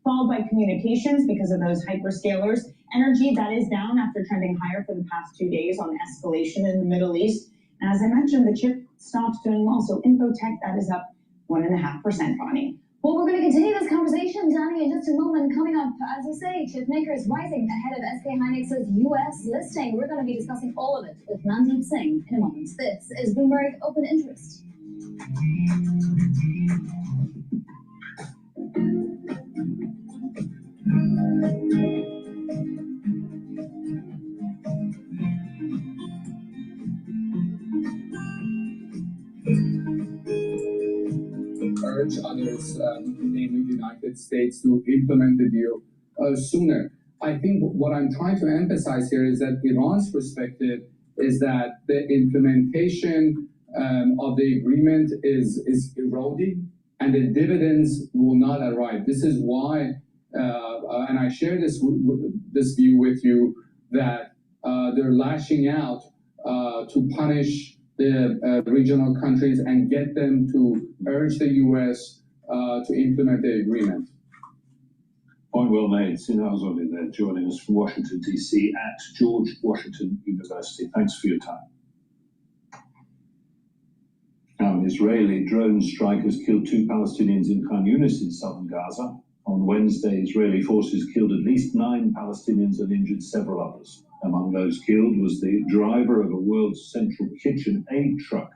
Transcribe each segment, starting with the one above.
followed by communications because of those hyperscalers. Energy, that is down after trending higher for the past 2 days on escalation in the Middle East. And as I mentioned, the chip stock's doing well. So Infotech, that is up 1.5%, Bonnie. Well, we're going to continue this conversation, Danny, in just a moment. Coming up, as you say, chip makers rising ahead of SK Hynix's U.S. listing. We're going to be discussing all of it with Mandeep Singh in a moment. This is Bloomberg Open Interest. Urge others, namely the United States, to implement the deal sooner. I think what I'm trying to emphasize here is that Iran's perspective is that the implementation of the agreement is eroding and the dividends will not arrive. This is why, and I share this view with you, that they're lashing out to punish the regional countries and get them to urge the U.S. to implement the agreement. Point well made. Sinazoli there, joining us from Washington, D.C. at George Washington University. Thanks for your time. Now, an Israeli drone strike has killed 2 Palestinians in Khan Yunis in southern Gaza. On Wednesday, Israeli forces killed at least 9 Palestinians and injured several others. Among those killed was the driver of a World Central Kitchen aid truck.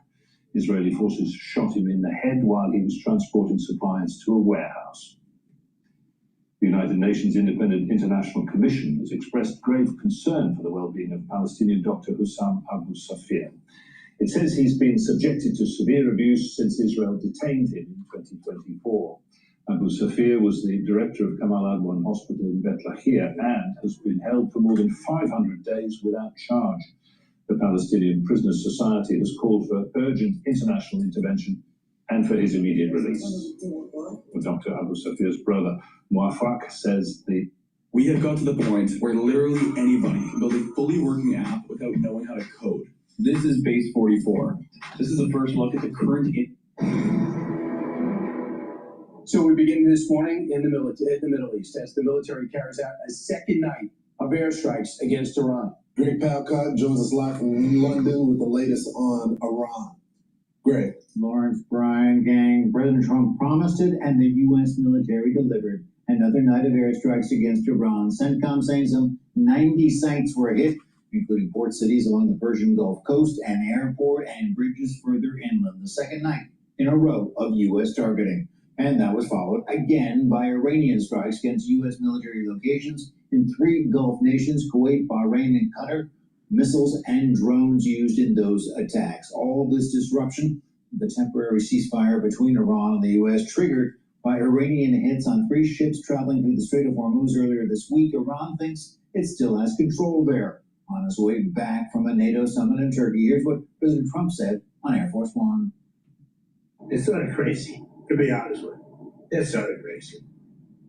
Israeli forces shot him in the head while he was transporting supplies to a warehouse. The United Nations Independent International Commission has expressed grave concern for the well-being of Palestinian doctor Hussam Abu Safir. It says he's been subjected to severe abuse since Israel detained him in 2024. Abu Safir was the director of Kamal Adwan Hospital in Bet Lahia and has been held for more than 500 days without charge. The Palestinian Prisoners Society has called for urgent international intervention and for his immediate release. Dr. Abu Safir's brother, Muafak, says we have got to the point where literally anybody can build a fully working app without knowing how to code. This is Base 44. This is a first look at the current... So we begin this morning in the Middle East as the military carries out a second night of airstrikes against Iran. DrPaulCottrell joins us live from London with the latest on Iran. Greg. Lawrence Bryan, gang. President Trump promised it, and the U.S. military delivered. Another night of airstrikes against Iran. CENTCOM saying some 90 sites were hit, including port cities along the Persian Gulf Coast, an airport, and bridges further inland. The second night in a row of U.S. targeting. And that was followed again by Iranian strikes against U.S. military locations in 3 Gulf nations, Kuwait, Bahrain, and Qatar. Missiles and drones used in those attacks. All this disruption, the temporary ceasefire between Iran and the U.S., triggered by Iranian hits on 3 ships traveling through the Strait of Hormuz earlier this week. Iran thinks it still has control there. On its way back from a NATO summit in Turkey, here's what President Trump said on Air Force One. It's sort of crazy, to be honest with you. It's sort of crazy.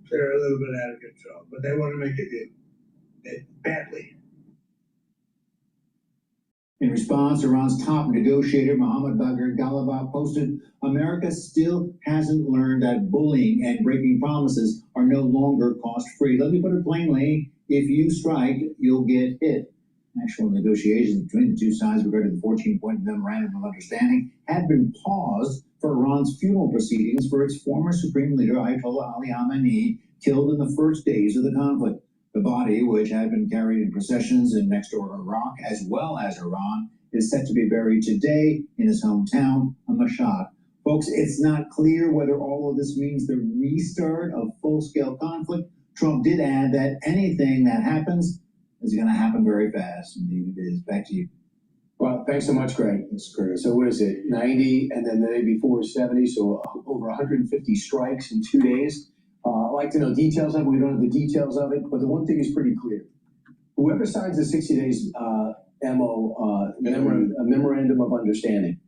They're a little bit out of control, but they want to make it badly. In response, Iran's top negotiator, Mohammad Bagher Ghalibaf, posted, America still hasn't learned that bullying and breaking promises are no longer cost-free. Let me put it plainly, if you strike, you'll get hit. Actual negotiations between the two sides regarding the 14-point memorandum of understanding had been paused for Iran's funeral proceedings for its former supreme leader, Ayatollah Ali Khamenei, killed in the first days of the conflict. The body, which had been carried in processions in next-door Iraq as well as Iran, is set to be buried today in his hometown of Mashhad. Folks, it's not clear whether all of this means the restart of full-scale conflict. Trump did add that anything that happens is going to happen very fast. Indeed it is. Back to you. Well, thanks so much, Greg. That's great. So what is it, 90, and then the day before 70, so over 150 strikes in 2 days. I'd like to know details of it. We don't have the details of it, but the one thing is pretty clear. Whoever signs the 60 days memorandum of understanding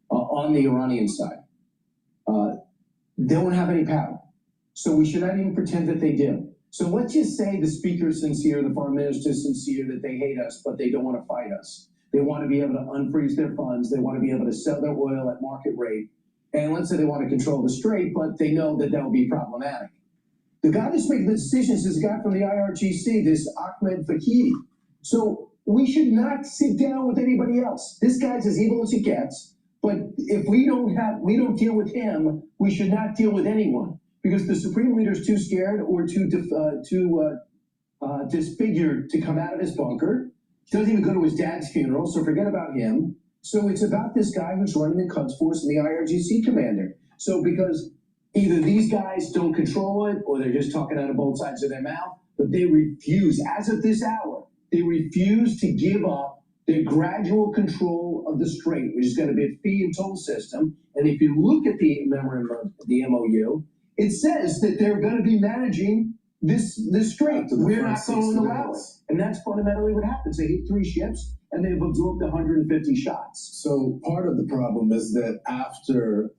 on the Iranian side, they won't have any power. So we should not even pretend that they do. So let's just say the speaker's sincere, the foreign minister's sincere, that they hate us, but they don't want to fight us. They want to be able to unfreeze their funds. They want to be able to sell their oil at market rate. And let's say they want to control the strait, but they know that that will be problematic. The guy that's making the decisions is a guy from the IRGC, this Ahmed Fakiri. So we should not sit down with anybody else. This guy's as evil as it gets. But if we don't deal with him, we should not deal with anyone, because the Supreme Leader's too scared or too disfigured to come out of his bunker. He doesn't even go to his dad's funeral, so forget about him. So it's about this guy who's running the Quds Force and the IRGC commander. So because either these guys don't control it or they're just talking out of both sides of their mouth, but they refuse, as of this hour, they refuse to give up their gradual control of the strait, which is going to be a fee and toll system. And if you look at the memorandum, the MOU, it says that they're going to be managing this strait. We're not going to allow it. And that's fundamentally what happens. They hit 3 ships and they've absorbed 150 shots. So part of the problem is that after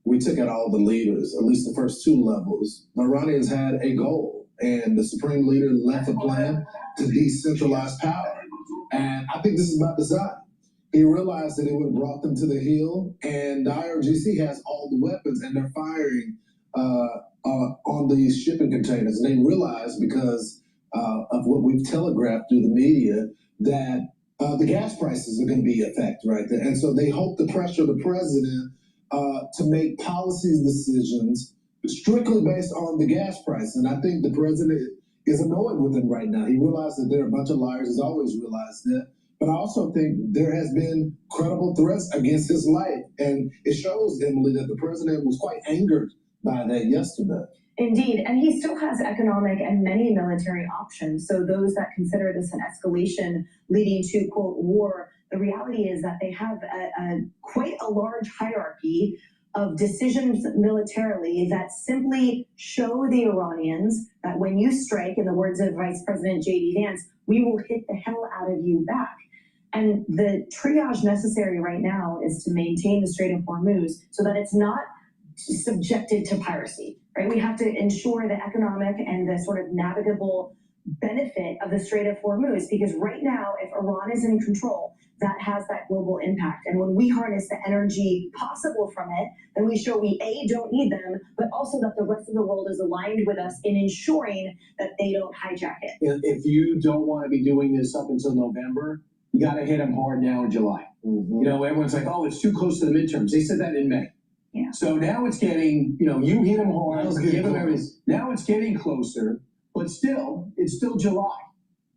we took out all the leaders, at least the first 2 levels, the Iranians had a goal, and the Supreme Leader left a plan to decentralize power. And I think this is by design. He realized that it would have brought them to the hill, and the IRGC has all the weapons, and they're firing on these shipping containers. And they realize, because of what we've telegraphed through the media, that the gas prices are going to be affected right there. And so they hope to pressure the president to make policy decisions strictly based on the gas price. And I think the president is annoyed with him right now. He realized that they're a bunch of liars. He's always realized that. But I also think there has been credible threats against his life. And it shows, Emily, that the president was quite angered by that yesterday. Indeed, and he still has economic and many military options. So those that consider this an escalation leading to, quote, war, the reality is that they have quite a large hierarchy of decisions militarily that simply show the Iranians that when you strike, in the words of Vice President J.D. Vance, we will hit the hell out of you back. And the triage necessary right now is to maintain the Strait of Hormuz so that it's not subjected to piracy, right? We have to ensure the economic and the sort of navigable benefit of the Strait of Hormuz, because right now, if Iran is in control, that has that global impact. And when we harness the energy possible from it, then we show we, A, don't need them, but also that the rest of the world is aligned with us in ensuring that they don't hijack it. If you don't want to be doing this up until November, you got to hit them hard now in July. You know, everyone's like, oh, it's too close to the midterms. They said that in May. Yeah. So now it's getting, you hit them hard. Now it's getting closer, but still, it's still July.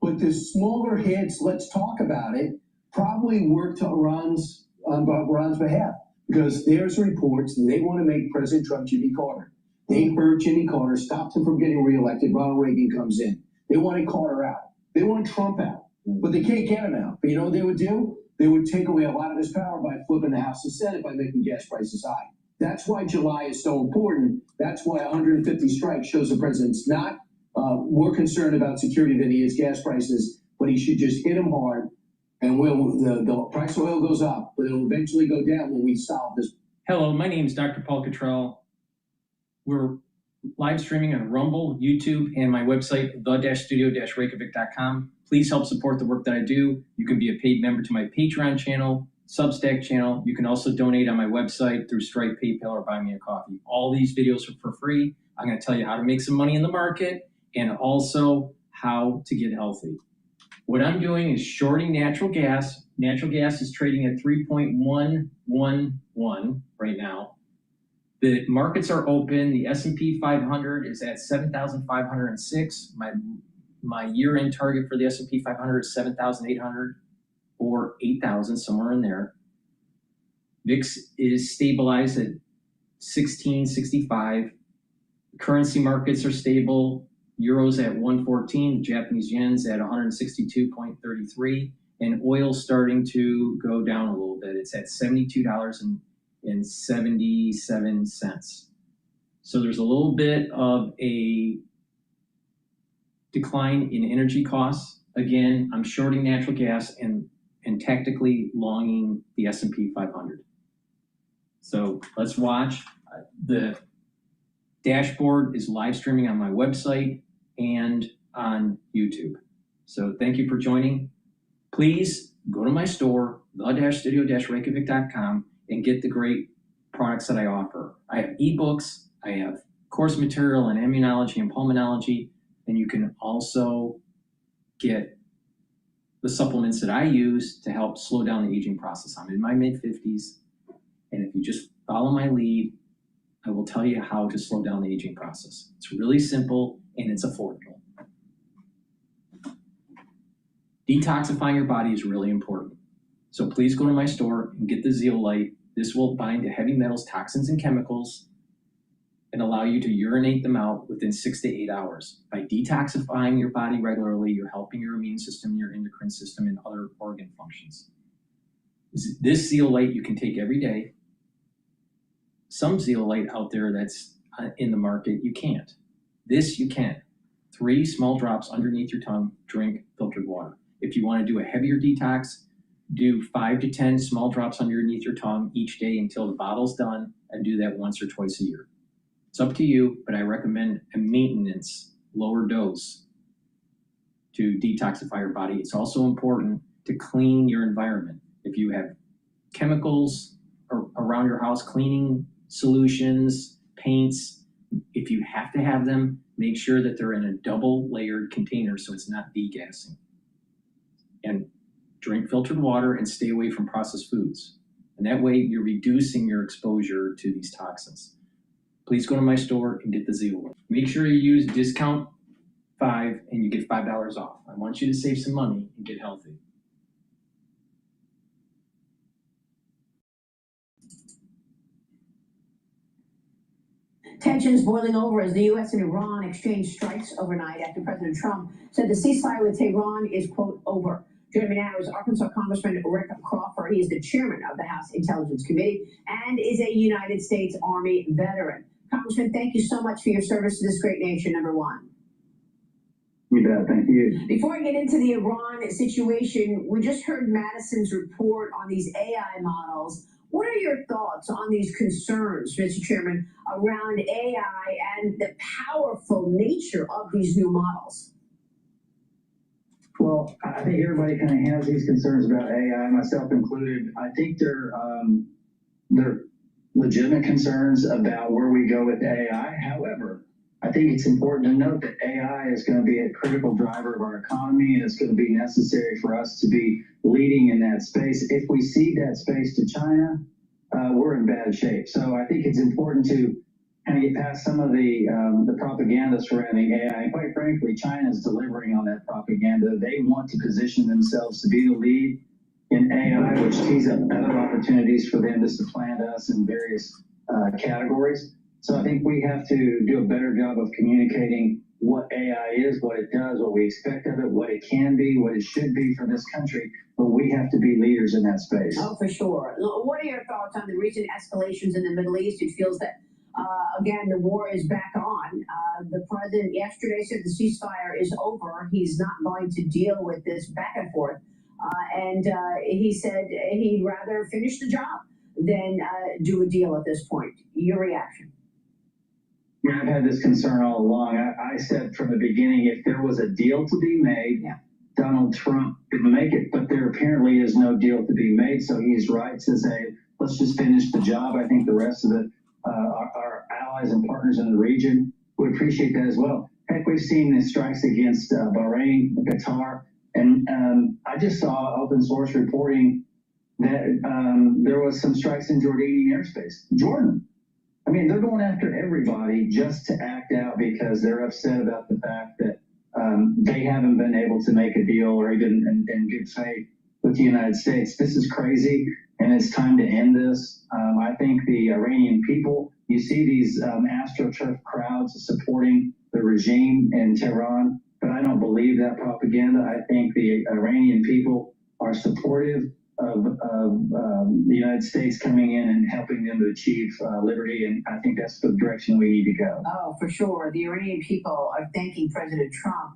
But the smaller hits, let's talk about it, probably work to Iran's behalf, because there's reports that they want to make President Trump Jimmy Carter. They hurt Jimmy Carter, stopped him from getting reelected. Ronald Reagan comes in. They wanted Carter out. They want Trump out, but they can't get him out. But you know what they would do? They would take away a lot of his power by flipping the House and Senate by making gas prices high. That's why July is so important. That's why 150 strikes shows the president's not more concerned about security than he is gas prices, but he should just hit them hard. And the price of oil goes up, but it'll eventually go down when we solve this. Hello, my name is DrPaulCottrell. We're live streaming on Rumble, YouTube, and my website, the-studio-reykjavik.com. Please help support the work that I do. You can be a paid member to my Patreon channel, Substack channel. You can also donate on my website through Stripe, PayPal, or Buy Me a Coffee. All these videos are for free. I'm going to tell you how to make some money in the market and also how to get healthy. What I'm doing is shorting natural gas. Natural gas is trading at 3.111 right now. The markets are open. The S&P 500 is at 7,506. My year-end target for the S&P 500 is 7,800 or 8,000, somewhere in there. VIX is stabilized at 1665. Currency markets are stable. Euro's at 114, Japanese yen's at 162.33, and oil's starting to go down a little bit. It's at $72.77. So there's a little bit of a decline in energy costs. Again, I'm shorting natural gas and tactically longing the S&P 500. So let's watch. The dashboard is live streaming on my website and on YouTube. So thank you for joining. Please go to my store, the-studio-reykjavik.com, and get the great products that I offer. I have ebooks, I have course material in immunology and pulmonology, and you can also get the supplements that I use to help slow down the aging process. I'm in my mid-50s, and if you just follow my lead, I will tell you how to slow down the aging process. It's really simple and it's affordable. Detoxifying your body is really important. So please go to my store and get the zeolite. This will bind to heavy metals, toxins, and chemicals and allow you to urinate them out within 6 to 8 hours. By detoxifying your body regularly, you're helping your immune system, your endocrine system, and other organ functions. This zeolite you can take every day. Some zeolite out there that's in the market, you can't. This you can. 3 small drops underneath your tongue, drink filtered water. If you want to do a heavier detox, do 5 to 10 small drops underneath your tongue each day until the bottle's done, and do that once or twice a year. It's up to you, but I recommend a maintenance lower dose to detoxify your body. It's also important to clean your environment. If you have chemicals around your house, cleaning solutions, paints, if you have to have them, make sure that they're in a double layered container so it's not degassing. And drink filtered water and stay away from processed foods. And that way you're reducing your exposure to these toxins. Please go to my store and get the zeolite. Make sure you use discount 5 and you get $5 off. I want you to save some money and get healthy. Tensions boiling over as the U.S. and Iran exchanged strikes overnight after President Trump said the ceasefire with Tehran is, quote, over. Joining me now is Arkansas Congressman Rick Crawford. He is the chairman of the House Intelligence Committee and is a United States Army veteran. Congressman, thank you so much for your service to this great nation, number one. You bet, thank you. Before I get into the Iran situation, we just heard Madison's report on these AI models. What are your thoughts on these concerns, Mr. Chairman, around AI and the powerful nature of these new models? Well, I think everybody kind of has these concerns about AI, myself included. I think they're legitimate concerns about where we go with AI. However, I think it's important to note that AI is going to be a critical driver of our economy, and it's going to be necessary for us to be leading in that space. If we cede that space to China, we're in bad shape. So I think it's important to kind of get past some of the propaganda surrounding AI. And quite frankly, China is delivering on that propaganda. They want to position themselves to be the lead in AI, which tees up other opportunities for them to supplant us in various categories. So I think we have to do a better job of communicating what AI is, what it does, what we expect of it, what it can be, what it should be for this country. But we have to be leaders in that space. Oh, for sure. What are your thoughts on the recent escalations in the Middle East? It feels that, again, the war is back on. The president yesterday said the ceasefire is over. He's not going to deal with this back and forth. And he said he'd rather finish the job than do a deal at this point. Your reaction? Yeah, I've had this concern all along. I said from the beginning, if there was a deal to be made, Donald Trump didn't make it, but there apparently is no deal to be made. So he's right to say, let's just finish the job. I think the rest of our allies and partners in the region would appreciate that as well. Heck, we've seen the strikes against Bahrain, Qatar, and I just saw open source reporting that there was some strikes in Jordanian airspace. Jordan. I mean, they're going after everybody just to act out because they're upset about the fact that they haven't been able to make a deal or even in good faith with the United States. This is crazy, and it's time to end this. I think the Iranian people, you see these AstroTurf crowds supporting the regime in Tehran, but I don't believe that propaganda. I think the Iranian people are supportive of the United States coming in and helping them to achieve liberty, and I think that's the direction we need to go. Oh, for sure. The Iranian people are thanking President Trump.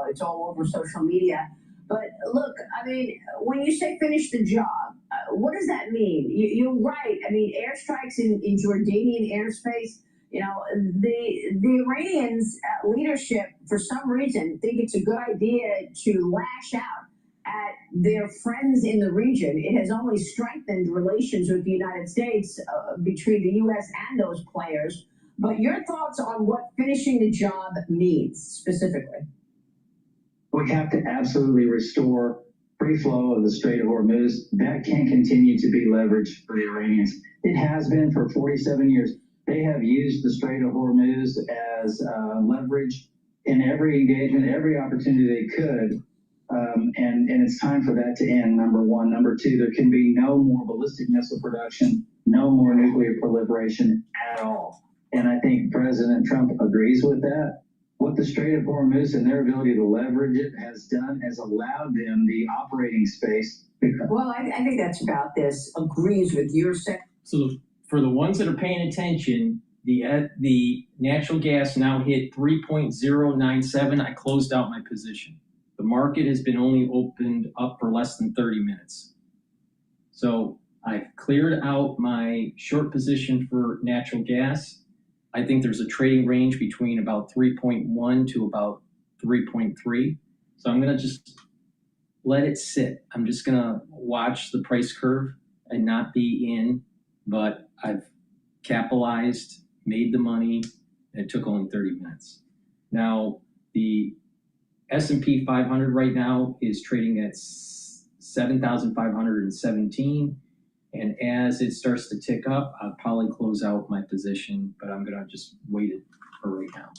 It's all over social media. But look, I mean, when you say finish the job, what does that mean? You're right. I mean, airstrikes in Jordanian airspace, you know, the Iranians leadership, for some reason, think it's a good idea to lash out at their friends in the region. It has only strengthened relations with the United States between the U.S. and those players. But your thoughts on what finishing the job means specifically? We have to absolutely restore free flow of the Strait of Hormuz. That can't continue to be leveraged for the Iranians. It has been for 47 years. They have used the Strait of Hormuz as leverage in every engagement, every opportunity they could. And it's time for that to end, number one. Number two, there can be no more ballistic missile production, no more nuclear proliferation at all. And I think President Trump agrees with that. What the Strait of Hormuz and their ability to leverage it has done has allowed them the operating space. Well, I think that's about this, agrees with your So for the ones that are paying attention, the natural gas now hit 3.097. I closed out my position. The market has been only opened up for less than 30 minutes. So I've cleared out my short position for natural gas. I think there's a trading range between about 3.1 to about 3.3. So I'm going to just let it sit. I'm just going to watch the price curve and not be in, but I've capitalized, made the money, and it took only 30 minutes. Now, the S&P 500 right now is trading at 7,517. And as it starts to tick up, I'll probably close out my position, but I'm going to just wait it for right now.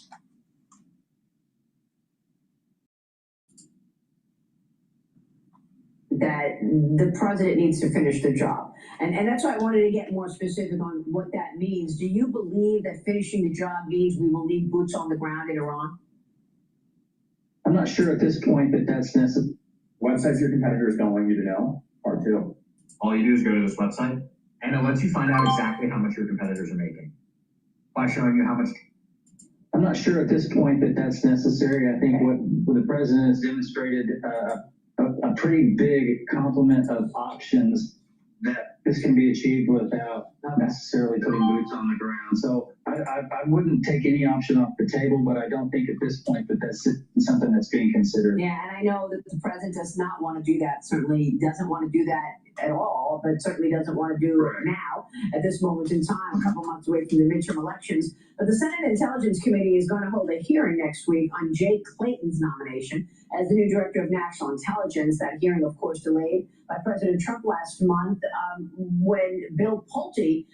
That the president needs to finish the job. And that's why I wanted to get more specific on what that means. Do you believe that finishing the job means we will need boots on the ground in Iran? I'm not sure at this point that that's necessary. Websites your competitors don't want you to know. Part two. All you do is go to this website, and it lets you find out exactly how much your competitors are making by showing you how much. I'm not sure at this point that that's necessary. I think what the president has demonstrated a pretty big complement of options that this can be achieved without not necessarily putting boots on the ground. So I wouldn't take any option off the table, but I don't think at this point that that's something that's being considered. Yeah, and I know that the president does not want to do that, certainly doesn't want to do that at all, but certainly doesn't want to do it now at this moment in time, a couple months away from the midterm elections. But the Senate Intelligence Committee is going to hold a hearing next week on Jay Clayton's nomination as the new Director of National Intelligence. That hearing, of course, delayed by President Trump last month when Bill Pulte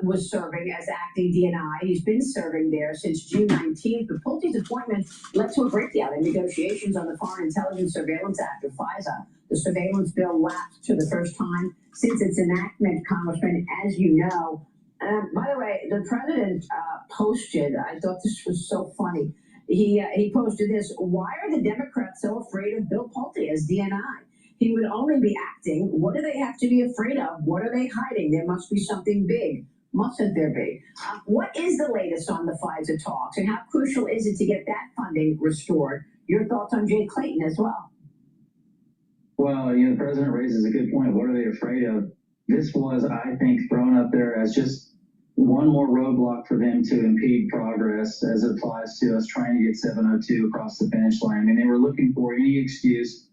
was serving as acting DNI. He's been serving there since June 19th. But Pulte's appointment led to a breakdown in negotiations on the Foreign Intelligence Surveillance Act, or FISA. The surveillance bill lapsed for the first time since its enactment, Congressman, as you know. By the way, the president posted, I thought this was so funny. He posted this: why are the Democrats so afraid of Bill Pulte as DNI? He would only be acting. What do they have to be afraid of? What are they hiding? There must be something big. Mustn't there be? What is the latest on the FISA talks, and how crucial is it to get that funding restored? Your thoughts on Jay Clayton as well? Well, the president raises a good point. What are they afraid of? This was, I think, thrown up there as just one more roadblock for them to impede progress as it applies to us trying to get 702 across the finish line. I mean, they were looking for any excuse.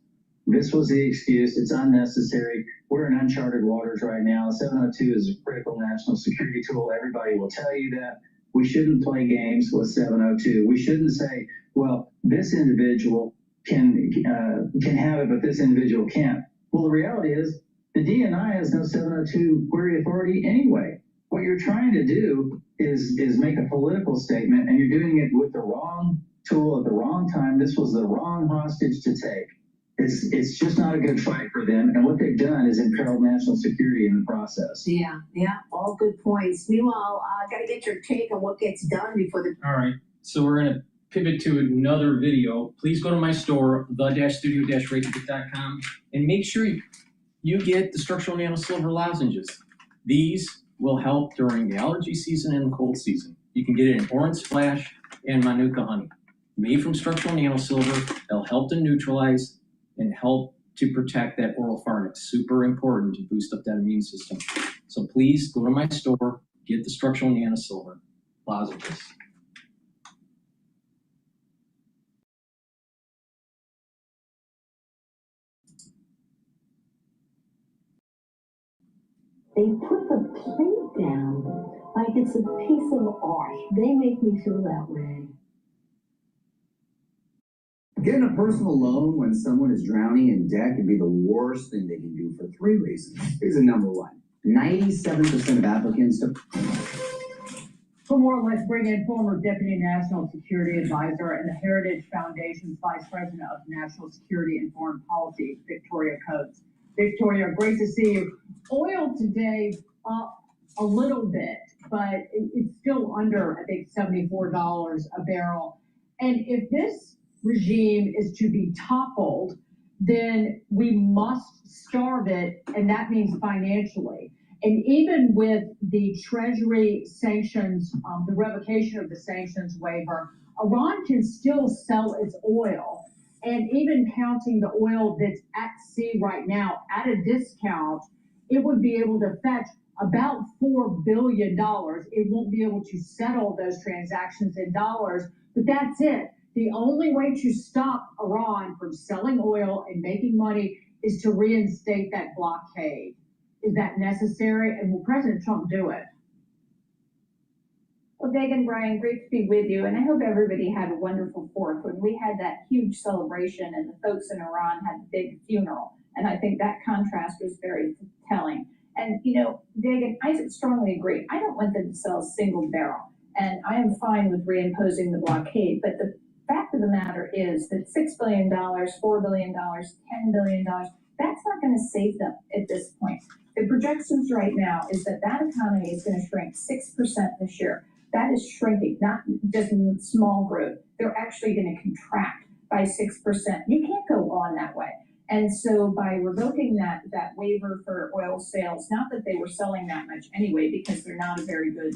This was the excuse. It's unnecessary. We're in uncharted waters right now. 702 is a critical national security tool. Everybody will tell you that. We shouldn't play games with 702. We shouldn't say, well, this individual can have it, but this individual can't. Well, the reality is the DNI has no 702 query authority anyway. What you're trying to do is make a political statement, and you're doing it with the wrong tool at the wrong time. This was the wrong hostage to take. It's just not a good fight for them, and what they've done is imperiled national security in the process. Yeah, all good points. Meanwhile, I got to get your take on what gets done before the. All right, so we're going to pivot to another video. Please go to my store, the-studio-reykjavik.com, and make sure you get the structural nanosilver lozenges. These will help during the allergy season and the cold season. You can get it in orange splash and manuka honey. Made from structural nanosilver, they'll help to neutralize and help to protect that oral pharynx. Super important to boost up that immune system. So please go to my store, get the structural nanosilver lozenges. They put the plate down Like it's a piece of art. They make me feel that way. Getting a personal loan when someone is drowning in debt can be the worst thing they can do for 3 reasons. Here's the number one. 97% of applicants. For more, let's bring in former Deputy National Security Advisor and the Heritage Foundation's Vice President of National Security and Foreign Policy, Victoria Coates. Victoria, great to see you. Oil today up a little bit, but it's still under, I think, $74 a barrel. And if this regime is to be toppled, then we must starve it, and that means financially. And even with the Treasury sanctions, the revocation of the sanctions waiver, Iran can still sell its oil. And even counting the oil that's at sea right now at a discount, it would be able to fetch about $4 billion. It won't be able to settle those transactions in dollars, but that's it. The only way to stop Iran from selling oil and making money is to reinstate that blockade. Is that necessary? And will President Trump do it? Well, Dagan, Brian, great to be with you. And I hope everybody had a wonderful 4th when we had that huge celebration and the folks in Iran had a big funeral. And I think that contrast was very telling. And, you know, Dagan, I strongly agree. I don't want them to sell a single barrel. And I am fine with reimposing the blockade. But the fact of the matter is that $6 billion, $4 billion, $10 billion, that's not going to save them at this point. The projections right now is that that economy is going to shrink 6% this year. That is shrinking, not just small growth. They're actually going to contract by 6%. You can't go on that way. And so by revoking that waiver for oil sales, not that they were selling that much anyway, because they're not a very good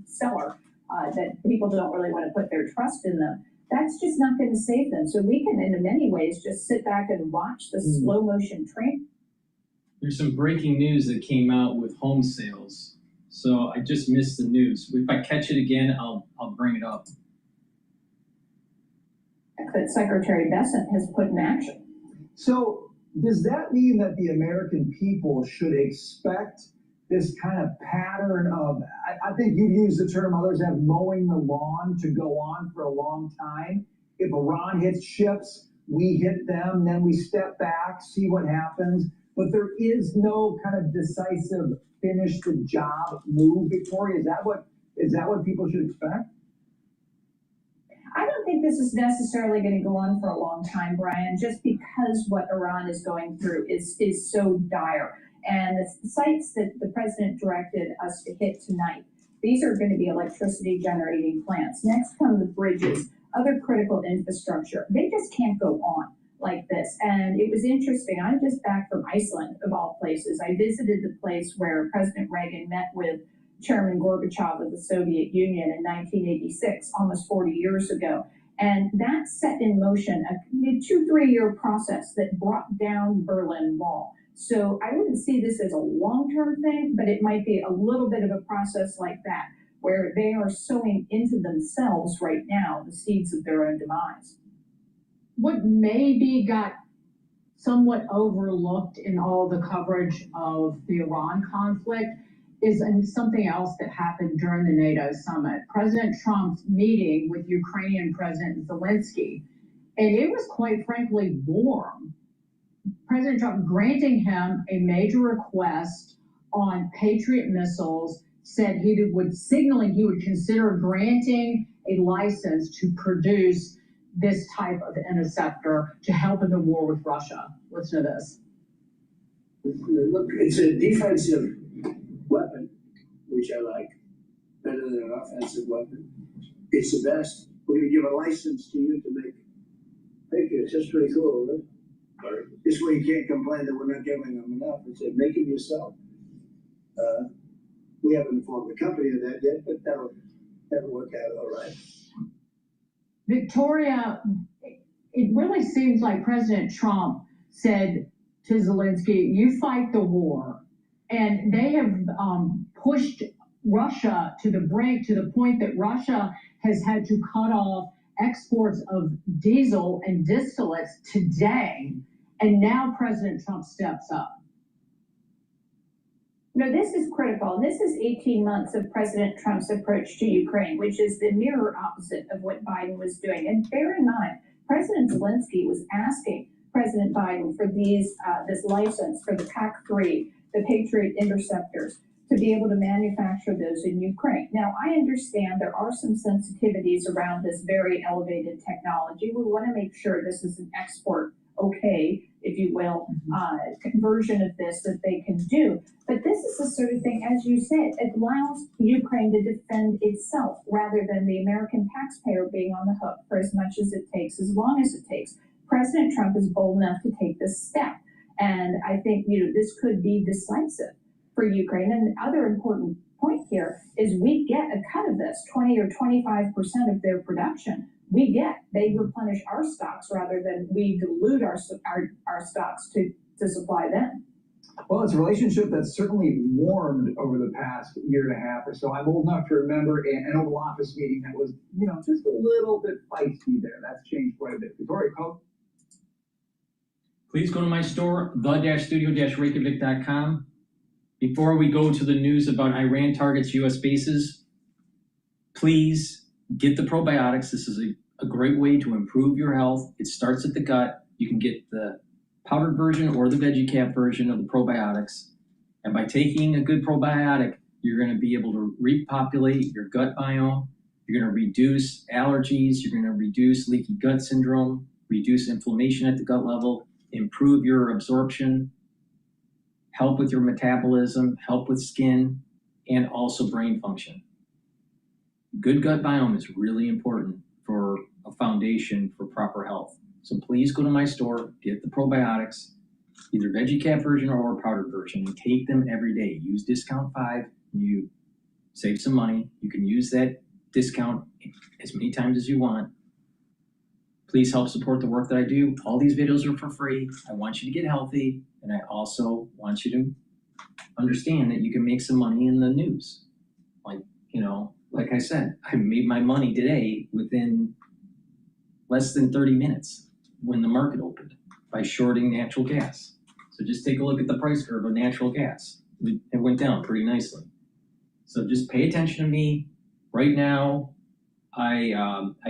seller, that people don't really want to put their trust in them. That's just not going to save them. So we can, in many ways, just sit back and watch the slow motion train. There's some breaking news that came out with home sales. So I just missed the news. If I catch it again, I'll bring it up. That Secretary Bessent has put in action. So does that mean that the American people should expect this kind of pattern of, I think you use the term, others have, mowing the lawn to go on for a long time? If Iran hits ships, we hit them, then we step back, see what happens. But there is no kind of decisive finish the job move, Victoria. Is that what people should expect? I don't think this is necessarily going to go on for a long time, Brian, just because what Iran is going through is so dire. And the sites that the president directed us to hit tonight, these are going to be electricity generating plants. Next come the bridges, other critical infrastructure. They just can't go on like this. And it was interesting. I'm just back from Iceland, of all places. I visited the place where President Reagan met with Chairman Gorbachev of the Soviet Union in 1986, almost 40 years ago. And that set in motion a 2-3 year process that brought down Berlin Wall. So I wouldn't see this as a long-term thing, but it might be a little bit of a process like that, where they are sowing into themselves right now the seeds of their own demise. What maybe got somewhat overlooked in all the coverage of the Iran conflict is something else that happened during the NATO summit. President Trump's meeting with Ukrainian President Zelensky, and it was quite frankly warm. President Trump granting him a major request on Patriot missiles, said signaling he would consider granting a license to produce this type of interceptor to help in the war with Russia. Listen to this. Look, it's a defensive weapon, which I like, better than an offensive weapon. It's the best. We're going to give a license to you to make Patriots. That's pretty cool, right? This way you can't complain that we're not giving them enough. It's a make it yourself. We haven't informed the company of that yet, but that'll work out all right. Victoria, it really seems like President Trump said to Zelensky, you fight the war. And they have pushed Russia to the brink, to the point that Russia has had to cut off exports of diesel and distillates today. And now President Trump steps up. this is critical. And this is 18 months of President Trump's approach to Ukraine, which is the mirror opposite of what Biden was doing. And bear in mind, President Zelensky was asking President Biden for this license for the PAC-3, the Patriot interceptors, to be able to manufacture those in Ukraine. Now, I understand there are some sensitivities around this very elevated technology. We want to make sure this is an export okay, if you will, conversion of this that they can do. But this is the sort of thing, as you said, it allows Ukraine to defend itself rather than the American taxpayer being on the hook for as much as it takes, as long as it takes. President Trump is bold enough to take this step. And I think, this could be decisive for Ukraine. And the other important point here is we get a cut of this, 20 or 25% of their production. They replenish our stocks rather than we dilute our stocks to supply them. Well, it's a relationship that's certainly warmed over the past year and a half or so. I'm old enough to remember an Oval Office meeting that was, just a little bit feisty there. That's changed quite a bit. Victoria, Coke? Please go to my store, the-studio-reykjavik.com. Before we go to the news about Iran targets U.S. bases, please get the probiotics. This is a great way to improve your health. It starts at the gut. You can get the powdered version or the veggie cap version of the probiotics. And by taking a good probiotic, you're going to be able to repopulate your gut biome. You're going to reduce allergies. You're going to reduce leaky gut syndrome, reduce inflammation at the gut level, improve your absorption, help with your metabolism, help with skin, and also brain function. Good gut biome is really important for a foundation for proper health. So please go to my store, get the probiotics, either veggie cap version or powdered version, and take them every day. Use discount 5, and you save some money. You can use that discount as many times as you want. Please help support the work that I do. All these videos are for free. I want you to get healthy, and I also want you to understand that you can make some money in the news. Like I said, I made my money today within less than 30 minutes when the market opened by shorting natural gas. So just take a look at the price curve of natural gas. It went down pretty nicely. So just pay attention to me. Right now, I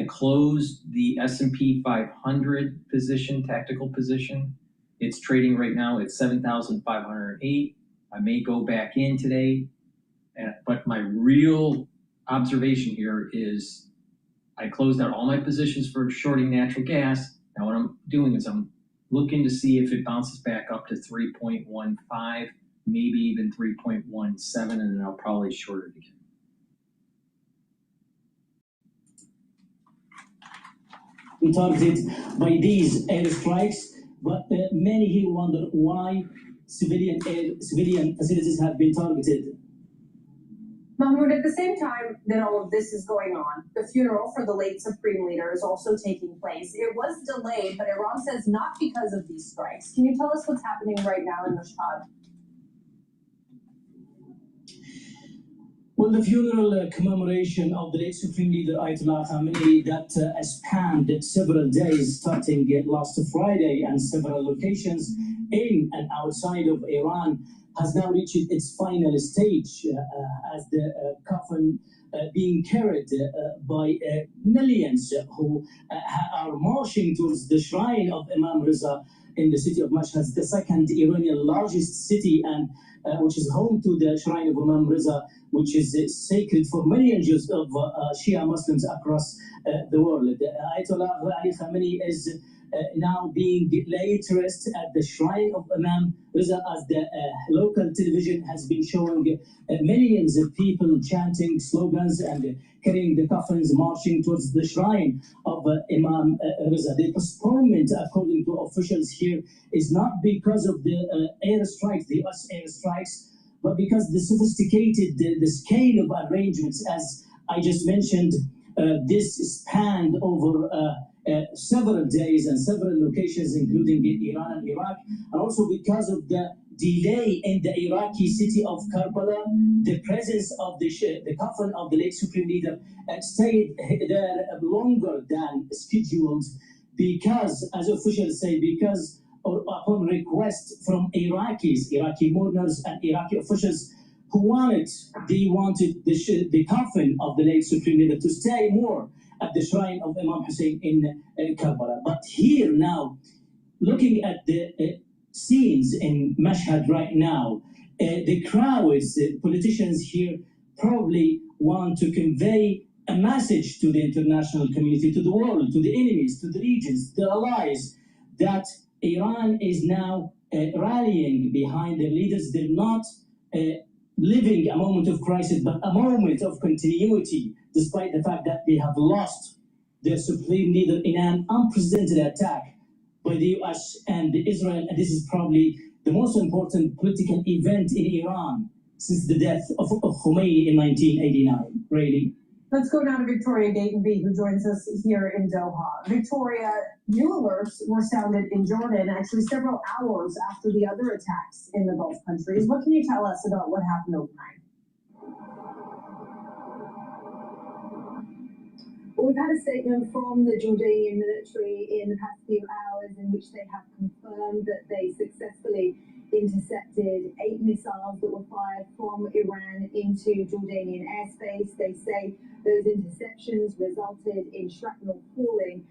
closed the S&P 500 position, tactical position. It's trading right now at 7,508. I may go back in today, but my real observation here is I closed out all my positions for shorting natural gas. Now what I'm doing is I'm looking to see if it bounces back up to 3.15, maybe even 3.17, and then I'll probably short it again. Targeted by these airstrikes, but many here wonder why civilian facilities have been targeted. Mahmoud, at the same time that all of this is going on, the funeral for the late Supreme Leader is also taking place. It was delayed, but Iran says not because of these strikes. Can you tell us what's happening right now in Mashhad? Well, the funeral commemoration of the late Supreme Leader Ayatollah Khamenei that spanned several days, starting last Friday, and several locations in and outside of Iran, has now reached its final stage as the coffin being carried by millions who are marching towards the shrine of Imam Reza in the city of Mashhad, the second Iranian largest city, and which is home to the shrine of Imam Reza, which is sacred for millions of Shia Muslims across the world. Ayatollah Ali Khamenei is now being laid to rest at the shrine of Imam Reza, as the local television has been showing millions of people chanting slogans and carrying the coffins, marching towards the shrine of Imam Reza. The postponement, according to officials here, is not because of the airstrikes, the US airstrikes, but because the sophisticated, the scale of arrangements, as I just mentioned, this spanned over several days and several locations, including Iran and Iraq, and also because of the delay in the Iraqi city of Karbala, the presence of the coffin of the late Supreme Leader stayed there longer than scheduled, because, as officials say, because upon request from Iraqi mourners and Iraqi officials, who wanted the coffin of the late Supreme Leader to stay more at the shrine of Imam Hussein in Karbala. But here now, looking at the scenes in Mashhad right now, the crowds, the politicians here probably want to convey a message to the international community, to the world, to the enemies, to the regions, the allies, that Iran is now rallying behind their leaders. They're not living a moment of crisis, but a moment of continuity, despite the fact that they have lost their supreme leader in an unprecedented attack by the US and Israel. And this is probably the most important political event in Iran since the death of Khomeini in 1989. Really. Let's go now to Victoria Gatenby, who joins us here in Doha. Victoria, new alerts were sounded in Jordan actually several hours after the other attacks in the Gulf countries. What can you tell us about what happened overnight? Well, we've had a statement from the Jordanian military in the past few hours in which they have confirmed that they successfully intercepted 8 missiles that were fired from Iran into Jordanian airspace. They say those interceptions resulted in shrapnel falling,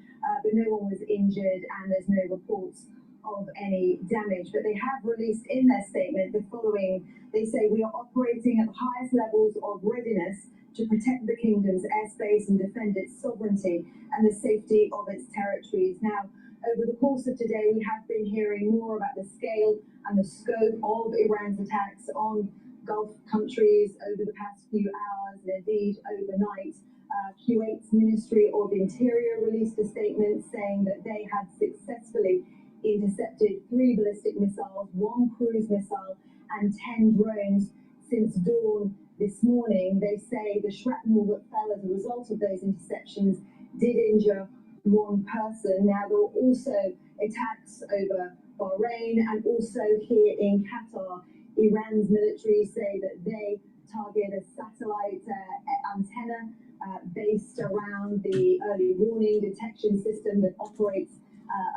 but no one was injured and there's no reports of any damage. But they have released in their statement the following. They say, "We are operating at the highest levels of readiness to protect the kingdom's airspace and defend its sovereignty and the safety of its territories." Now, over the course of today, we have been hearing more about the scale and the scope of Iran's attacks on Gulf countries over the past few hours, and indeed overnight. Kuwait's Ministry of Interior released a statement saying that they had successfully intercepted 3 ballistic missiles, 1 cruise missile, and 10 drones since dawn this morning. They say the shrapnel that fell as a result of those interceptions did injure 1 person. Now, there were also attacks over Bahrain and also here in Qatar. Iran's military say that they target a satellite antenna based around the early warning detection system that operates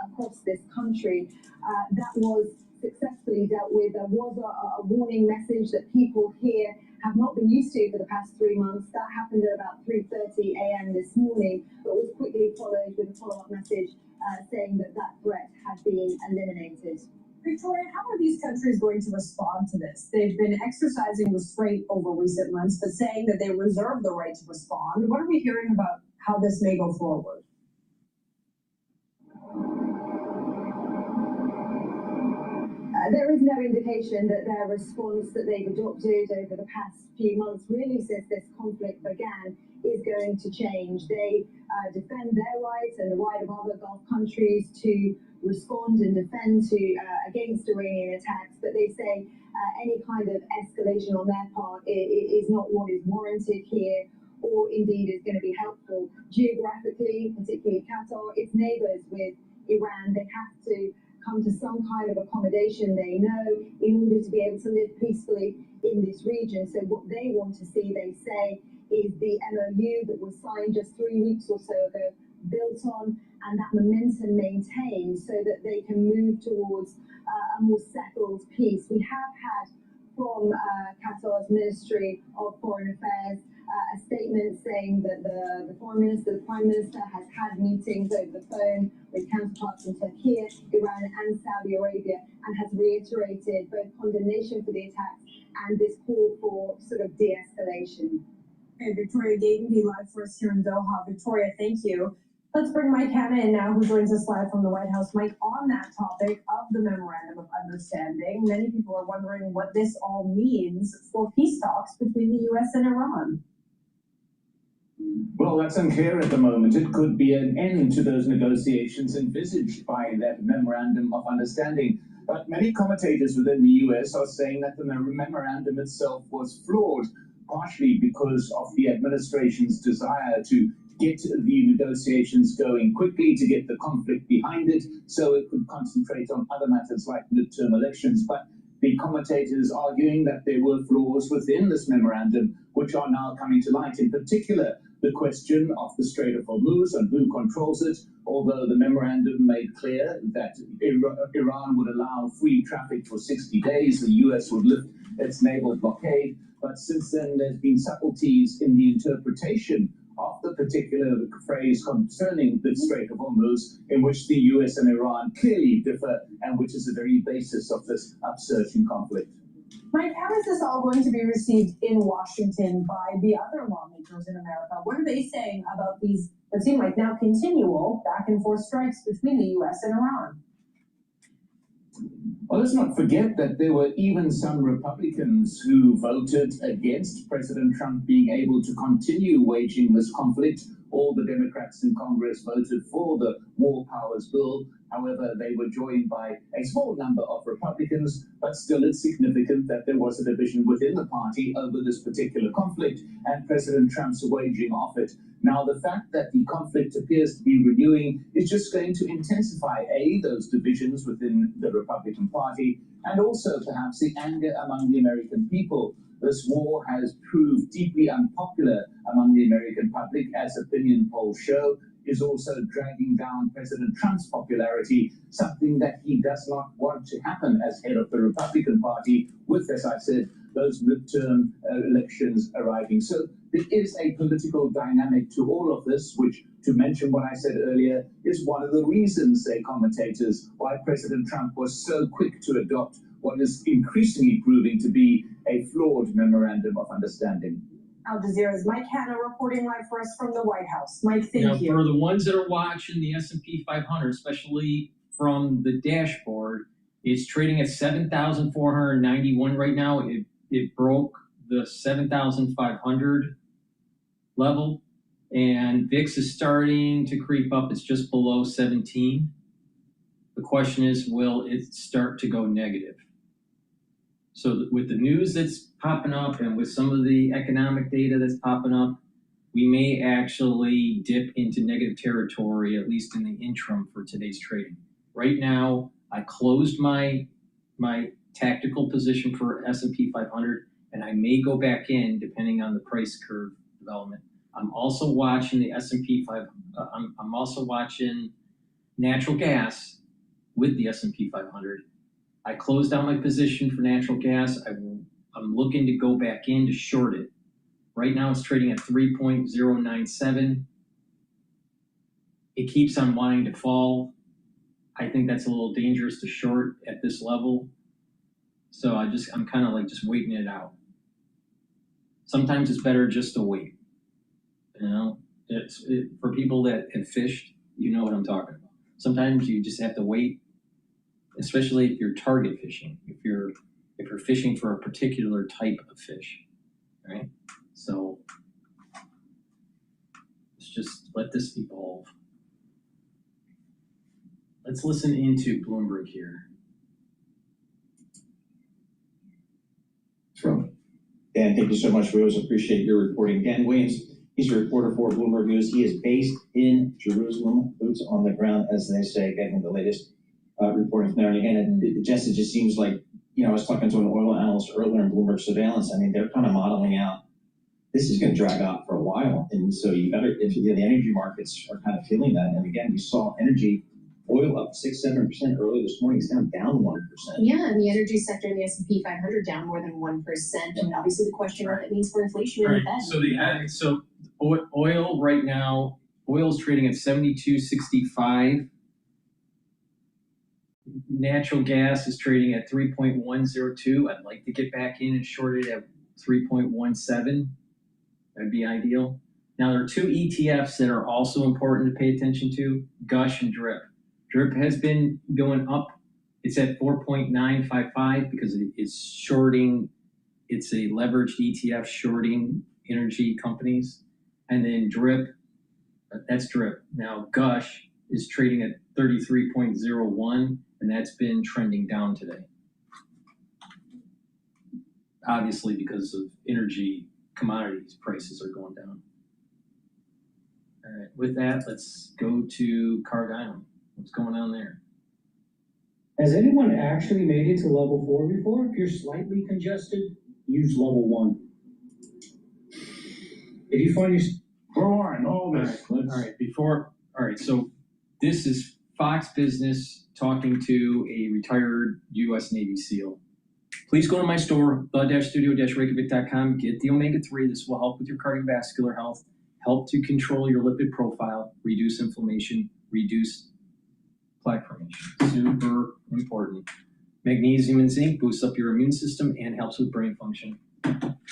across this country. That was successfully dealt with. There was a warning message that people here have not been used to for the past 3 months. That happened at about 3:30 a.m. this morning, but was quickly followed with a follow-up message saying that that threat had been eliminated. Victoria, how are these countries going to respond to this? They've been exercising restraint over recent months, but saying that they reserve the right to respond. What are we hearing about how this may go forward? There is no indication that their response that they've adopted over the past few months, really since this conflict began, is going to change. They defend their rights and the right of other Gulf countries to respond and defend against Iranian attacks, but they say any kind of escalation on their part is not what is warranted here, or indeed is going to be helpful. Geographically, particularly Qatar, its neighbours with Iran, they have to come to some kind of accommodation, they know, in order to be able to live peacefully in this region. So what they want to see, they say, is the MOU that was signed just 3 weeks or so ago built on, and that momentum maintained so that they can move towards a more settled peace. We have had from Qatar's Ministry of Foreign Affairs a statement saying that the Foreign Minister, the Prime Minister, has had meetings over the phone with counterparts in Turkey, Iran and Saudi Arabia, and has reiterated both condemnation for the attacks and this call for sort of de-escalation. Okay, Victoria Gatenby live for us here in Doha. Victoria, thank you. Let's bring Mike Hanna in now, who joins us live from the White House. Mike, on that topic of the Memorandum of Understanding, many people are wondering what this all means for peace talks between the U.S. and Iran. Well, that's unclear at the moment. It could be an end to those negotiations envisaged by that Memorandum of Understanding. But many commentators within the US are saying that the memorandum itself was flawed, partially because of the administration's desire to get the negotiations going quickly, to get the conflict behind it, so it could concentrate on other matters like midterm elections. But the commentators arguing that there were flaws within this memorandum, which are now coming to light, in particular the question of the Strait of Hormuz and who controls it, although the memorandum made clear that Iran would allow free traffic for 60 days, the US would lift its naval blockade. but since then there's been subtleties in the interpretation of the particular phrase concerning the Strait of Hormuz, in which the US and Iran clearly differ, and which is the very basis of this upsurging conflict. Mike, how is this all going to be received in Washington by the other lawmakers in America? What are they saying about these, what seem like now continual back and forth strikes between the US and Iran? Well, let's not forget that there were even some Republicans who voted against President Trump being able to continue waging this conflict. All the Democrats in Congress voted for the War Powers Bill. However, they were joined by a small number of Republicans, but still it's significant that there was a division within the party over this particular conflict and President Trump's waging of it. Now, the fact that the conflict appears to be renewing is just going to intensify, those divisions within the Republican Party, and also perhaps the anger among the American people. This war has proved deeply unpopular among the American public, as opinion polls show, is also dragging down President Trump's popularity, something that he does not want to happen as head of the Republican Party, with, as I said, those midterm elections arriving. So there is a political dynamic to all of this, which, to mention what I said earlier, is one of the reasons, say commentators, why President Trump was so quick to adopt what is increasingly proving to be a flawed memorandum of understanding. Al Jazeera's Mike Hanna reporting live for us from the White House. Mike, thank you. For the ones that are watching the S&P 500, especially from the dashboard, it's trading at 7,491 right now. It broke the 7,500 level, and VIX is starting to creep up. It's just below 17. The question is, will it start to go negative? So with the news that's popping up and with some of the economic data that's popping up, we may actually dip into negative territory, at least in the interim for today's trading. Right now, I closed my tactical position for S&P 500, and I may go back in depending on the price curve development. I'm also watching the S&P 500. I'm also watching natural gas with the S&P 500. I closed out my position for natural gas. I'm looking to go back in to short it. Right now it's trading at 3.097. It keeps on wanting to fall. I think that's a little dangerous to short at this level. So I'm kind of like just waiting it out. Sometimes it's better just to wait. You know, for people that have fished, you know what I'm talking about. Sometimes you just have to wait, especially if you're target fishing, if you're fishing for a particular type of fish, right? So let's just let this evolve. Let's listen into Bloomberg here. Dan, thank you so much. We always appreciate your reporting. Dan Williams, he's a reporter for Bloomberg News. He is based in Jerusalem, boots on the ground, as they say, getting the latest reporting from there. And again, it just seems like, you know, I was talking to an oil analyst earlier in Bloomberg Surveillance. I mean, they're kind of modeling out, this is going to drag out for a while. And so the energy markets are kind of feeling that. And again, we saw oil up 6-7% earlier this morning. It's down 1%. Yeah, and the energy sector in the S&P 500 down more than 1%. And obviously the question what that means for inflation and Fed. So oil right now, oil's trading at 72.65. Natural gas is trading at 3.102. I'd like to get back in and short it at 3.17. That'd be ideal. Now, there are two ETFs that are also important to pay attention to, Gush and DRIP. DRIP has been going up. It's at 4.955 because it's shorting. It's a leveraged ETF shorting energy companies. And then DRIP, that's DRIP. Now, Gush is trading at 33.01, and that's been trending down today. Obviously, because of energy commodities prices are going down. All right, with that, let's go to Carg Island. What's going on there? Has anyone actually made it to level 4 before? If you're slightly congested, use level 1. If you find your go on, all this. All right, so this is Fox Business talking to a retired U.S. Navy SEAL. Please go to my store, the-studio-reykjavik.com, get the omega-3. This will help with your cardiovascular health, help to control your lipid profile, reduce inflammation, reduce plaque formation. Super important. Magnesium and zinc boosts up your immune system and helps with brain function.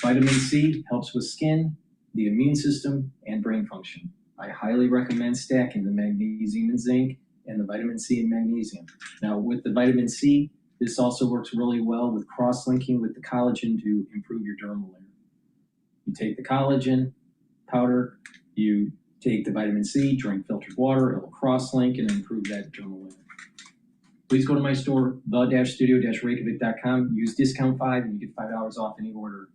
Vitamin C helps with skin, the immune system, and brain function. I highly recommend stacking the magnesium and zinc and the vitamin C and magnesium. Now, with the vitamin C, this also works really well with cross-linking with the collagen to improve your dermal layer. You take the collagen powder, you take the vitamin C, drink filtered water, it will cross-link and improve that dermal layer. Please go to my store, the-studio-reykjavik.com, use discount 5 and you get $5 off any order.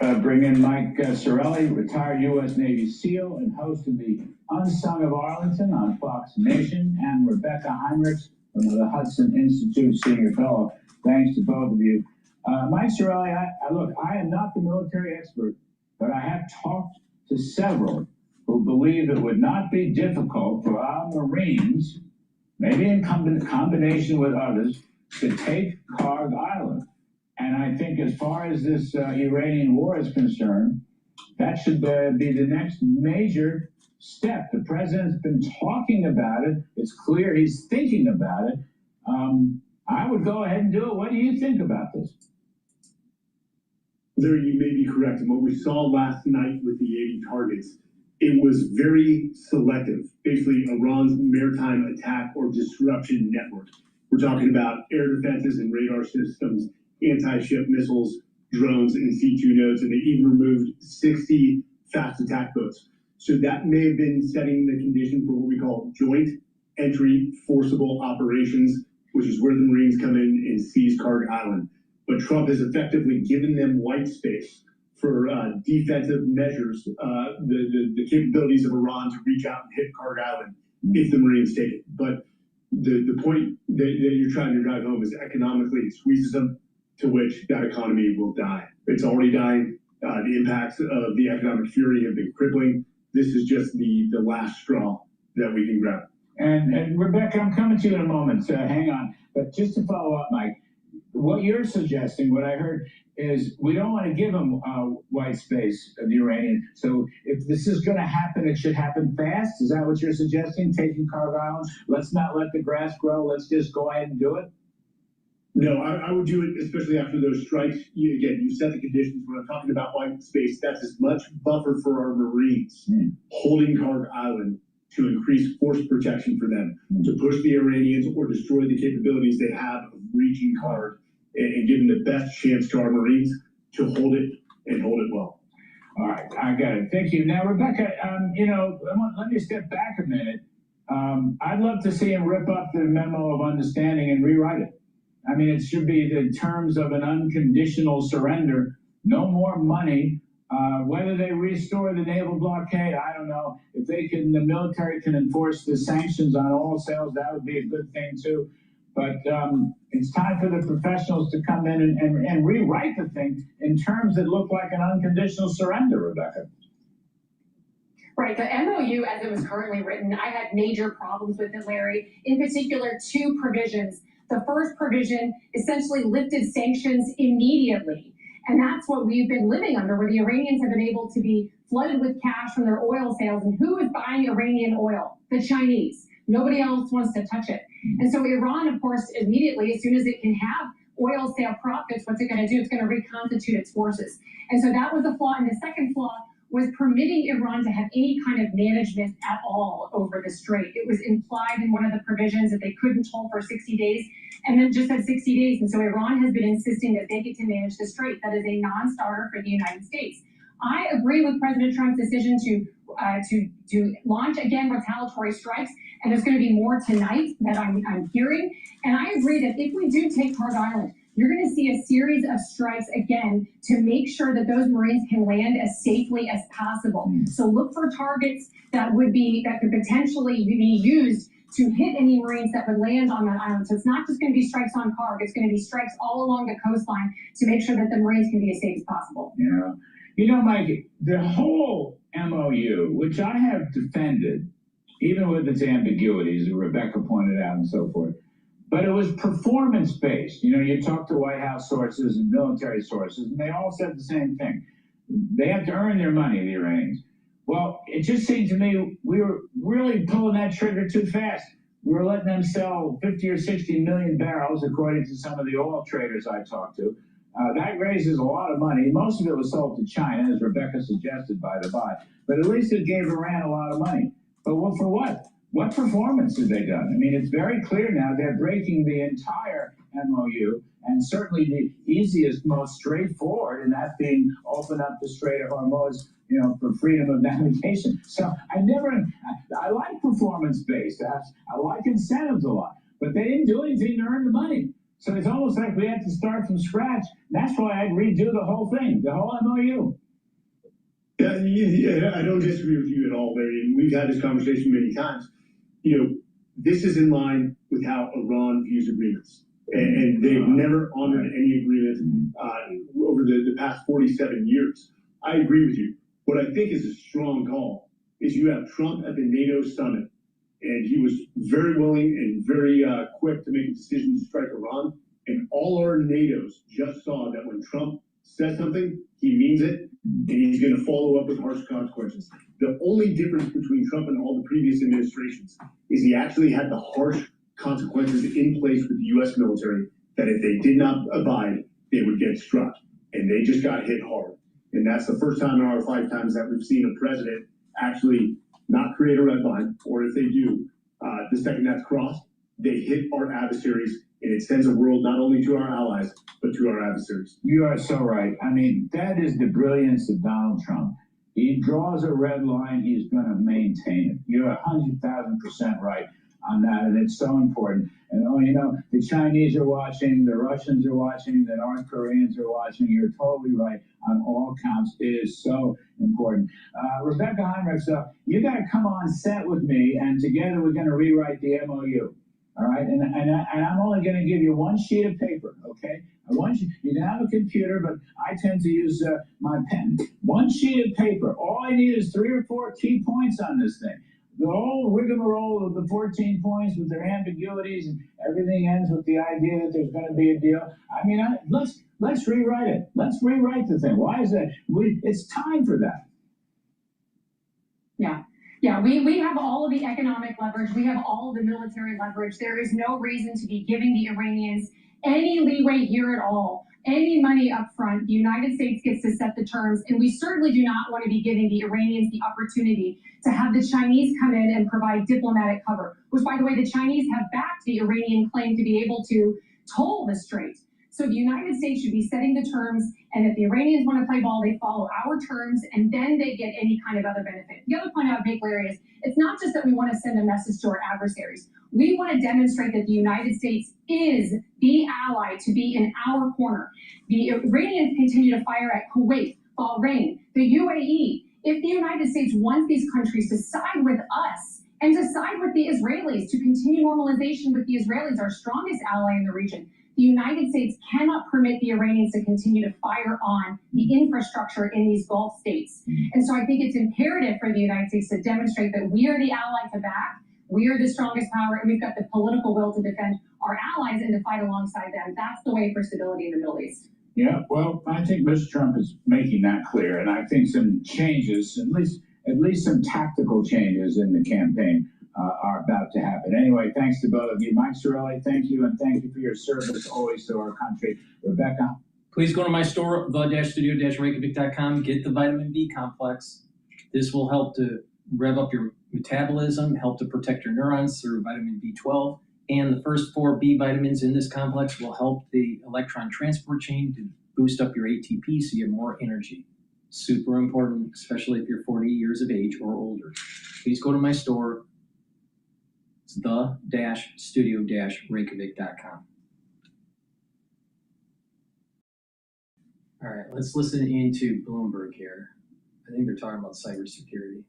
Bring in Mike Sorelli, retired U.S. Navy SEAL and host of the Unsung of Arlington on Fox Nation, and Rebecca Heinrichs from the Hudson Institute Senior Fellow. Thanks to both of you. Mike Sorelli, look, I am not the military expert, but I have talked to several who believe it would not be difficult for our Marines, maybe in combination with others, to take Karg Island. And I think as far as this Iranian war is concerned, that should be the next major step. The president's been talking about it. It's clear he's thinking about it. I would go ahead and do it. What do you think about this? Larry, you may be correct. And what we saw last night with the 80 targets, it was very selective. Basically, Iran's maritime attack or disruption network. We're talking about air defenses and radar systems, anti-ship missiles, drones, and C2 nodes, and they even removed 60 fast attack boats. So that may have been setting the condition for what we call joint entry forcible operations, which is where the Marines come in and seize Karg Island. But Trump has effectively given them white space for defensive measures, the capabilities of Iran to reach out and hit Karg Island if the Marines take it. But the point that you're trying to drive home is economically it squeezes them, to which that economy will die. It's already dying. The impacts of the economic fury have been crippling. This is just the last straw that we can grab. And Rebecca, I'm coming to you in a moment, so hang on. But just to follow up, Mike, what you're suggesting, what I heard, is we don't want to give them white space of the Iranian. So if this is going to happen, it should happen fast. Is that what you're suggesting, taking Karg Island? Let's not let the grass grow. Let's just go ahead and do it? No, I would do it, especially after those strikes. You set the conditions. When I'm talking about white space, that's as much buffer for our Marines holding Karg Island to increase force protection for them, to push the Iranians or destroy the capabilities they have of reaching Karg and giving the best chance to our Marines to hold it and hold it well. All right, I got it. Thank you. Now, Rebecca, let me step back a minute. I'd love to see him rip up the memo of understanding and rewrite it. I mean, it should be the terms of an unconditional surrender, no more money. Whether they restore the naval blockade, I don't know. If the military can enforce the sanctions on oil sales, that would be a good thing too. But it's time for the professionals to come in and rewrite the thing in terms that look like an unconditional surrender, Rebecca. Right, the MOU as it was currently written, I had major problems with it, Larry. In particular, 2 provisions. The first provision essentially lifted sanctions immediately. And that's what we've been living under, where the Iranians have been able to be flooded with cash from their oil sales. And who is buying Iranian oil? The Chinese. Nobody else wants to touch it. And so Iran, of course, immediately, as soon as it can have oil sale profits, what's it going to do? It's going to reconstitute its forces. And so that was a flaw. And the second flaw was permitting Iran to have any kind of management at all over the strait. It was implied in one of the provisions that they couldn't toll for 60 days, and then just said 60 days. And so Iran has been insisting that they get to manage the strait. That is a non-starter for the United States. I agree with President Trump's decision to launch again retaliatory strikes, and there's going to be more tonight that I'm hearing. And I agree that if we do take Karg Island, you're going to see a series of strikes again to make sure that those Marines can land as safely as possible. So look for targets that could potentially be used to hit any Marines that would land on that island. So it's not just going to be strikes on Karg, it's going to be strikes all along the coastline to make sure that the Marines can be as safe as possible. Yeah. You know, Mike, the whole MOU, which I have defended, even with its ambiguities, as Rebecca pointed out and so forth, But it was performance-based. You know, you talk to White House sources and military sources, and they all said the same thing. They have to earn their money, the Iranians. Well, it just seemed to me we were really pulling that trigger too fast. We were letting them sell 50 or 60 million barrels, according to some of the oil traders I talked to. That raises a lot of money. Most of it was sold to China, as Rebecca suggested, by the by. But at least it gave Iran a lot of money. But for what? What performance have they done? I mean, it's very clear now they're breaking the entire MOU, and certainly the easiest, most straightforward, and that being open up the Strait of Hormuz, you know, for freedom of navigation. So I like performance-based. I like incentives a lot, but they didn't do anything to earn the money. So it's almost like we had to start from scratch. That's why I'd redo the whole thing, the whole MOU. Yeah, I don't disagree with you at all, Larry. And we've had this conversation many times. You know, this is in line with how Iran views agreements. And they've never honored any agreement over the past 47 years. I agree with you. What I think is a strong call is you have Trump at the NATO summit, and he was very willing and very quick to make a decision to strike Iran. And all our NATOs just saw that when Trump says something, he means it, and he's going to follow up with harsh consequences. The only difference between Trump and all the previous administrations is he actually had the harsh consequences in place with the U.S. military that if they did not abide, they would get struck. And they just got hit hard. And that's the first time in our lifetimes that we've seen a president actually not create a red line, or if they do, the second that's crossed, they hit our adversaries, and it sends a world not only to our allies, but to our adversaries. You are so right. I mean, that is the brilliance of Donald Trump. He draws a red line, he's going to maintain it. You're 100,000% right on that, and it's so important. And you know, the Chinese are watching, the Russians are watching, the North Koreans are watching. You're totally right on all counts. It is so important. Rebecca Heinrich, so you got to come on set with me, and together we're going to rewrite the MOU. All right, and I'm only going to give you one sheet of paper, okay? You can have a computer, but I tend to use my pen. One sheet of paper. All I need is 3 or 4 key points on this thing. The whole rigmarole of the 14 points with their ambiguities and everything ends with the idea that there's going to be a deal. I mean, let's rewrite it. Let's rewrite the thing. Why is that? It's time for that. Yeah, we have all of the economic leverage. We have all of the military leverage. There is no reason to be giving the Iranians any leeway here at all, any money up front. The United States gets to set the terms, and we certainly do not want to be giving the Iranians the opportunity to have the Chinese come in and provide diplomatic cover, which, by the way, the Chinese have backed the Iranian claim to be able to toll the strait. So the United States should be setting the terms, and if the Iranians want to play ball, they follow our terms, and then they get any kind of other benefit. The other point I would make, Larry, is it's not just that we want to send a message to our adversaries. We want to demonstrate that the United States is the ally to be in our corner. The Iranians continue to fire at Kuwait, Bahrain, the UAE. If the United States wants these countries to side with us and to side with the Israelis, to continue normalization with the Israelis, our strongest ally in the region, the United States cannot permit the Iranians to continue to fire on the infrastructure in these Gulf states. And so I think it's imperative for the United States to demonstrate that we are the ally to back, we are the strongest power, and we've got the political will to defend our allies and to fight alongside them. That's the way for stability in the Middle East. Yeah, well, I think Mr. Trump is making that clear, and I think some changes, at least some tactical changes in the campaign are about to happen. Anyway, thanks to both of you. Mike Sorelli, thank you, and thank you for your service always to our country. Rebecca? Please go to my store, the-studio-reykjavik.com. Get the vitamin B complex. This will help to rev up your metabolism, help to protect your neurons through vitamin B12. And the first 4 B vitamins in this complex will help the electron transport chain to boost up your ATP so you have more energy. Super important, especially if you're 40 years of age or older. Please go to my store. It's the-studio-reykjavik.com. All right, let's listen into Bloomberg here. I think they're talking about cybersecurity.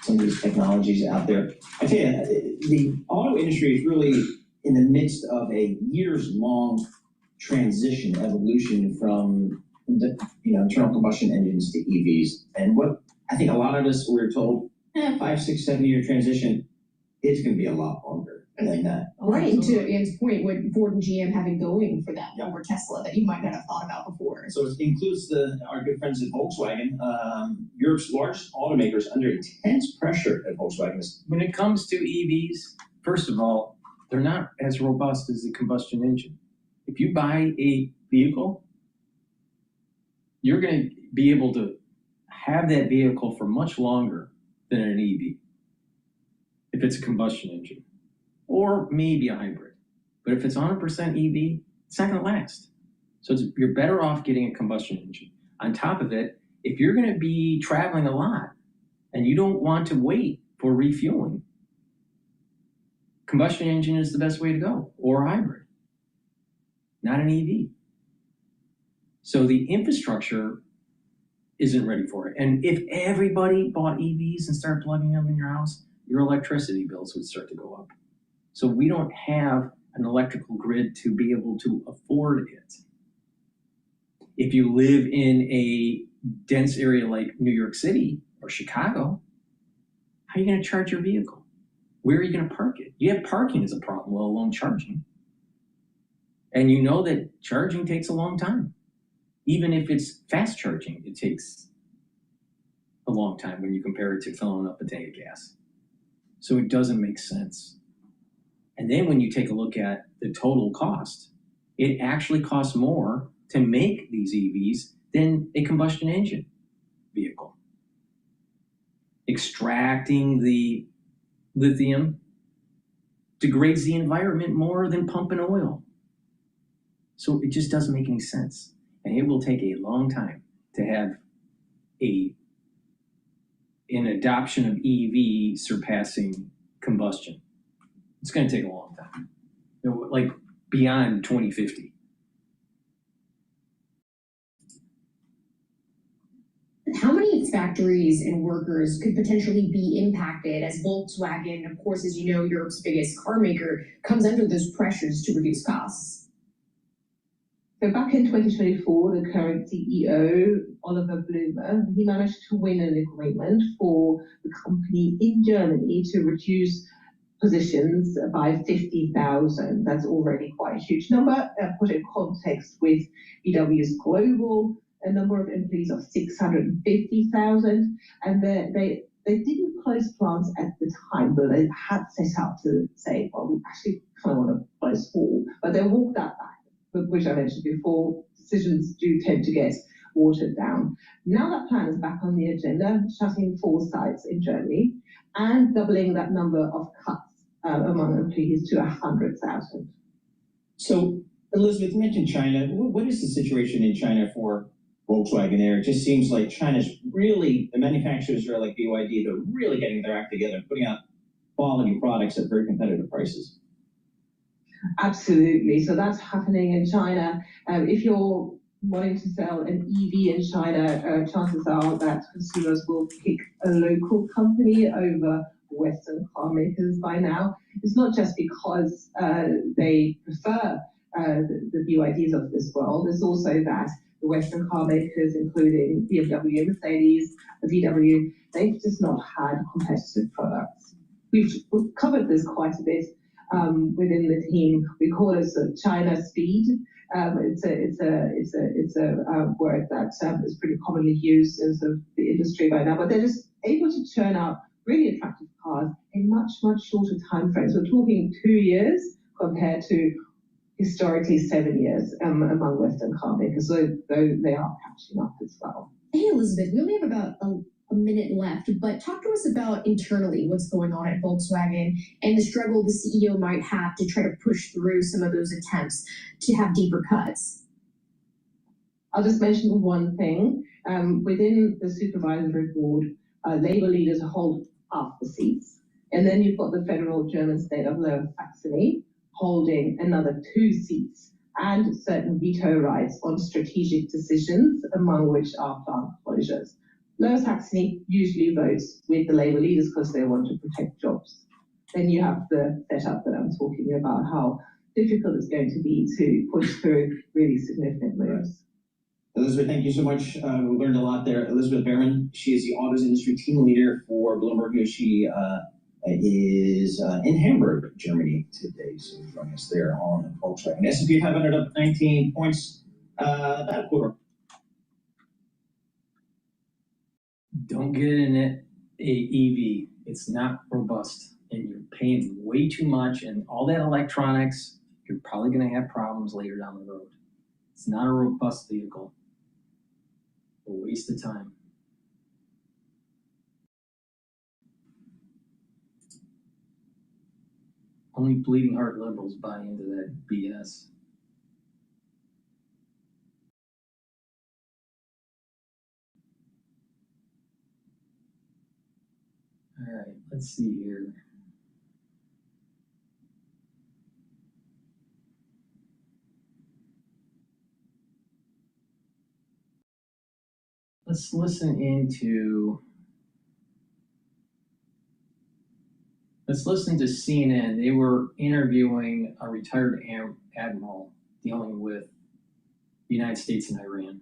Some of these technologies out there. I tell you, the auto industry is really in the midst of a years-long transition, evolution from internal combustion engines to EVs. And what I think a lot of us were told, 5, 6, 7 year transition, it's going to be a lot longer. than Right, and to Ann's point, what Ford and GM have been going for that over Tesla that you might not have thought about before. So it includes our good friends at Volkswagen, Europe's largest automakers under intense pressure at Volkswagen. When it comes to EVs, first of all, they're not as robust as the combustion engine. If you buy a vehicle, you're going to be able to have that vehicle for much longer than an EV, if it's a combustion engine, or maybe a hybrid. But if it's 100% EV, it's not going to last. So you're better off getting a combustion engine. On top of it, if you're going to be traveling a lot and you don't want to wait for refueling, combustion engine is the best way to go, or a hybrid, not an EV. So the infrastructure isn't ready for it. And if everybody bought EVs and started plugging them in your house, your electricity bills would start to go up. So we don't have an electrical grid to be able to afford it. If you live in a dense area like New York City or Chicago, how are you going to charge your vehicle? Where are you going to park it? You have parking as a problem, let alone charging. And you know that charging takes a long time. Even if it's fast charging, it takes a long time when you compare it to filling up a tank of gas. So it doesn't make sense. And then when you take a look at the total cost, it actually costs more to make these EVs than a combustion engine vehicle. Extracting the lithium degrades the environment more than pumping oil. So it just doesn't make any sense. And it will take a long time to have an adoption of EV surpassing combustion. It's going to take a long time, like beyond 2050. How many factories and workers could potentially be impacted as Volkswagen, of course, as you know, Europe's biggest car maker, comes under those pressures to reduce costs? So back in 2024, the current CEO, Oliver Blumer, he managed to win an agreement for the company in Germany to reduce positions by 50,000. That's already quite a huge number. Put in context with VW's global a number of employees of 650,000, and they didn't close plants at the time, but they had set out to say, well, we actually kind of want to close 4, but they walked that back, which I mentioned before. Decisions do tend to get watered down. Now that plan is back on the agenda, shutting 4 sites in Germany and doubling that number of cuts among employees to 100,000. So, Elizabeth, you mentioned China. What is the situation in China for Volkswagen there? It just seems like China's really, the manufacturers are like BYD, they're really getting their act together, putting out quality products at very competitive prices. Absolutely. So that's happening in China. If you're wanting to sell an EV in China, chances are that consumers will pick a local company over Western car makers by now. It's not just because they prefer the BYDs of this world. It's also that the Western car makers, including BMW, Mercedes, VW, they've just not had competitive products. We've covered this quite a bit within the team. We call it China speed. It's a word that is pretty commonly used in sort of the industry by now, but they're just able to churn out really attractive cars in much, much shorter time frames. We're talking 2 years compared to historically 7 years among Western car makers, so they are catching up as well. Hey, Elizabeth, we only have about a minute left, but talk to us about internally what's going on at Volkswagen and the struggle the CEO might have to try to push through some of those attempts to have deeper cuts. I'll just mention one thing. Within the supervisory board, labor leaders hold half the seats. And then you've got the federal German state of Lower Saxony holding another 2 seats and certain veto rights on strategic decisions, among which are plant closures. Lower Saxony usually votes with the labor leaders because they want to protect jobs. Then you have the setup that I'm talking about, how difficult it's going to be to push through really significant moves. Elizabeth, thank you so much. We learned a lot there. Elizabeth Behrman, she is the autos industry team leader for Bloomberg News. She is in Hamburg, Germany today. So he's joining us there on Volkswagen. S&P 500 up 19 points, about a quarter. Don't get in it a EV. It's not robust, and you're paying way too much, and all that electronics, you're probably going to have problems later down the road. It's not a robust vehicle. A waste of time. Only bleeding heart liberals buy into that BS. All right, let's see here. Let's listen to CNN. They were interviewing a retired admiral dealing with the United States and Iran.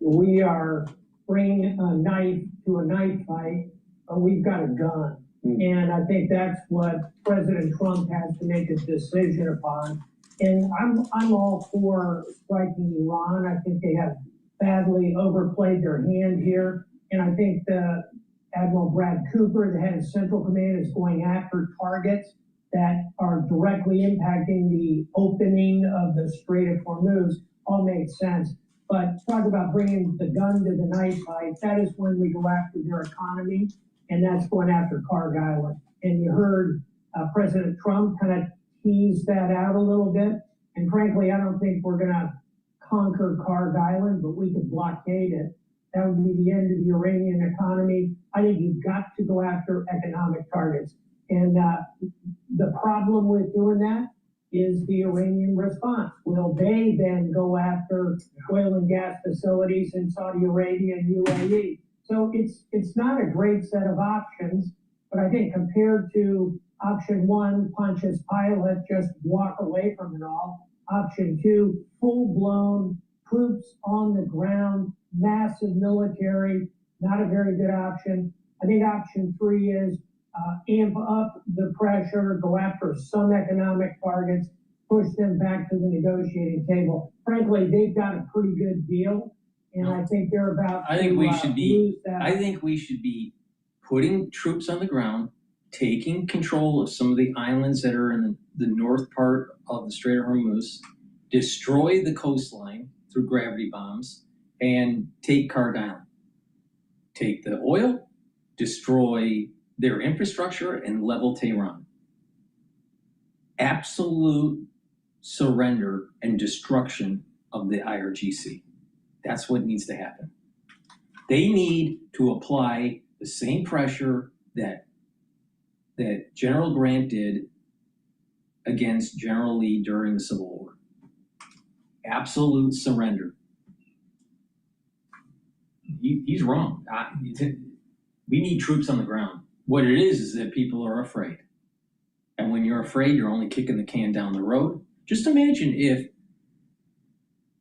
We are bringing a knife to a knife fight, but we've got a gun. And I think that's what President Trump has to make a decision upon. And I'm all for striking Iran. I think they have badly overplayed their hand here. And I think the Admiral Brad Cooper, the head of Central Command, is going after targets that are directly impacting the opening of the Strait of Hormuz. All makes sense. But talk about bringing the gun to the knife fight. That is when we go after their economy, and that's going after Cargill. And you heard President Trump kind of tease that out a little bit. And frankly, I don't think we're going to conquer Cargill, but we could blockade it. That would be the end of the Iranian economy. I think you've got to go after economic targets. And the problem with doing that is the Iranian response. Will they then go after oil and gas facilities in Saudi Arabia and UAE? So it's not a great set of options, but I think compared to option one, Pontius Pilate, just walk away from it all. Option two, full-blown troops on the ground, massive military, not a very good option. I think option three is amp up the pressure, go after some economic targets, push them back to the negotiating table. Frankly, they've got a pretty good deal, and I think they're about I think we should be putting troops on the ground, taking control of some of the islands that are in the north part of the Strait of Hormuz, destroy the coastline through gravity bombs, and take Cargill. Take the oil, destroy their infrastructure, and level Tehran. Absolute surrender and destruction of the IRGC. That's what needs to happen. They need to apply the same pressure that General Grant did against General Lee during the Civil War. Absolute surrender. He's wrong. We need troops on the ground. What it is that people are afraid. And when you're afraid, you're only kicking the can down the road. Just imagine if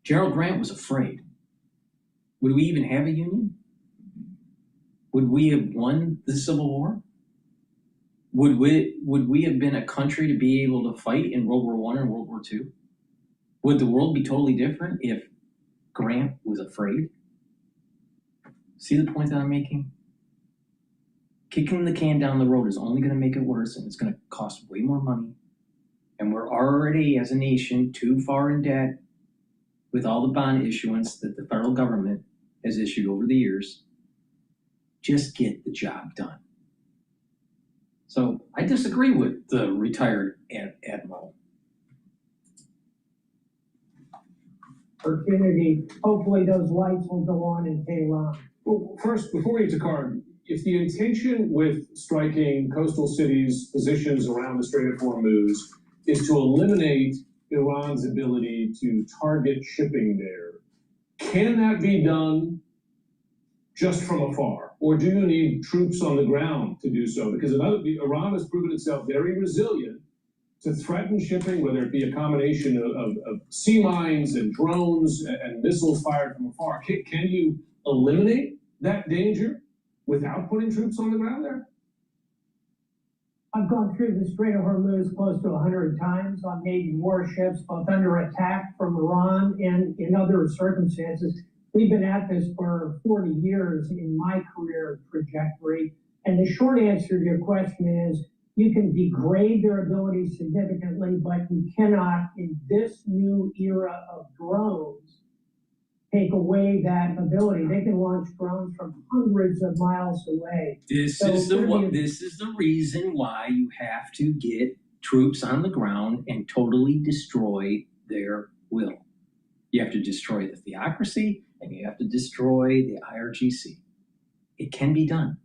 General Grant was afraid. Would we even have a union? Would we have won the Civil War? Would we have been a country to be able to fight in World War I and World War II? Would the world be totally different if Grant was afraid? See the point that I'm making? Kicking the can down the road is only going to make it worse, and it's going to cost way more money. And we're already, as a nation, too far in debt with all the bond issuance that the federal government has issued over the years. Just get the job done. So I disagree with the retired admiral. Opportunity. Hopefully those lights will go on in Tehran. Well, first, before we get to Card, if the intention with striking coastal cities' positions around the Strait of Hormuz is to eliminate Iran's ability to target shipping there, can that be done just from afar? Or do you need troops on the ground to do so? Because Iran has proven itself very resilient to threaten shipping, whether it be a combination of sea mines and drones and missiles fired from afar. Can you eliminate that danger without putting troops on the ground there? I've gone through the Strait of Hormuz close to 100 times on Navy warships, both under attack from Iran and in other circumstances. We've been at this for 40 years in my career trajectory. And the short answer to your question is, you can degrade their ability significantly, but you cannot, in this new era of drones, take away that ability. They can launch drones from hundreds of miles away. This is the reason why you have to get troops on the ground and totally destroy their will. You have to destroy the theocracy and you have to destroy the IRGC. It can be done.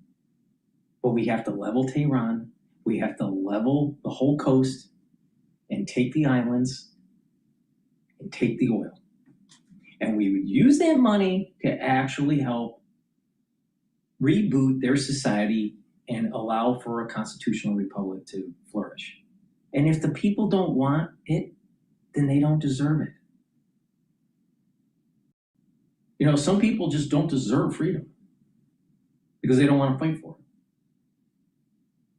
But we have to level Tehran. We have to level the whole coast and take the islands and take the oil. And we would use that money to actually help reboot their society and allow for a constitutional republic to flourish. And if the people don't want it, then they don't deserve it. You know, some people just don't deserve freedom because they don't want to fight for it.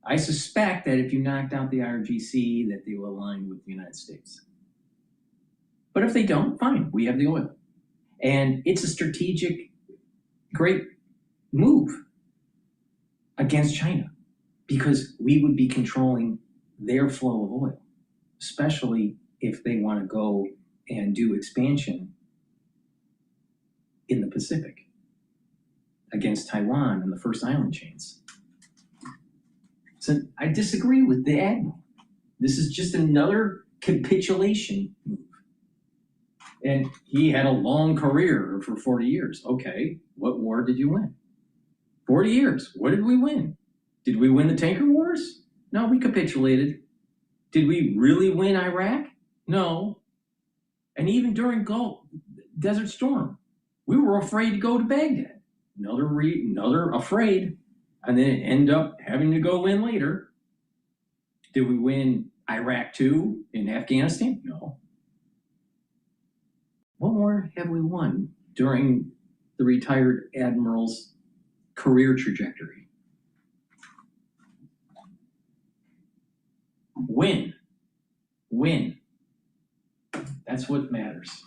I suspect that if you knocked out the IRGC, that they will align with the United States. But if they don't, fine, we have the oil. And it's a strategic, great move against China because we would be controlling their flow of oil, especially if they want to go and do expansion in the Pacific against Taiwan and the first island chains. So I disagree with the admiral. This is just another capitulation move. And he had a long career for 40 years. Okay, what war did you win? 40 years, what did we win? Did we win the tanker wars? No, we capitulated. Did we really win Iraq? No. And even during Desert Storm, we were afraid to go to Baghdad. Another afraid, and then end up having to go in later. Did we win Iraq too in Afghanistan? No. What more have we won during the retired admiral's career trajectory? Win. That's what matters.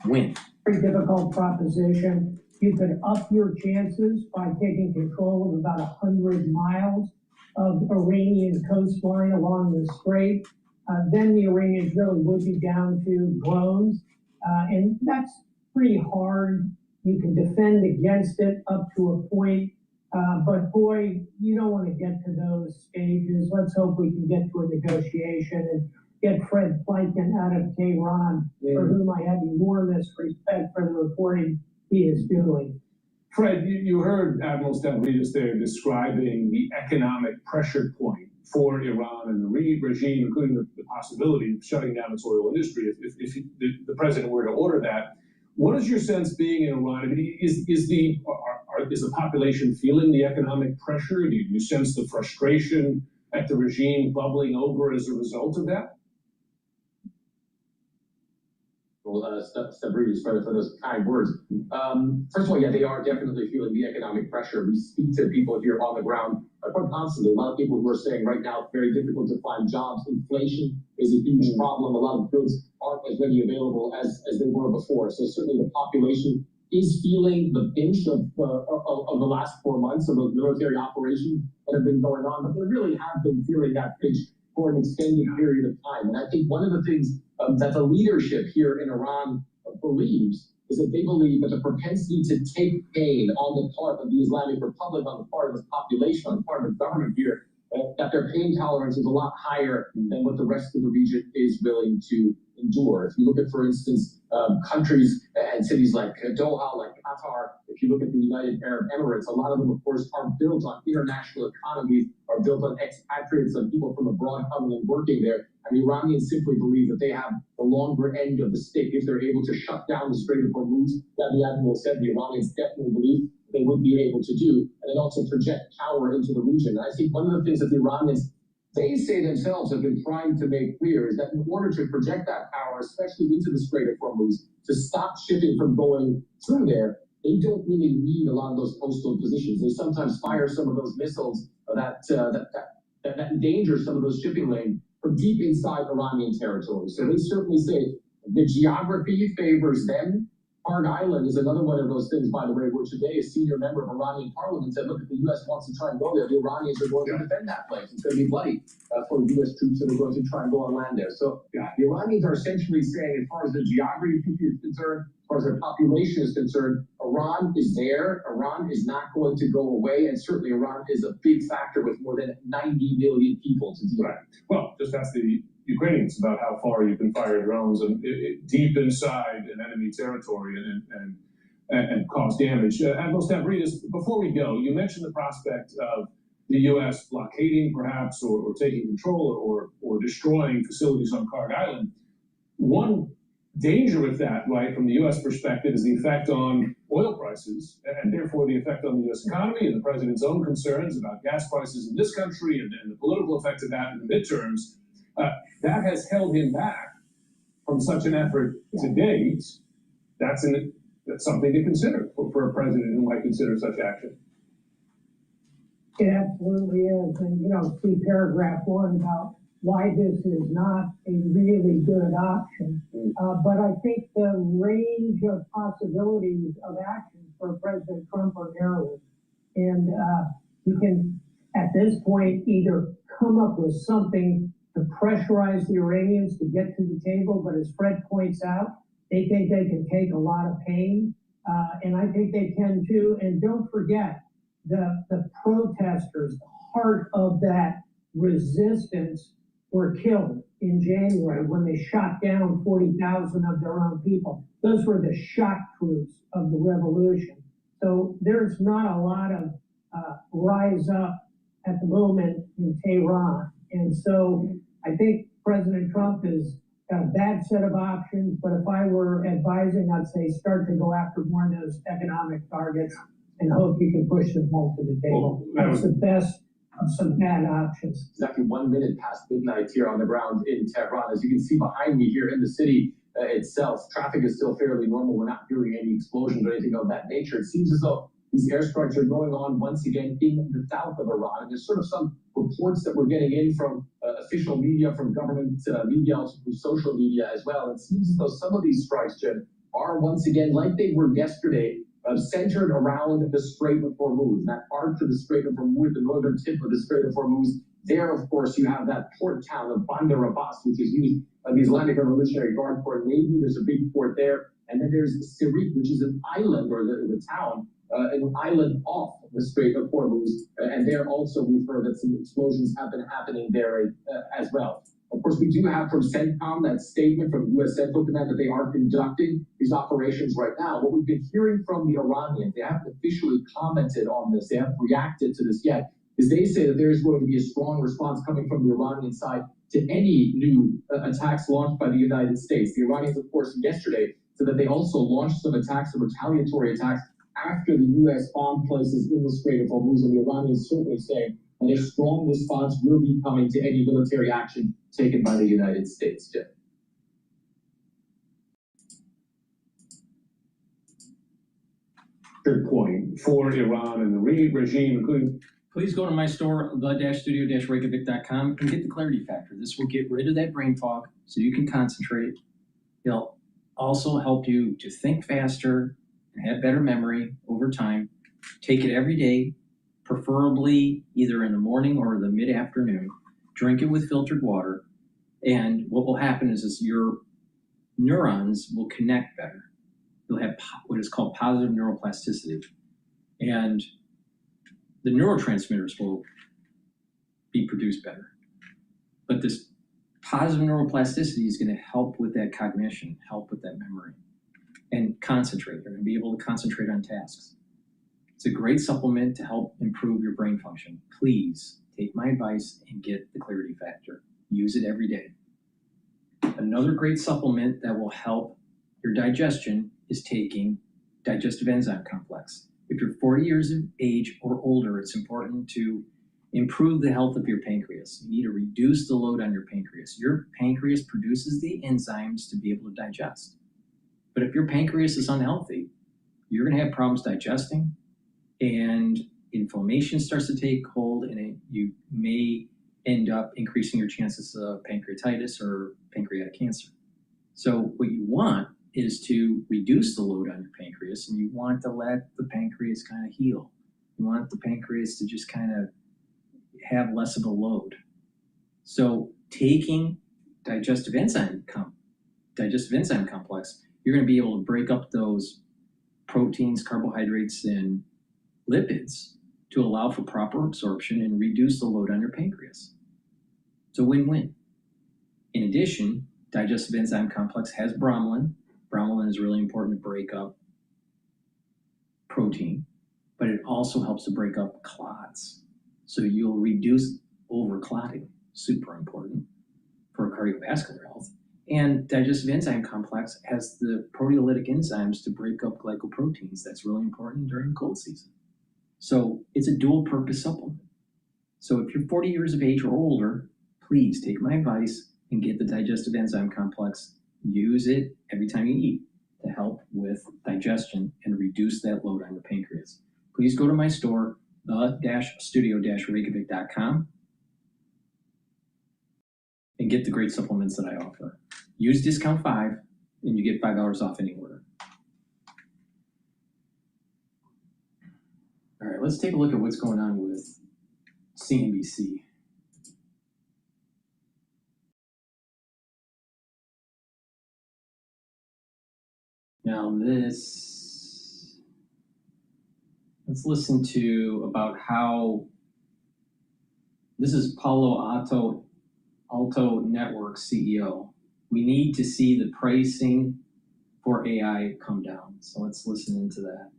Win. Very difficult proposition. You could up your chances by taking control of about 100 miles of Iranian coastline along the strait. Then the Iranians really would be down to drones. And that's pretty hard. You can defend against it up to a point. But boy, you don't want to get to those stages. Let's hope we can get to a negotiation and get Fred Pleitgen out of Tehran, for whom I have enormous respect for the reporting he is doing. Fred, you heard Admiral Stavridis there describing the economic pressure point for Iran and the regime, including the possibility of shutting down its oil industry if the president were to order that. What is your sense being in Iran? I mean, is the population feeling the economic pressure? Do you sense the frustration at the regime bubbling over as a result of that? Stavridis for those kind words. First of all, yeah, they are definitely feeling the economic pressure. We speak to people here on the ground quite constantly. A lot of people who are saying right now it's very difficult to find jobs. Inflation is a huge problem. A lot of goods aren't as readily available as they were before. So certainly the population is feeling the pinch of the last 4 months of those military operations that have been going on, but they really have been feeling that pinch for an extended period of time. And I think one of the things that the leadership here in Iran believes is that they believe that the propensity to take pain on the part of the Islamic Republic, on the part of this population, on the part of the government here, that their pain tolerance is a lot higher than what the rest of the region is willing to endure. If you look at, for instance, countries and cities like Doha, like Qatar, if you look at the United Arab Emirates, a lot of them, of course, are built on international economies, are built on expatriates and people from abroad coming and working there. And the Iranians simply believe that they have the longer end of the stick if they're able to shut down the Strait of Hormuz. That the admiral said the Iranians definitely believe they would be able to do, and then also project power into the region. And I think one of the things that the Iranians, they say themselves, have been trying to make clear is that in order to project that power, especially into the Strait of Hormuz, to stop shipping from going through there, they don't really need a lot of those coastal positions. They sometimes fire some of those missiles that endanger some of those shipping lanes from deep inside Iranian territory. So they certainly say the geography favors them. Harg Island is another one of those things, by the way, where today a senior member of Iranian parliament said, look, if the U.S. wants to try and go there, the Iranians are going to defend that place. It's going to be bloody for U.S. troops that are going to try and go on land there. So the Iranians are essentially saying, as far as the geography is concerned, as far as their population is concerned, Iran is there. Iran is not going to go away. And certainly Iran is a big factor with more than 90 million people to deal with. Well, just ask the Ukrainians about how far you can fire drones and deep inside an enemy territory and cause damage. Admiral Stavridis, before we go, you mentioned the prospect of the U.S. blockading, perhaps, or taking control or destroying facilities on Harg Island. One danger with that, right, from the U.S. perspective, is the effect on oil prices, and therefore the effect on the U.S. economy and the president's own concerns about gas prices in this country and the political effect of that in the midterms. That has held him back from such an effort to date. That's something to consider for a president who might consider such action. It absolutely is. And, see paragraph 1 about why this is not a really good option. But I think the range of possibilities of action for President Trump are narrow. And he can, at this point, either come up with something to pressurize the Iranians to get to the table, but as Fred points out, they think they can take a lot of pain, and I think they can too. And don't forget, the protesters, the heart of that resistance, were killed in January when they shot down 40,000 of their own people. Those were the shock troops of the revolution. So there's not a lot of rise up at the moment in Tehran. And so I think President Trump has got a bad set of options, but if I were advising, I'd say start to go after more of those economic targets and hope you can push them home to the table. That's the best of some bad options. Exactly 1 minute past midnight here on the ground in Tehran. As you can see behind me here in the city itself, traffic is still fairly normal. We're not hearing any explosions or anything of that nature. It seems as though these airstrikes are going on once again in the south of Iran. And there's sort of some reports that we're getting in from official media, from government media, also from social media as well. It seems as though some of these strikes, Jim, are once again, like they were yesterday, centered around the Strait of Hormuz, that arc of the Strait of Hormuz, the northern tip of the Strait of Hormuz. There, of course, you have that port town of Bandar Abbas, which is used by the Islamic Revolutionary Guard Corps Navy. There's a big port there. And then there's Sirik, which is an island, or the town, an island off the Strait of Hormuz, and there also we've heard that some explosions have been happening there as well. Of course, we do have from CENTCOM that statement from U.S. Central Command that they are conducting these operations right now. What we've been hearing from the Iranians, they haven't officially commented on this, they haven't reacted to this yet, is they say that there is going to be a strong response coming from the Iranian side to any new attacks launched by the United States. The Iranians, of course, yesterday said that they also launched some attacks, some retaliatory attacks, after the U.S. bombed places in the Strait of Hormuz, and the Iranians certainly say that a strong response will be coming to any military action taken by the United States. Jim. Good point. For Iran and the regime, including... Please go to my store, the-studio-reykjavik.com, and get the clarity factor. This will get rid of that brain fog so you can concentrate. It'll also help you to think faster and have better memory over time. Take it every day, preferably either in the morning or the mid-afternoon. Drink it with filtered water. And what will happen is your neurons will connect better. You'll have what is called positive neuroplasticity. And the neurotransmitters will be produced better. But this positive neuroplasticity is going to help with that cognition, help with that memory, and concentrate. You're going to be able to concentrate on tasks. It's a great supplement to help improve your brain function. Please take my advice and get the clarity factor. Use it every day. Another great supplement that will help your digestion is taking digestive enzyme complex. If you're 40 years of age or older, it's important to improve the health of your pancreas. You need to reduce the load on your pancreas. Your pancreas produces the enzymes to be able to digest. But if your pancreas is unhealthy, you're going to have problems digesting, and inflammation starts to take hold, and you may end up increasing your chances of pancreatitis or pancreatic cancer. So what you want is to reduce the load on your pancreas, and you want to let the pancreas kind of heal. You want the pancreas to just kind of have less of a load. So taking digestive enzyme complex, you're going to be able to break up those proteins, carbohydrates, and lipids to allow for proper absorption and reduce the load on your pancreas. It's a win-win. In addition, digestive enzyme complex has bromelain. Bromelain is really important to break up protein, but it also helps to break up clots. So you'll reduce overclotting, super important for cardiovascular health. And digestive enzyme complex has the proteolytic enzymes to break up glycoproteins. That's really important during the cold season. So it's a dual purpose supplement. So if you're 40 years of age or older, please take my advice and get the digestive enzyme complex. Use it every time you eat to help with digestion and reduce that load on your pancreas. Please go to my store, the-studio-reykjavik.com, and get the great supplements that I offer. Use discount 5 and you get $5 off any order. All right, let's take a look at what's going on with CNBC. Now let's listen to about how, this is Palo Alto Network CEO. We need to see the pricing for AI come down. So let's listen into that.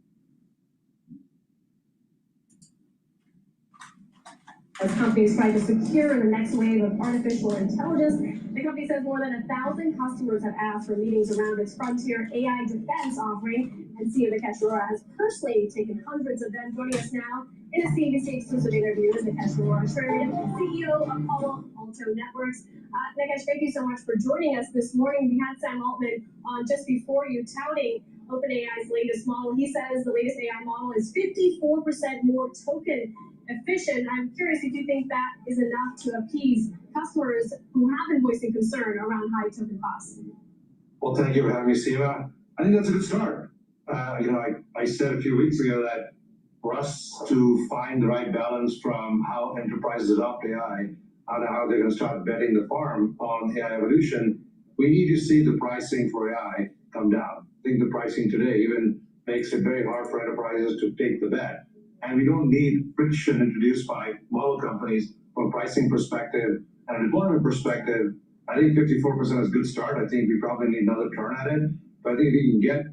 As companies try to secure the next wave of artificial intelligence, the company says more than 1,000 customers have asked for meetings around its frontier AI defense offering, and CEO Nikesh Arora has personally taken hundreds of them. Joining us now in a CNBC exclusive interview is Nikesh Arora, Chairman and CEO of Palo Alto Networks. Nikesh, thank you so much for joining us this morning. We had Sam Altman on just before you touting OpenAI's latest model. He says the latest AI model is 54% more token efficient. I'm curious if you think that is enough to appease customers who have been voicing concern around high token costs. Well, thank you for having me, Seema. I think that's a good start. I said a few weeks ago that for us to find the right balance from how enterprises adopt AI, how they're going to start betting the farm on AI evolution, we need to see the pricing for AI come down. I think the pricing today even makes it very hard for enterprises to take the bet. And we don't need friction introduced by model companies from a pricing perspective and a deployment perspective. I think 54% is a good start. I think we probably need another turn at it. But I think if we can get,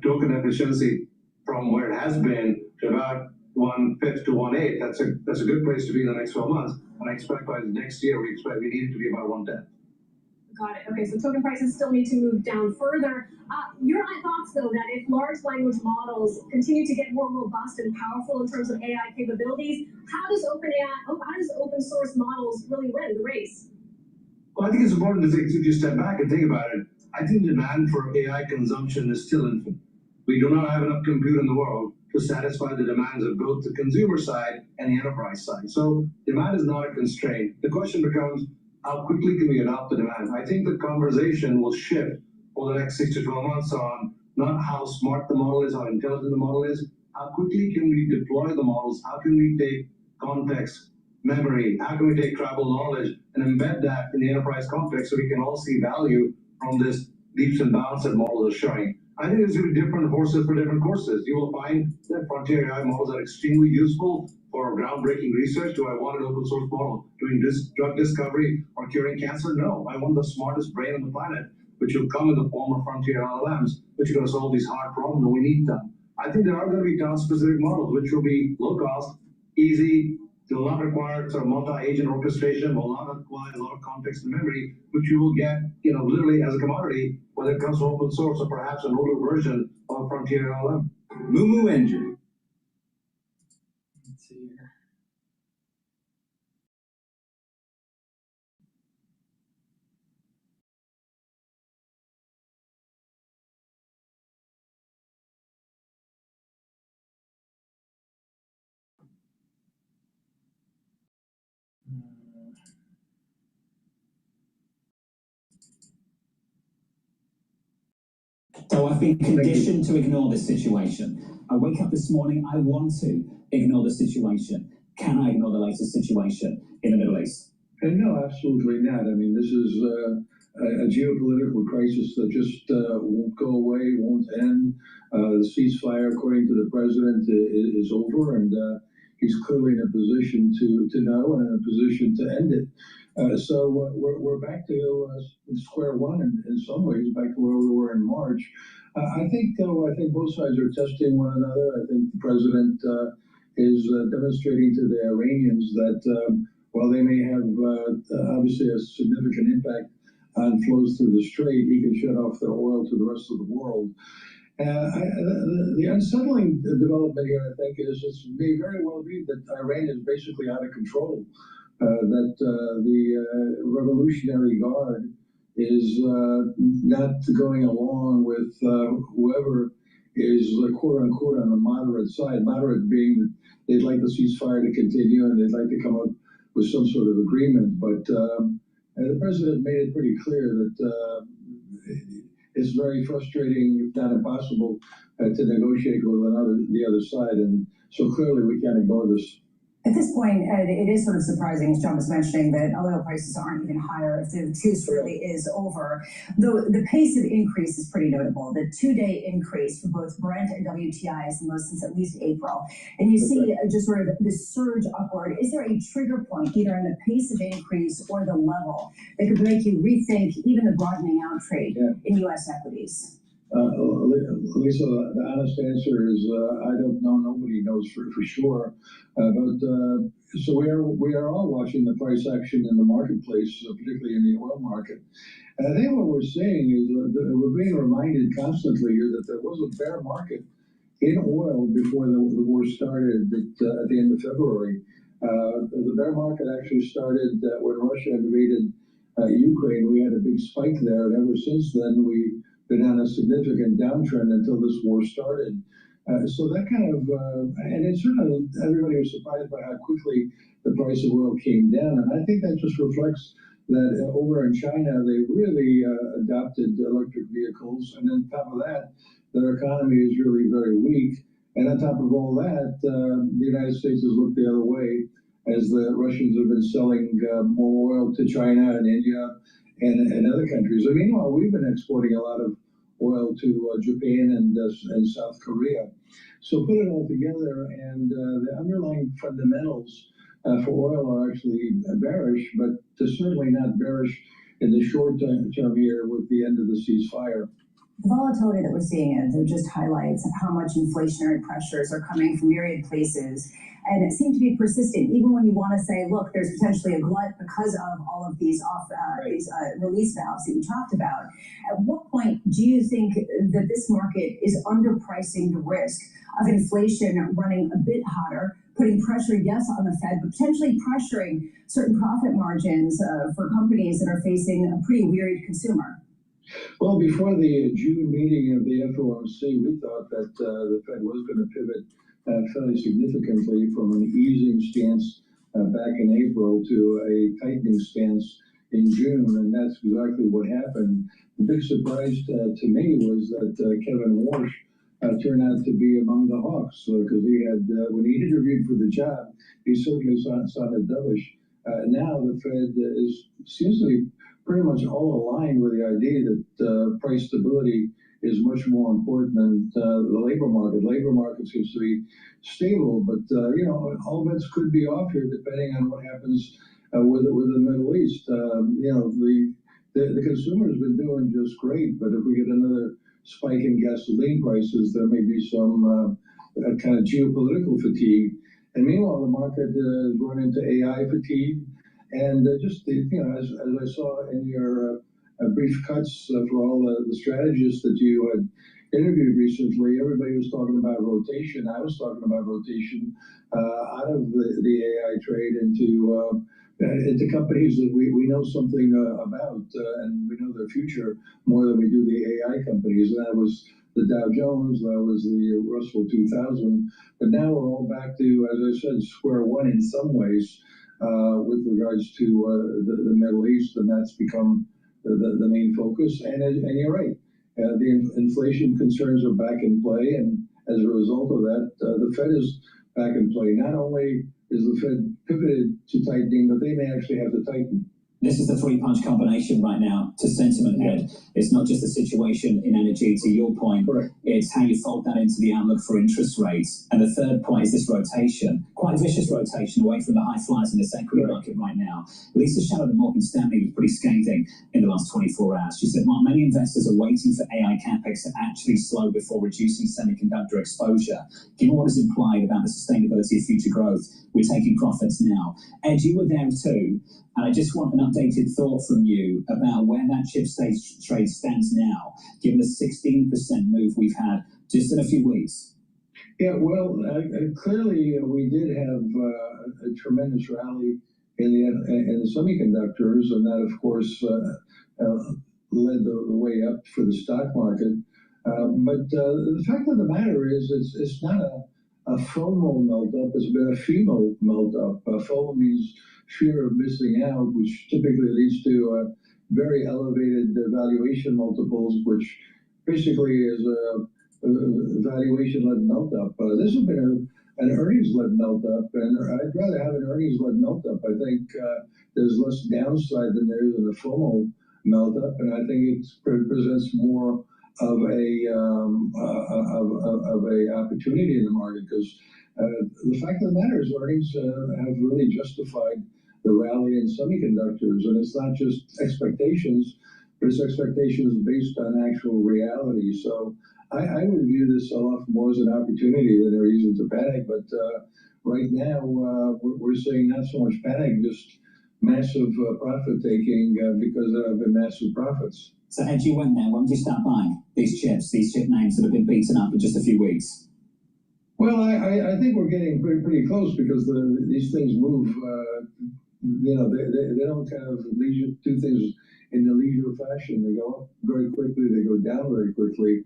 token efficiency from where it has been to about 1/5 to 1/8, that's a good place to be in the next 12 months. And I expect by next year, we need it to be about 1/10. Got it. Okay, so token prices still need to move down further. Your thoughts, though, that if large language models continue to get more robust and powerful in terms of AI capabilities, how does open source models really win the race? Well, I think it's important to if you step back and think about it. I think demand for AI consumption is still infinite. We do not have enough compute in the world to satisfy the demands of both the consumer side and the enterprise side. So demand is not a constraint. The question becomes, how quickly can we adopt the demand? I think the conversation will shift over the next 6 to 12 months on not how smart the model is, how intelligent the model is, how quickly can we deploy the models, how can we take context, memory, how can we take tribal knowledge and embed that in the enterprise context so we can all see value from this leaps and bounds that models are showing. I think there's going to be different horses for different courses. You will find that frontier AI models are extremely useful for groundbreaking research. Do I want an open source model doing this drug discovery or curing cancer? No, I want the smartest brain on the planet, which will come in the form of frontier LLMs, which are going to solve these hard problems and we need them. I think there are going to be task-specific models, which will be low cost, easy, will not require sort of multi-agent orchestration, will not require a lot of context and memory, which you will get, literally as a commodity, whether it comes from open source or perhaps an older version of a frontier LLM. Moo Engine. Let's see here. So I've been conditioned to ignore this situation. I wake up this morning, I want to ignore the situation. Can I ignore the latest situation in the Middle East? And no, absolutely not. I mean, this is a geopolitical crisis that just won't go away, won't end. The ceasefire, according to the president, is over, and he's clearly in a position to know and in a position to end it. So we're back to square one in some ways, back to where we were in March. I think both sides are testing one another. I think the president is demonstrating to the Iranians that while they may have obviously a significant impact on flows through the strait, he can shut off their oil to the rest of the world. The unsettling development here, I think, is it may very well be that Iran is basically out of control, that the Revolutionary Guard is not going along with whoever is quote unquote on the moderate side. Moderate being that they'd like the ceasefire to continue and they'd like to come up with some sort of agreement. But the president made it pretty clear that it's very frustrating, if not impossible, to negotiate with the other side. And so clearly we can't ignore this. At this point, it is sort of surprising, as John was mentioning, that oil prices aren't even higher if the truce really is over. Though the pace of increase is pretty notable. The 2-day increase for both Brent and WTI is the most since at least April. And you see just sort of this surge upward. Is there a trigger point, either in the pace of increase or the level, that could make you rethink even the broadening out trade in U.S. equities? Lisa, the honest answer is I don't know. Nobody knows for sure. So we are all watching the price action in the marketplace, particularly in the oil market. And I think what we're seeing is that we're being reminded constantly here that there was a bear market in oil before the war started at the end of February. The bear market actually started when Russia invaded Ukraine. We had a big spike there, and ever since then we've been on a significant downtrend until this war started. So that kind of, and it's certainly, everybody was surprised by how quickly the price of oil came down. And I think that just reflects that over in China, they really adopted electric vehicles. And on top of that, their economy is really very weak. And on top of all that, the United States has looked the other way as the Russians have been selling more oil to China and India and other countries. I mean, meanwhile, we've been exporting a lot of oil to Japan and South Korea. So put it all together, and the underlying fundamentals for oil are actually bearish, but they're certainly not bearish in the short term here with the end of the ceasefire. The volatility that we're seeing it just highlights how much inflationary pressures are coming from myriad places, and it seems to be persistent, even when you want to say, look, there's potentially a glut because of all of these release valves that you talked about. At what point do you think that this market is underpricing the risk of inflation running a bit hotter, putting pressure, yes, on the Fed, but potentially pressuring certain profit margins for companies that are facing a pretty wearied consumer? Well, before the June meeting of the FOMC, we thought that the Fed was going to pivot fairly significantly from an easing stance back in April to a tightening stance in June, and that's exactly what happened. The big surprise to me was that Kevin Warsh turned out to be among the hawks, because he had, when he interviewed for the job, he certainly sounded dovish. Now the Fed seems to be pretty much all aligned with the idea that price stability is much more important than the labor market. Labor market seems to be stable, but all bets could be off here depending on what happens with the Middle East. The consumer has been doing just great, but if we get another spike in gasoline prices, there may be some kind of geopolitical fatigue. And meanwhile, the market has run into AI fatigue. And just, as I saw in your brief cuts for all the strategists that you had interviewed recently, everybody was talking about rotation. I was talking about rotation out of the AI trade into companies that we know something about, and we know their future more than we do the AI companies. And that was the Dow Jones, that was the Russell 2000. But now we're all back to, as I said, square one in some ways. With regards to the Middle East, and that's become the main focus. And you're right, Inflation concerns are back in play, and as a result of that, the Fed is back in play. Not only is the Fed pivoted to tightening, but they may actually have to tighten. This is the three-punch combination right now to sentiment head. It's not just a situation in energy, to your point. Correct. It's how you fold that into the outlook for interest rates. And the third point is this rotation, quite vicious rotation away from the high flyers in this equity market right now. Lisa Shallow at Morgan Stanley was pretty scathing in the last 24 hours. She said, "Mark, many investors are waiting for AI capex to actually slow before reducing semiconductor exposure. Given what is implied about the sustainability of future growth, we're taking profits now." Ed, you were there too. And I just want an updated thought from you about where that chip trade stands now, given the 16% move we've had just in a few weeks. Yeah, well, clearly we did have a tremendous rally in the semiconductors, and that, of course, led the way up for the stock market. But the fact of the matter is, it's not a FOMO melt-up, it's been a FEMO melt-up. FOMO means fear of missing out, which typically leads to very elevated valuation multiples, which basically is a valuation-led melt-up. This has been an earnings-led melt-up, and I'd rather have an earnings-led melt-up. I think there's less downside than there is in a FOMO melt-up, and I think it presents more of a opportunity in the market, because the fact of the matter is earnings have really justified the rally in semiconductors, and it's not just expectations, but it's expectations based on actual reality. So I would view this sell-off more as an opportunity than a reason to panic. But right now we're seeing not so much panic, just massive profit taking because there have been massive profits. So Ed, you went there. When did you start buying these chip names that have been beaten up in just a few weeks? Well, I think we're getting pretty close, because these things move. They don't kind of do things in the leisure fashion. They go up very quickly, they go down very quickly.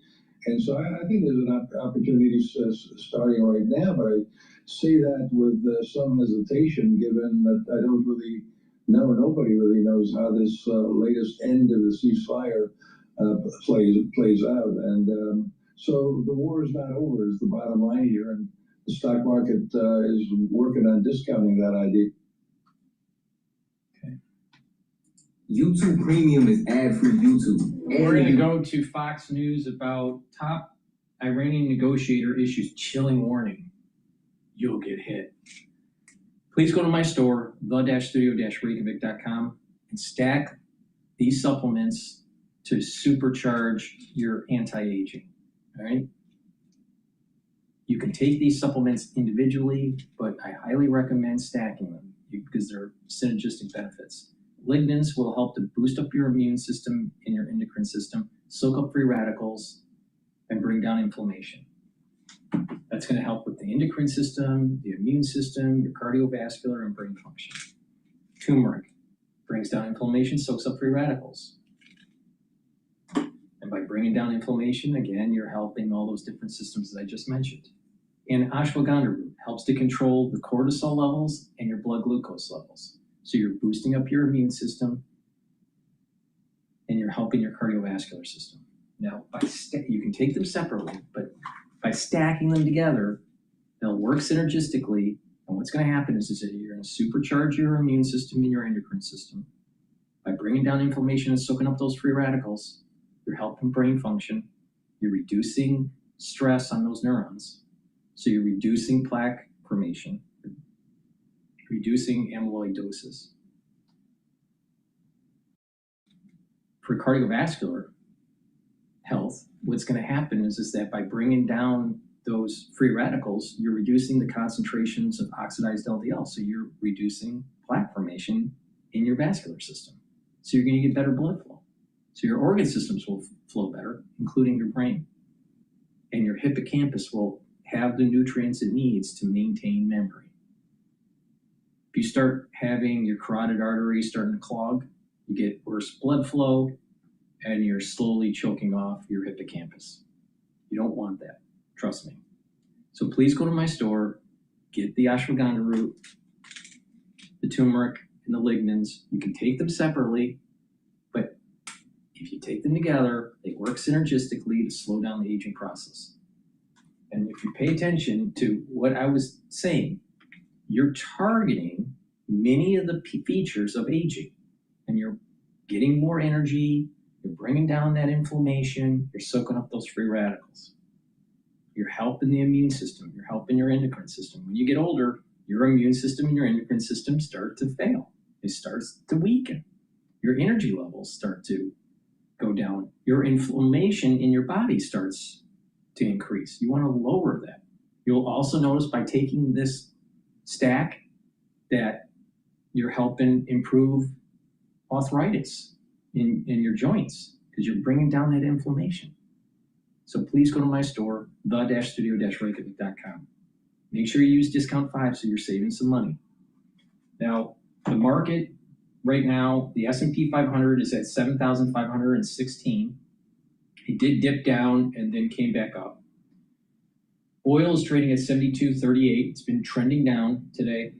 And so I think there's an opportunity starting right now, but I say that with some hesitation, given that I don't really know, nobody really knows how this latest end of the ceasefire plays out. And so the war is not over, is the bottom line here, and the stock market is working on discounting that idea. YouTube Premium is ad-free YouTube. We're going to go to Fox News about top Iranian negotiator issues chilling warning. You'll get hit. Please go to my store, the-studio-reykjavik.com, and stack these supplements to supercharge your anti-aging. All right? You can take these supplements individually, but I highly recommend stacking them because they're synergistic benefits. Lignans will help to boost up your immune system and your endocrine system, soak up free radicals, and bring down inflammation. That's going to help with the endocrine system, the immune system, your cardiovascular, and brain function. Turmeric brings down inflammation, soaks up free radicals. And by bringing down inflammation, again, you're helping all those different systems that I just mentioned. And ashwagandha root helps to control the cortisol levels and your blood glucose levels. So you're boosting up your immune system and you're helping your cardiovascular system. Now, you can take them separately, but by stacking them together, they'll work synergistically. And what's going to happen is that you're going to supercharge your immune system and your endocrine system. By bringing down inflammation and soaking up those free radicals, you're helping brain function. You're reducing stress on those neurons. So you're reducing plaque formation, reducing amyloidosis. For cardiovascular health, what's going to happen is that by bringing down those free radicals, you're reducing the concentrations of oxidized LDL. So you're reducing plaque formation in your vascular system. So you're going to get better blood flow. So your organ systems will flow better, including your brain. And your hippocampus will have the nutrients it needs to maintain memory. If you start having your carotid arteries starting to clog, you get worse blood flow, and you're slowly choking off your hippocampus. You don't want that, trust me. So please go to my store, get the ashwagandha root, the turmeric, and the lignans. You can take them separately, but if if you take them together, they work synergistically to slow down the aging process. And if you pay attention to what I was saying, you're targeting many of the features of aging, and you're getting more energy, you're bringing down that inflammation, you're soaking up those free radicals. You're helping the immune system, you're helping your endocrine system. When you get older, your immune system and your endocrine system start to fail. It starts to weaken. Your energy levels start to go down. Your inflammation in your body starts to increase. You want to lower that. You'll also notice by taking this stack that you're helping improve arthritis in your joints because you're bringing down that inflammation. So please go to my store, the-studio-reykjavik.com. Make sure you use discount 5 so you're saving some money. Now, the market right now, the S&P 500 is at 7,516. It did dip down and then came back up. Oil is trading at 72.38. It's been trending down today.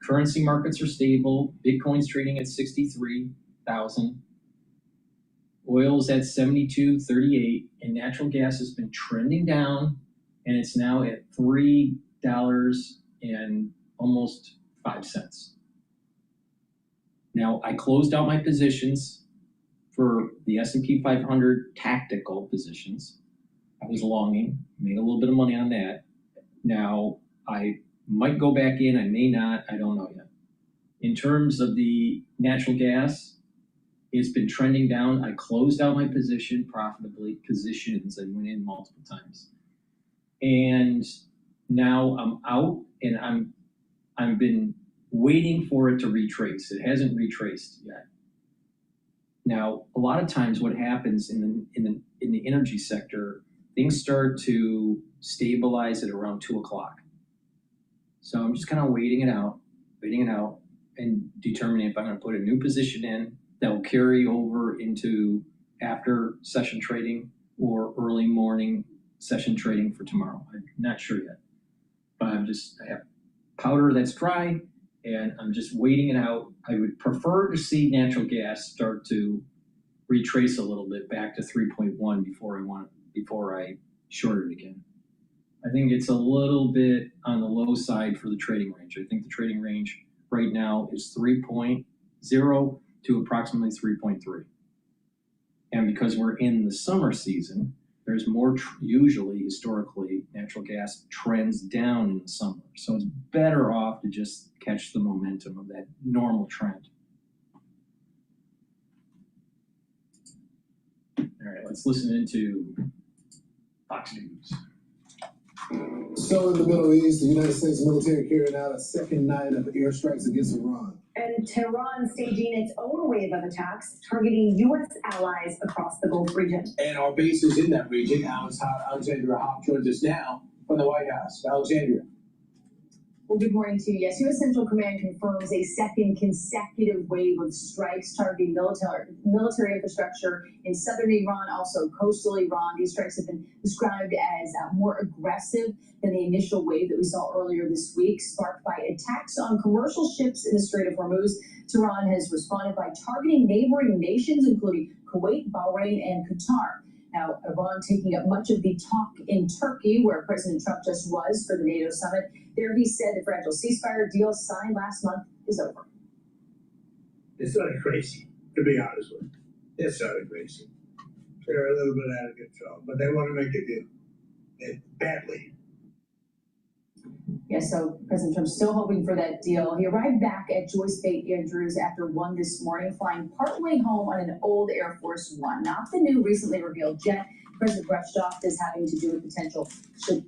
Currency markets are stable. Bitcoin's trading at 63,000. Oil is at 72.38, and natural gas has been trending down, and it's now at $3 and almost 5 cents. Now, I closed out my positions for the S&P 500 tactical positions. I was longing, made a little bit of money on that. Now, I might go back in, I may not, I don't know yet. In terms of the natural gas, it's been trending down. I closed out my positions. I went in multiple times. And now I'm out, and I've been waiting for it to retrace. It hasn't retraced yet. Now, a lot of times what happens in the energy sector, things start to stabilize at around 2 o'clock. So I'm just kind of waiting it out, and determining if I'm going to put a new position in that will carry over into after session trading or early morning session trading for tomorrow. I'm not sure yet, but I have powder that's dry, and I'm just waiting it out. I would prefer to see natural gas start to retrace a little bit back to 3.1 before I short it again. I think it's a little bit on the low side for the trading range. I think the trading range right now is 3.0 to approximately 3.3. And because we're in the summer season, there's more, usually, historically, natural gas trends down in the summer. So it's better off to just catch the momentum of that normal trend. All right, let's listen into Fox News. So in the Middle East, the United States military carried out a second night of airstrikes against Iran. And Tehran staging its own wave of attacks, targeting U.S. allies across the Gulf region. And our base is in that region. Alexandria Hopp joins us now from the White House. Alexandria. Well, good morning to you. Yes, U.S. Central Command confirms a second consecutive wave of strikes targeting military infrastructure in southern Iran, also coastal Iran. These strikes have been described as more aggressive than the initial wave that we saw earlier this week, sparked by attacks on commercial ships in the Strait of Hormuz. Tehran has responded by targeting neighboring nations, including Kuwait, Bahrain, and Qatar. Now, Iran taking up much of the talk in Turkey, where President Trump just was for the NATO summit. There he said the fragile ceasefire deal signed last month is over. It's sort of crazy, to be honest with you. It's sort of crazy. They're a little bit out of control, but they want to make a deal. Badly. Yes, so President Trump's still hoping for that deal. He arrived back at Joyce Bay Andrews after 1 this morning, flying partway home on an old Air Force One, not the new recently revealed jet. President brushed off this having to do with potential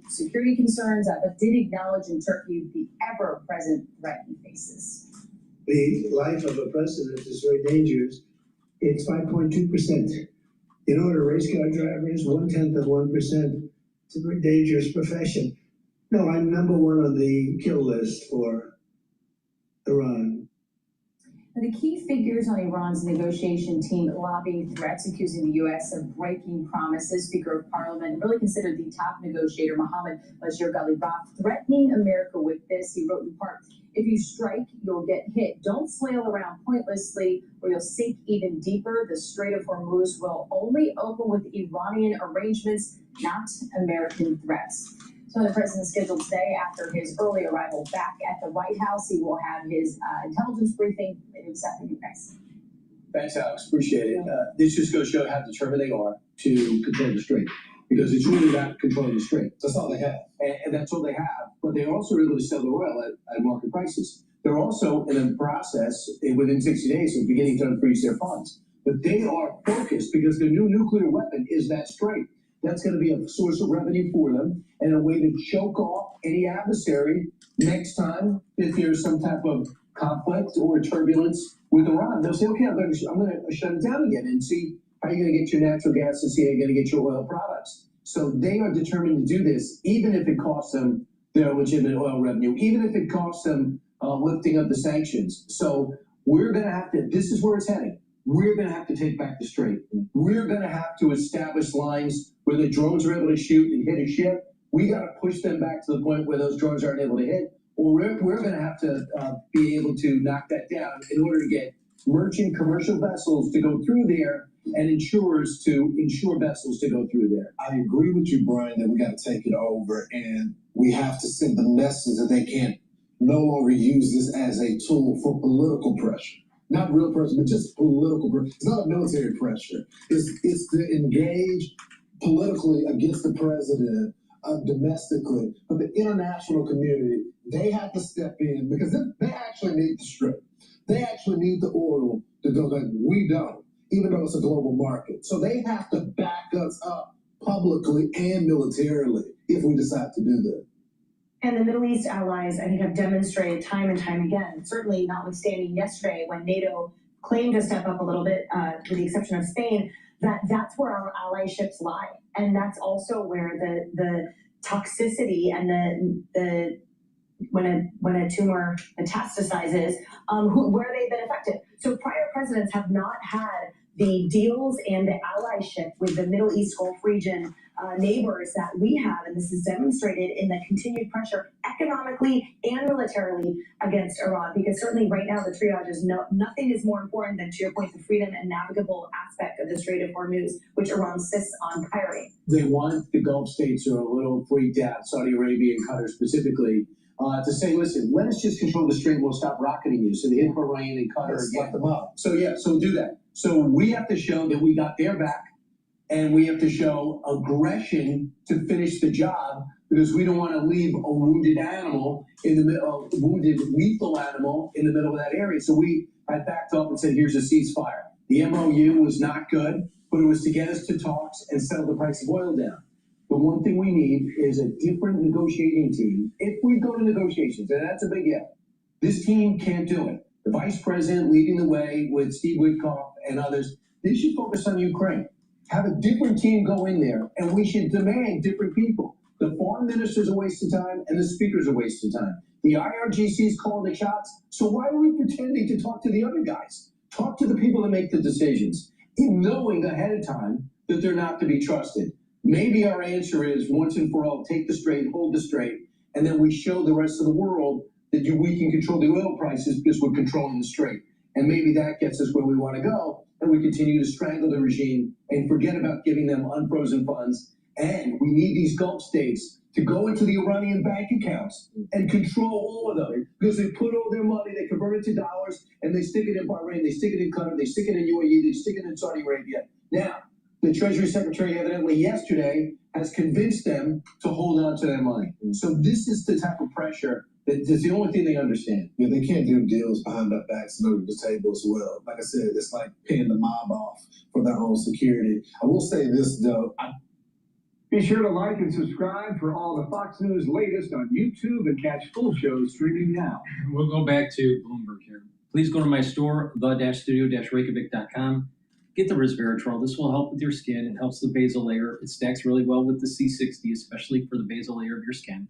security concerns, but did acknowledge in Turkey the ever-present threat he faces. The life of a president is very dangerous. It's 5.2%. You know what a race car driver is? 1/10 of 1%. It's a very dangerous profession. No, I'm number one on the kill list for Iran. The key figures on Iran's negotiation team lobbying threats, accusing the U.S. of breaking promises. Speaker of Parliament really considered the top negotiator, Mohammad Bashir Ghalibaf, threatening America with this. He wrote in part, "If you strike, you'll get hit. Don't flail around pointlessly or you'll sink even deeper. The Strait of Hormuz will only open with Iranian arrangements, not American threats." So the president scheduled today after his early arrival back at the White House. He will have his intelligence briefing later this afternoon. Thanks, Alex. Appreciate it. This just goes to show how determined they are to control the strait, because it's really about controlling the strait. That's all they have. And that's all they have. But they're also able to sell the oil at market prices. They're also in a process within 60 days of beginning to unfreeze their funds. But they are focused because the new nuclear weapon is that strait. That's going to be a source of revenue for them and a way to choke off any adversary next time if there's some type of conflict or turbulence with Iran. They'll say, okay, I'm going to shut it down again and see how you're going to get your natural gas and see how you're going to get your oil products. So they are determined to do this, even if it costs them their legitimate oil revenue, even if it costs them lifting up the sanctions. So we're going to have to, this is where it's heading. We're going to have to take back the strait. We're going to have to establish lines where the drones are able to shoot and hit a ship. We got to push them back to the point where those drones aren't able to hit. Or we're going to have to be able to knock that down in order to get merchant commercial vessels to go through there and insurers to insure vessels to go through there. I agree with you, Brian, that we got to take it over and we have to send the message that they can't no longer use this as a tool for political pressure. Not real pressure, but just political pressure. It's not a military pressure. It's to engage politically against the president domestically. But the international community, they have to step in because they actually need the strip. They actually need the oil to go like we don't, even though it's a global market. So they have to back us up publicly and militarily if we decide to do that. And the Middle East allies, I think, have demonstrated time and time again, certainly notwithstanding yesterday when NATO claimed to step up a little bit, with the exception of Spain, that's where our allyships lie. And that's also where the toxicity and the when a tumor metastasizes, where they've been affected. So prior presidents have not had the deals and the allyship with the Middle East Gulf region neighbors that we have, and this is demonstrated in the continued pressure economically and militarily against Iran, because certainly right now the triage is nothing is more important than, to your point, the freedom and navigable aspect of the Strait of Hormuz, which Iran insists on pirating. They want the Gulf states who are a little freaked out, Saudi Arabia and Qatar specifically, to say, listen, let us just control the strait, we'll stop rocketing you. So they hit Bahrain and Qatar again. Them up. So yeah, so do that. So we have to show that we got their back, and we have to show aggression to finish the job, because we don't want to leave a wounded animal in the middle, wounded lethal animal in the middle of that area. So I backed up and said, here's a ceasefire. The MOU was not good, but it was to get us to talks and settle the price of oil down. The one thing we need is a different negotiating team. If we go to negotiations, and that's a big if, this team can't do it. The vice president leading the way with Steve Witkoff and others, they should focus on Ukraine. Have a different team go in there, and we should demand different people. The foreign minister's a waste of time, and the speaker's a waste of time. The IRGC's calling the shots, so why are we pretending to talk to the other guys? Talk to the people that make the decisions, knowing ahead of time that they're not to be trusted. Maybe our answer is, once and for all, take the strait, hold the strait, and then we show the rest of the world that we can control the oil prices because we're controlling the strait. And maybe that gets us where we want to go, and we continue to strangle the regime and forget about giving them unfrozen funds. And we need these Gulf states to go into the Iranian bank accounts and control all of them, because they put all their money, they convert it to dollars, and they stick it in Bahrain, they stick it in Qatar, they stick it in UAE, they stick it in Saudi Arabia. Now, the Treasury Secretary evidently yesterday has convinced them to hold on to their money. So this is the type of pressure that's the only thing they understand. Yeah, they can't do deals behind their backs and under the table as well. Like I said, it's like paying the mob off for their own security. I will say this, though. Be sure to like and subscribe for all the Fox News latest on YouTube and catch full shows streaming now. We'll go back to Bloomberg here. Please go to my store, the-studio-reykjavik.com. Get the resveratrol. This will help with your skin. It helps the basal layer. It stacks really well with the C60, especially for the basal layer of your skin.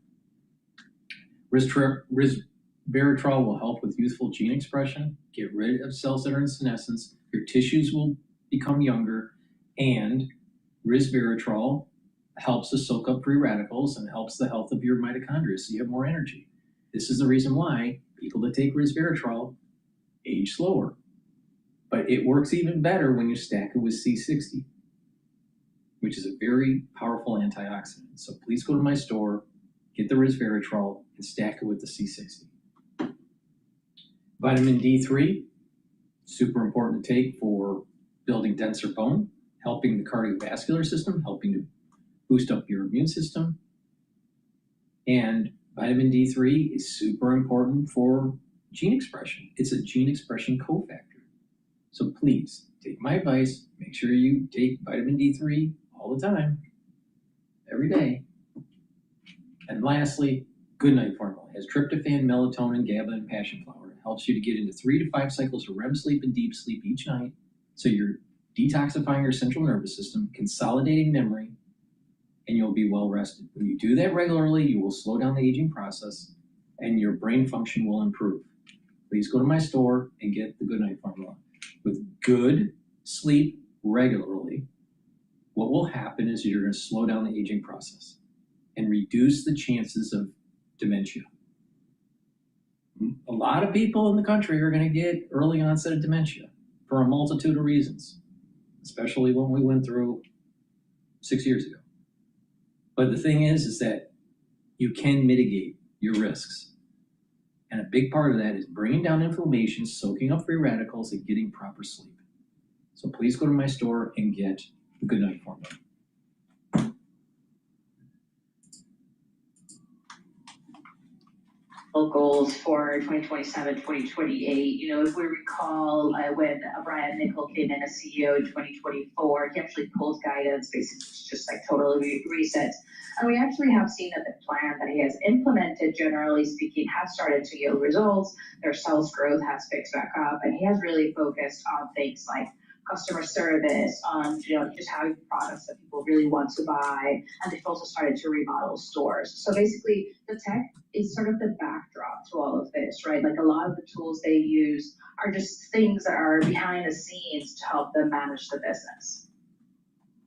Resveratrol will help with youthful gene expression, get rid of cells that are in senescence, your tissues will become younger, and resveratrol helps to soak up free radicals and helps the health of your mitochondria so you have more energy. This is the reason why people that take resveratrol age slower. But it works even better when you stack it with C60, which is a very powerful antioxidant. So please go to my store, get the resveratrol, and stack it with the C60. Vitamin D3, super important to take for building denser bone, helping the cardiovascular system, helping to boost up your immune system. And vitamin D3 is super important for gene expression. It's a gene expression cofactor. So please take my advice, make sure you take vitamin D3 all the time, every day. And lastly, Goodnight Formula has tryptophan, melatonin, GABA, and passion flower. It helps you to get into 3 to 5 cycles of REM sleep and deep sleep each night. So you're detoxifying your central nervous system, consolidating memory, and you'll be well rested. When you do that regularly, you will slow down the aging process and your brain function will improve. Please go to my store and get the Goodnight Formula. With good sleep regularly, what will happen is you're going to slow down the aging process and reduce the chances of dementia. A lot of people in the country are going to get early onset of dementia for a multitude of reasons, especially when we went through 6 years ago. But the thing is that you can mitigate your risks. And a big part of that is bringing down inflammation, soaking up free radicals, and getting proper sleep. So please go to my store and get the Goodnight Formula. Goals for 2027, 2028. You know, if we recall when Brian Nickel came in as CEO in 2024, he actually pulled guidance, basically just like totally reset. And we actually have seen that the plan that he has implemented, generally speaking, has started to yield results. Their sales growth has picked back up, and he has really focused on things like customer service, on just having products that people really want to buy, and they've also started to remodel stores. So basically, the tech is sort of the backdrop to all of this, right? Like a lot of the tools they use are just things that are behind the scenes to help them manage the business.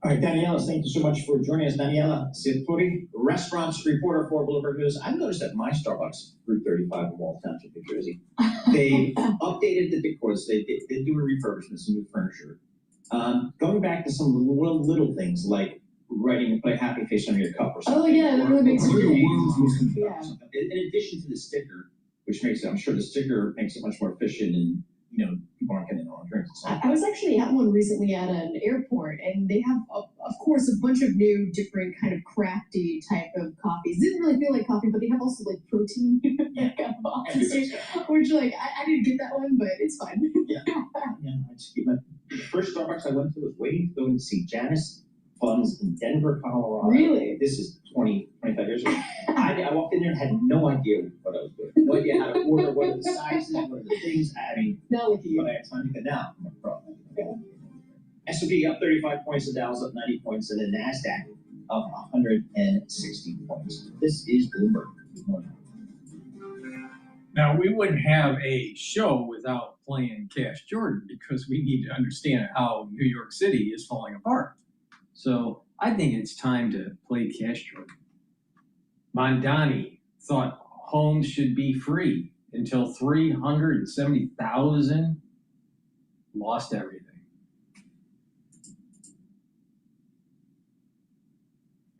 All right, Daniela, thank you so much for joining us. Daniela Sitpuri, restaurants reporter for Bloomberg News. I've noticed that my Starbucks, Route 35 in Wall Township, New Jersey, they updated the decor. They do a refurbishment, some new furniture. Going back to some little things like writing a happy face on your cup or something. Oh yeah, that really makes sense. Yeah. In addition to the sticker, which makes it, I'm sure the sticker makes it much more efficient and people aren't getting their own drinks. I was actually at one recently at an airport, and they have, of course, a bunch of new, different kind of crafty type of coffees. It didn't really feel like coffee, but they have also like protein kind of options, which like I didn't get that one, but it's fine. Yeah, I just keep the first Starbucks I went to was waiting to go and see Janice Funds in Denver, Colorado. Really? This is 25 years ago. I walked in there and had no idea what I was doing. No idea how to order, what are the sizes, what are the things. I mean, not with you. But I had time to get now. No problem. S&P up 35 points, the Dow's up 90 points, and the NASDAQ up 160 points. This is Bloomberg. Good morning. Now, we wouldn't have a show without playing Cash Jordan because we need to understand how New York City is falling apart. So I think it's time to play Cash Jordan. Mandani thought homes should be free until 370,000 lost everything.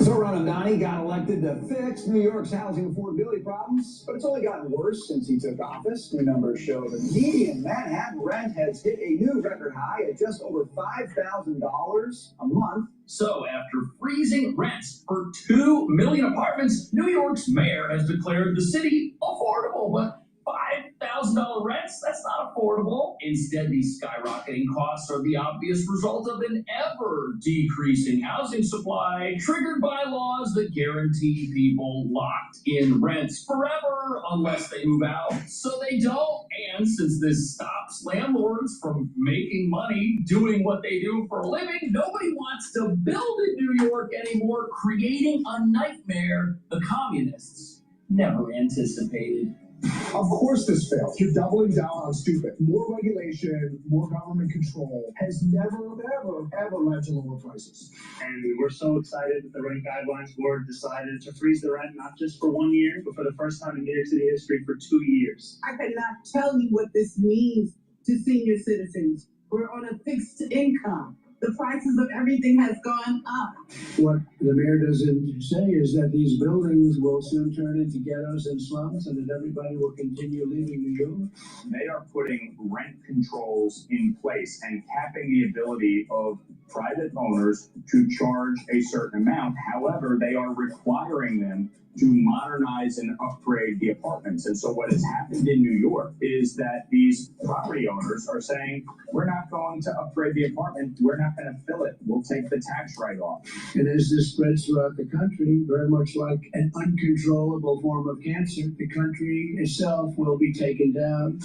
So Mandani got elected to fix New York's housing affordability problems, but it's only gotten worse since he took office. New numbers show the median Manhattan rent has hit a new record high at just over $5,000 a month. So after freezing rents for 2 million apartments, New York's mayor has declared the city affordable, but $5,000 rents, that's not affordable. Instead, these skyrocketing costs are the obvious result of an ever-decreasing housing supply triggered by laws that guarantee people locked in rents forever unless they move out. So they don't. And since this stops landlords from making money doing what they do for a living, nobody wants to build in New York anymore, creating a nightmare the communists never anticipated. Of course this failed. You're doubling down on stupid. More regulation, more government control has never, ever led to lower prices. And we're so excited that the Rent Guidelines Board decided to freeze the rent not just for 1 year, but for the first time in New York City history for 2 years. I cannot tell you what this means to senior citizens. We're on a fixed income. The prices of everything has gone up. What the mayor doesn't say is that these buildings will soon turn into ghettos and slums, and that everybody will continue leaving New York. They are putting rent controls in place and capping the ability of private owners to charge a certain amount. However, they are requiring them to modernize and upgrade the apartments. And so what has happened in New York is that these property owners are saying, we're not going to upgrade the apartment, we're not going to fill it, we'll take the tax write-off. And as this spreads throughout the country, very much like an uncontrollable form of cancer, the country itself will be taken down.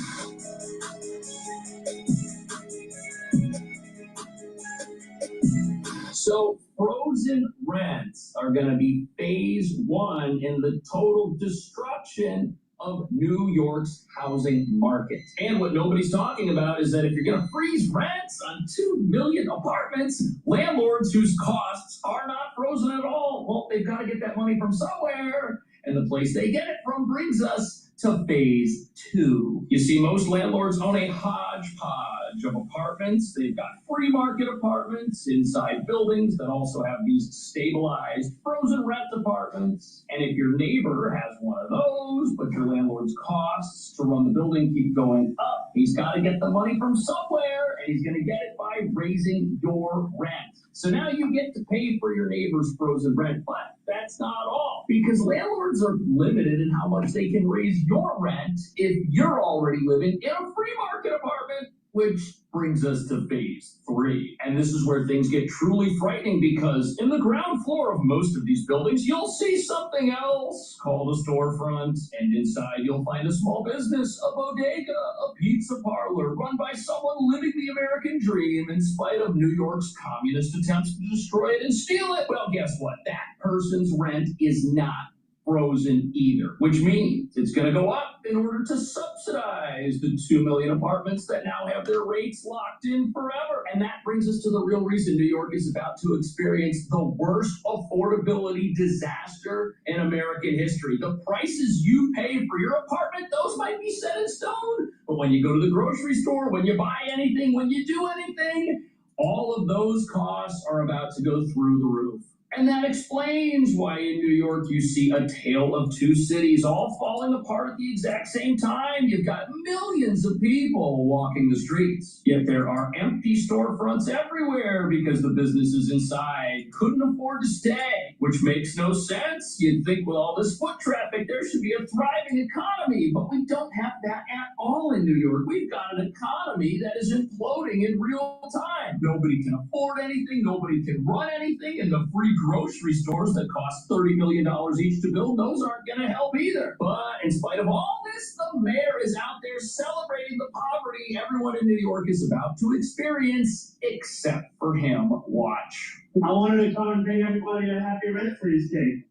So frozen rents are going to be phase one in the total destruction of New York's housing market. And what nobody's talking about is that if you're going to freeze rents on 2 million apartments, landlords whose costs are not frozen at all, well, they've got to get that money from somewhere. And the place they get it from brings us to phase two. You see, most landlords own a hodgepodge of apartments. They've got free market apartments inside buildings that also have these stabilized frozen rent apartments. And if your neighbor has one of those, but your landlord's costs to run the building keep going up, he's got to get the money from somewhere, and he's going to get it by raising your rent. So now you get to pay for your neighbor's frozen rent, but that's not all, because landlords are limited in how much they can raise your rent if you're already living in a free market apartment, which brings us to phase three. And this is where things get truly frightening, because in the ground floor of most of these buildings, you'll see something else called a storefront, and inside you'll find a small business, a bodega, a pizza parlor run by someone living the American dream in spite of New York's communist attempts to destroy it and steal it. Well, guess what? That person's rent is not frozen either, which means it's going to go up in order to subsidize the 2 million apartments that now have their rates locked in forever. And that brings us to the real reason New York is about to experience the worst affordability disaster in American history. The prices you pay for your apartment, those might be set in stone, but when you go to the grocery store, when you buy anything, when you do anything, all of those costs are about to go through the roof. And that explains why in New York you see a tale of two cities all falling apart at the exact same time. You've got millions of people walking the streets, yet there are empty storefronts everywhere because the businesses inside couldn't afford to stay, which makes no sense. You'd think with all this foot traffic, there should be a thriving economy, but we don't have that at all in New York. We've got an economy that is imploding in real time. Nobody can afford anything, nobody can run anything, and the free grocery stores that cost $30 million each to build, those aren't going to help either. But in spite of all this, the mayor is out there celebrating the poverty everyone in New York is about to experience, except for him. Watch. I wanted to come and bring everybody a happy rent freeze cake.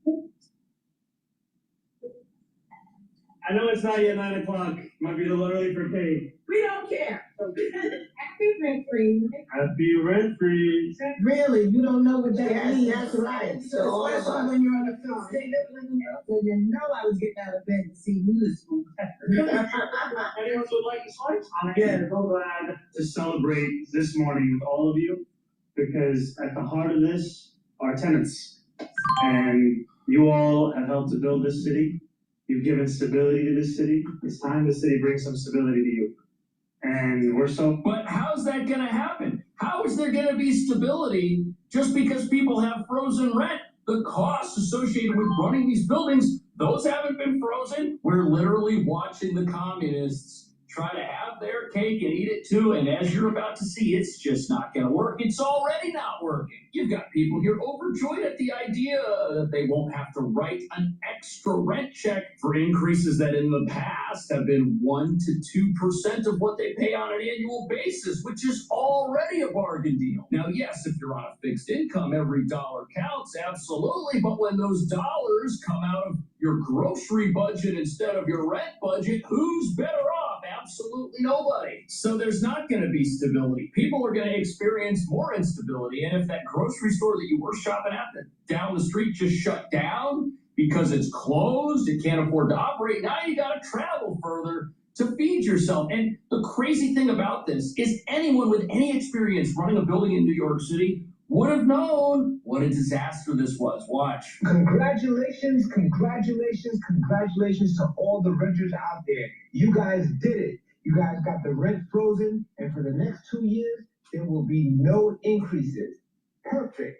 I know it's not yet 9 o'clock. Might be a little early for cake. We don't care. Happy rent freeze. Happy rent freeze. Really, you don't know what that means. Yes, that's right. So especially when you're on a fixed state, so you know I was getting out of bed to see you this morning. Anyone would like a slice? Again, so glad to celebrate this morning with all of you, because at the heart of this are tenants. And you all have helped to build this city. You've given stability to this city. It's time the city brings some stability to you. And we're so... But how's that going to happen? How is there going to be stability just because people have frozen rent? The costs associated with running these buildings, those haven't been frozen. We're literally watching the communists try to have their cake and eat it too, and as you're about to see, it's just not going to work. It's already not working. You've got people here overjoyed at the idea that they won't have to write an extra rent check for increases that in the past have been 1 to 2% of what they pay on an annual basis, which is already a bargain deal. Now, yes, if you're on a fixed income, every dollar counts, absolutely, but when those dollars come out of your grocery budget instead of your rent budget, who's better off? Absolutely nobody. So there's not going to be stability. People are going to experience more instability, and if that grocery store that you were shopping at down the street just shut down because it's closed, it can't afford to operate, now you got to travel further to feed yourself. And the crazy thing about this is anyone with any experience running a building in New York City would have known what a disaster this was. Watch. Congratulations, congratulations, congratulations to all the renters out there. You guys did it. You guys got the rent frozen, and for the next 2 years, there will be no increases. Perfect.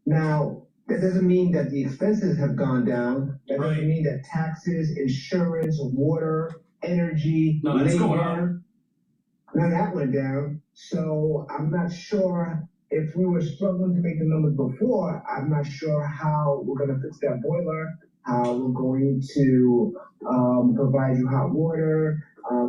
Now, that doesn't mean that the expenses have gone down. That doesn't mean that taxes, insurance, water, energy, labor, none of that went down. So I'm not sure if we were struggling to make the numbers before, I'm not sure how we're going to fix that boiler, how we're going to provide you hot water,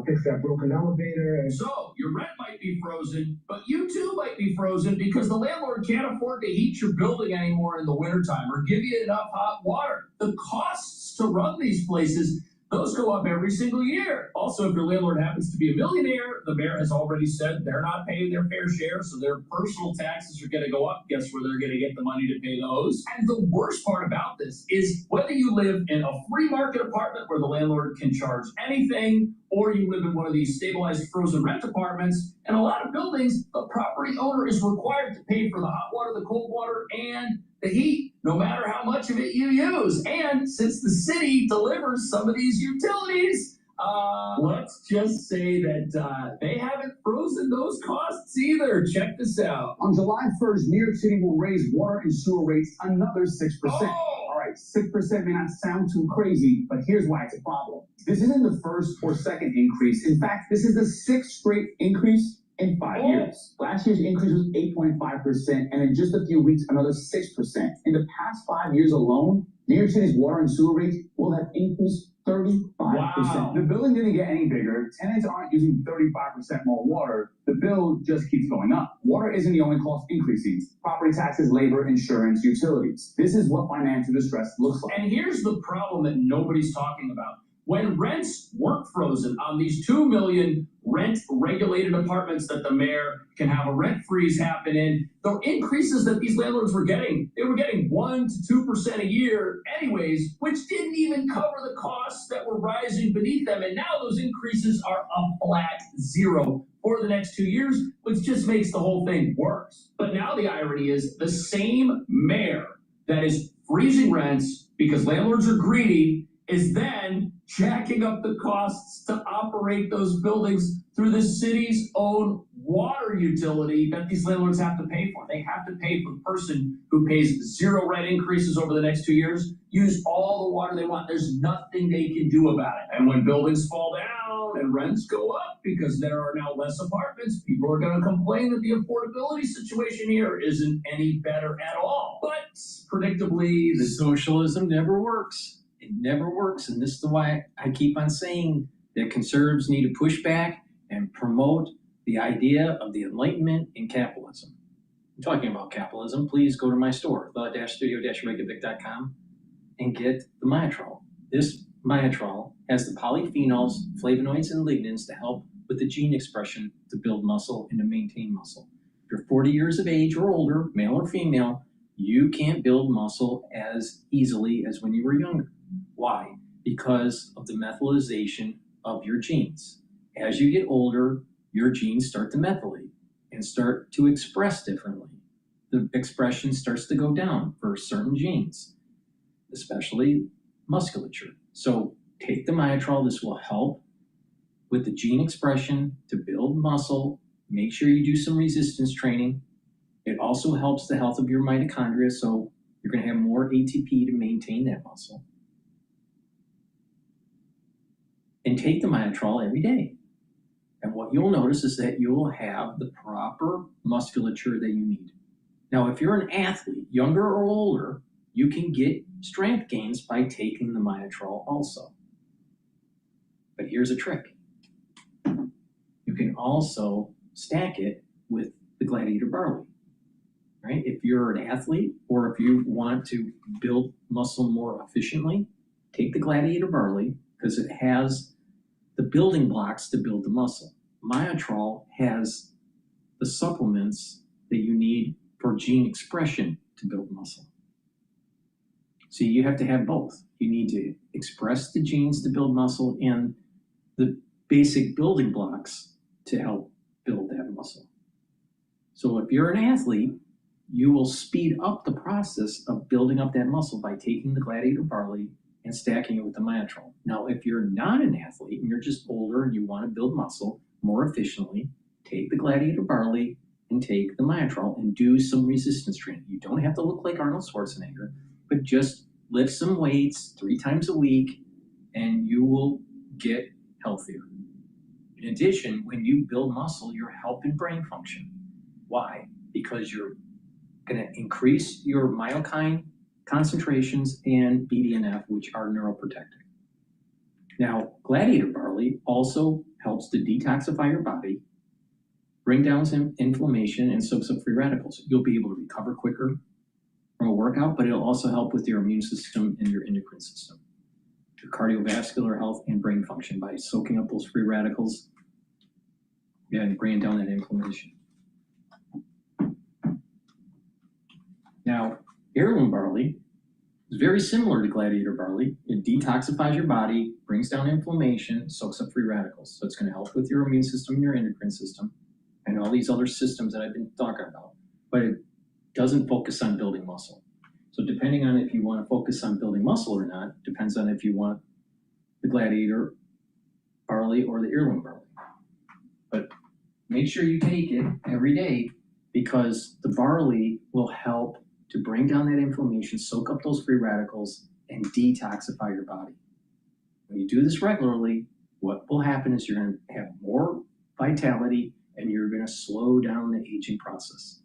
fix that broken elevator. So your rent might be frozen, but you too might be frozen because the landlord can't afford to heat your building anymore in the wintertime or give you enough hot water. The costs to run these places, those go up every single year. Also, if your landlord happens to be a millionaire, the mayor has already said they're not paying their fair share, so their personal taxes are going to go up. Guess where they're going to get the money to pay those? And the worst part about this is whether you live in a free market apartment where the landlord can charge anything, or you live in one of these stabilized frozen rent apartments, and a lot of buildings, the property owner is required to pay for the hot water, the cold water, and the heat, no matter how much of it you use. And since the city delivers some of these utilities, let's just say that they haven't frozen those costs either. Check this out. On July 1st, New York City will raise water and sewer rates another 6%. Oh! All right, 6% may not sound too crazy, but here's why it's a problem. This isn't the first or second increase. In fact, this is the 6th straight increase in 5 years. Last year's increase was 8.5%, and in just a few weeks, another 6%. In the past 5 years alone, New York City's water and sewer rates will have increased 35%. Wow. The building didn't get any bigger. Tenants aren't using 35% more water. The bill just keeps going up. Water isn't the only cost increasing. Property taxes, labor, insurance, utilities. This is what financial distress looks like. And here's the problem that nobody's talking about. When rents weren't frozen on these 2 million rent-regulated apartments that the mayor can have a rent freeze happen in, the increases that these landlords were getting, they were getting 1 to 2% a year anyways, which didn't even cover the costs that were rising beneath them. And now those increases are a flat zero for the next 2 years, which just makes the whole thing worse. But now the irony is the same mayor that is freezing rents because landlords are greedy is then jacking up the costs to operate those buildings through the city's own water utility that these landlords have to pay for. They have to pay for the person who pays 0 rent increases over the next 2 years, use all the water they want. There's nothing they can do about it. And when buildings fall down and rents go up because there are now less apartments, people are going to complain that the affordability situation here isn't any better at all. But predictably, the socialism never works. It never works, and this is why I keep on saying that conservatives need to push back and promote the idea of the Enlightenment in capitalism. I'm talking about capitalism. Please go to my store, the-studio-reykjavik.com, and get the Myotrol. This Myotrol has the polyphenols, flavonoids, and lignans to help with the gene expression to build muscle and to maintain muscle. If you're 40 years of age or older, male or female, you can't build muscle as easily as when you were younger. Why? Because of the methylation of your genes. As you get older, your genes start to methylate and start to express differently. The expression starts to go down for certain genes, especially musculature. So take the Myotrol. This will help with the gene expression to build muscle. Make sure you do some resistance training. It also helps the health of your mitochondria, so you're going to have more ATP to maintain that muscle. and take the minotrol every day. And what you'll notice is that you'll have the proper musculature that you need. Now, if you're an athlete, younger or older, you can get strength gains by taking the minotrol also. But here's a trick. You can also stack it with the Gladiator Barley, right? If you're an athlete or if you want to build muscle more efficiently, take the Gladiator Barley because it has the building blocks to build the muscle. Myotrol has the supplements that you need for gene expression to build muscle. So you have to have both. You need to express the genes to build muscle and the basic building blocks to help build that muscle. So if you're an athlete, you will speed up the process of building up that muscle by taking the Gladiator Barley and stacking it with the myotrol. Now, if you're not an athlete and you're just older and you want to build muscle more efficiently, take the Gladiator Barley and take the myotrol and do some resistance training. You don't have to look like Arnold Schwarzenegger, but just lift some weights 3 times a week and you will get healthier. In addition, when you build muscle, you're helping brain function. Why? Because you're going to increase your myokine concentrations and BDNF, which are neuroprotective. Now, Gladiator Barley also helps to detoxify your body, bring down some inflammation, and soaks up free radicals. You'll be able to recover quicker from a workout, but it'll also help with your immune system and your endocrine system, your cardiovascular health and brain function by soaking up those free radicals and bringing down that inflammation. Now, heirloom barley is very similar to Gladiator Barley. It detoxifies your body, brings down inflammation, soaks up free radicals. So it's going to help with your immune system and your endocrine system and all these other systems that I've been talking about. But it doesn't focus on building muscle. So depending on if you want to focus on building muscle or not, depends on if you want the Gladiator Barley or the heirloom barley. But make sure you take it every day because the barley will help to bring down that inflammation, soak up those free radicals, and detoxify your body. When you do this regularly, what will happen is you're going to have more vitality and you're going to slow down the aging process.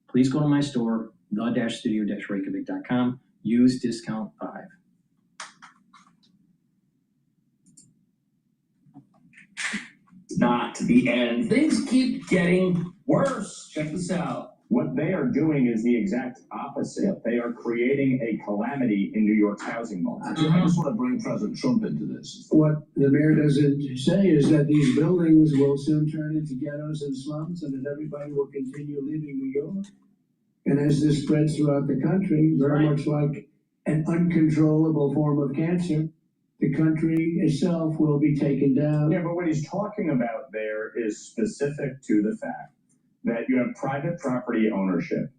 Please go to my store, the-studio-reykjavik.com, use discount 5. Not the end. Things keep getting worse. Check this out. What they are doing is the exact opposite. They are creating a calamity in New York's housing market. I just want to bring President Trump into this. What the mayor doesn't say is that these buildings will soon turn into ghettos and slums and that everybody will continue leaving New York. And as this spreads throughout the country, very much like an uncontrollable form of cancer, the country itself will be taken down. Yeah, but what he's talking about there is specific to the fact that you have private property ownership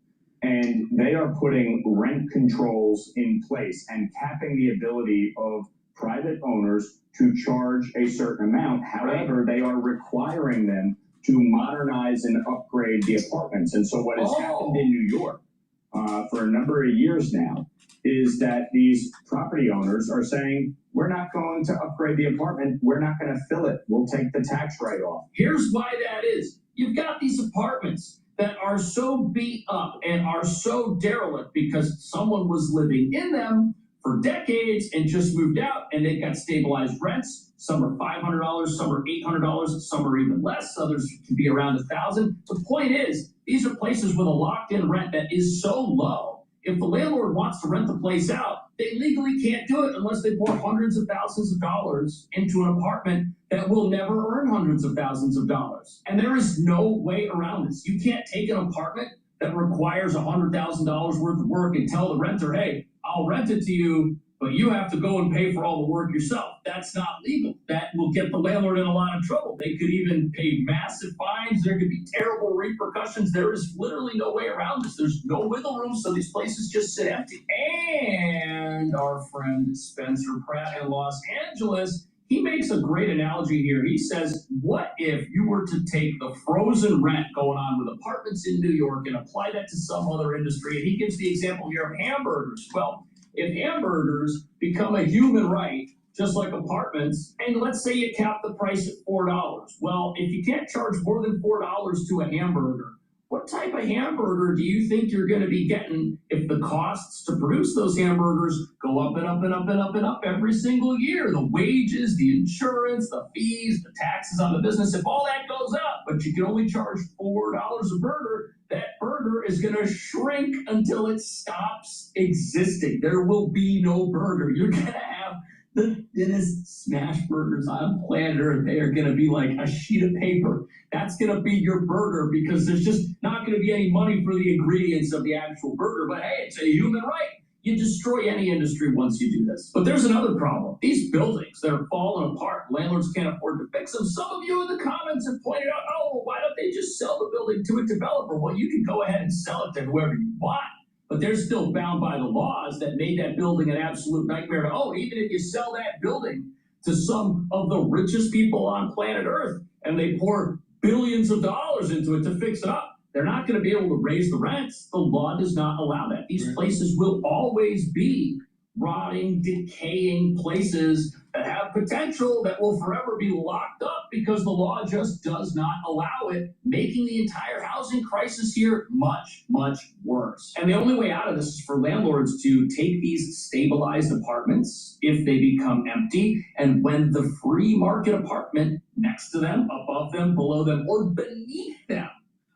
and they are putting rent controls in place and capping the ability of private owners to charge a certain amount. However, they are requiring them to modernize and upgrade the apartments. And so what has happened in New York for a number of years now is that these property owners are saying, we're not going to upgrade the apartment. We're not going to fill it. We'll take the tax write-off. Here's why that is. You've got these apartments that are so beat up and are so derelict because someone was living in them for decades and just moved out and they've got stabilized rents. Some are $500, some are $800, some are even less. Others can be around $1,000. The point is, these are places with a locked-in rent that is so low. If the landlord wants to rent the place out, they legally can't do it unless they pour hundreds of thousands of dollars into an apartment that will never earn hundreds of thousands of dollars. And there is no way around this. You can't take an apartment that requires $100,000 worth of work and tell the renter, hey, I'll rent it to you, but you have to go and pay for all the work yourself. That's not legal. That will get the landlord in a lot of trouble. They could even pay massive fines. There could be terrible repercussions. There is literally no way around this. There's no wiggle room, so these places just sit empty. And our friend Spencer Pratt in Los Angeles, he makes a great analogy here. He says, what if you were to take the frozen rent going on with apartments in New York and apply that to some other industry? And he gives the example here of hamburgers. Well, if hamburgers become a human right just like apartments. And let's say you cap the price at $4. Well, if you can't charge more than $4 to a hamburger, what type of hamburger do you think you're going to be getting if the costs to produce those hamburgers go up and up and up and up and up every single year? The wages, the insurance, the fees, the taxes on the business, if all that goes up, but you can only charge $4 a burger, that burger is going to shrink until it stops existing. There will be no burger. You're going to have the thinnest smash burgers on planet Earth. They are going to be like a sheet of paper. That's going to be your burger because there's just not going to be any money for the ingredients of the actual burger. But hey, it's a human right. You destroy any industry once you do this. But there's another problem. These buildings that are falling apart, landlords can't afford to fix them. Some of you in the comments have pointed out, oh, well, why don't they just sell the building to a developer? Well, you can go ahead and sell it to whoever you want. But they're still bound by the laws that made that building an absolute nightmare to own. Even if you sell that building to some of the richest people on planet Earth and they pour billions of dollars into it to fix it up, they're not going to be able to raise the rents. The law does not allow that. These places will always be rotting, decaying places that have potential that will forever be locked up because the law just does not allow it, making the entire housing crisis here much, much worse. And the only way out of this is for landlords to take these stabilized apartments if they become empty, and when the free market apartment next to them, above them, below them, or beneath them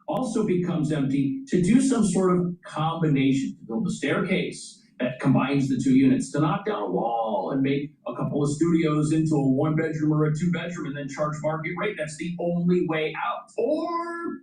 also becomes empty, to do some sort of combination, to build a staircase that combines the two units, to knock down a wall and make a couple of studios into a 1-bedroom or a 2-bedroom and then charge market rate. That's the only way out. Or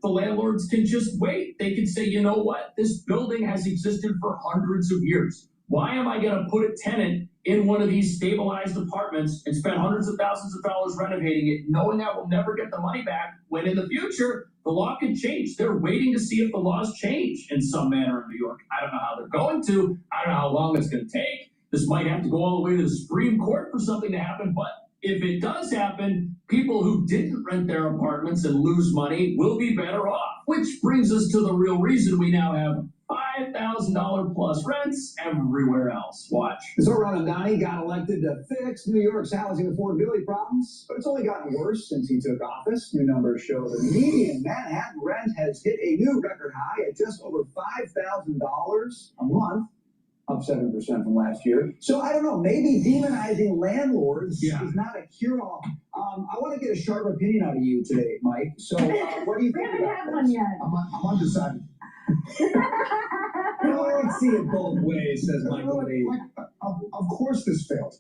the landlords can just wait. They can say, you know what? This building has existed for hundreds of years. Why am I going to put a tenant in one of these stabilized apartments and spend hundreds of thousands of dollars renovating it, knowing I will never get the money back, when in the future, the law could change? They're waiting to see if the laws change in some manner in New York. I don't know how they're going to. I don't know how long it's going to take. This might have to go all the way to the Supreme Court for something to happen, but if it does happen, people who didn't rent their apartments and lose money will be better off. Which brings us to the real reason we now have $5,000 plus rents everywhere else. Watch. So Mandani got elected to fix New York's housing affordability problems, but it's only gotten worse since he took office. New numbers show the median Manhattan rent has hit a new record high at just over $5,000 a month, up 7% from last year. So I don't know, maybe demonizing landlords is not a cure-all. I want to get a sharp opinion out of you today, Mike. So what do you think? We haven't had one yet. I'm undecided. I don't see it both ways, says Michael Lee. Of course this failed.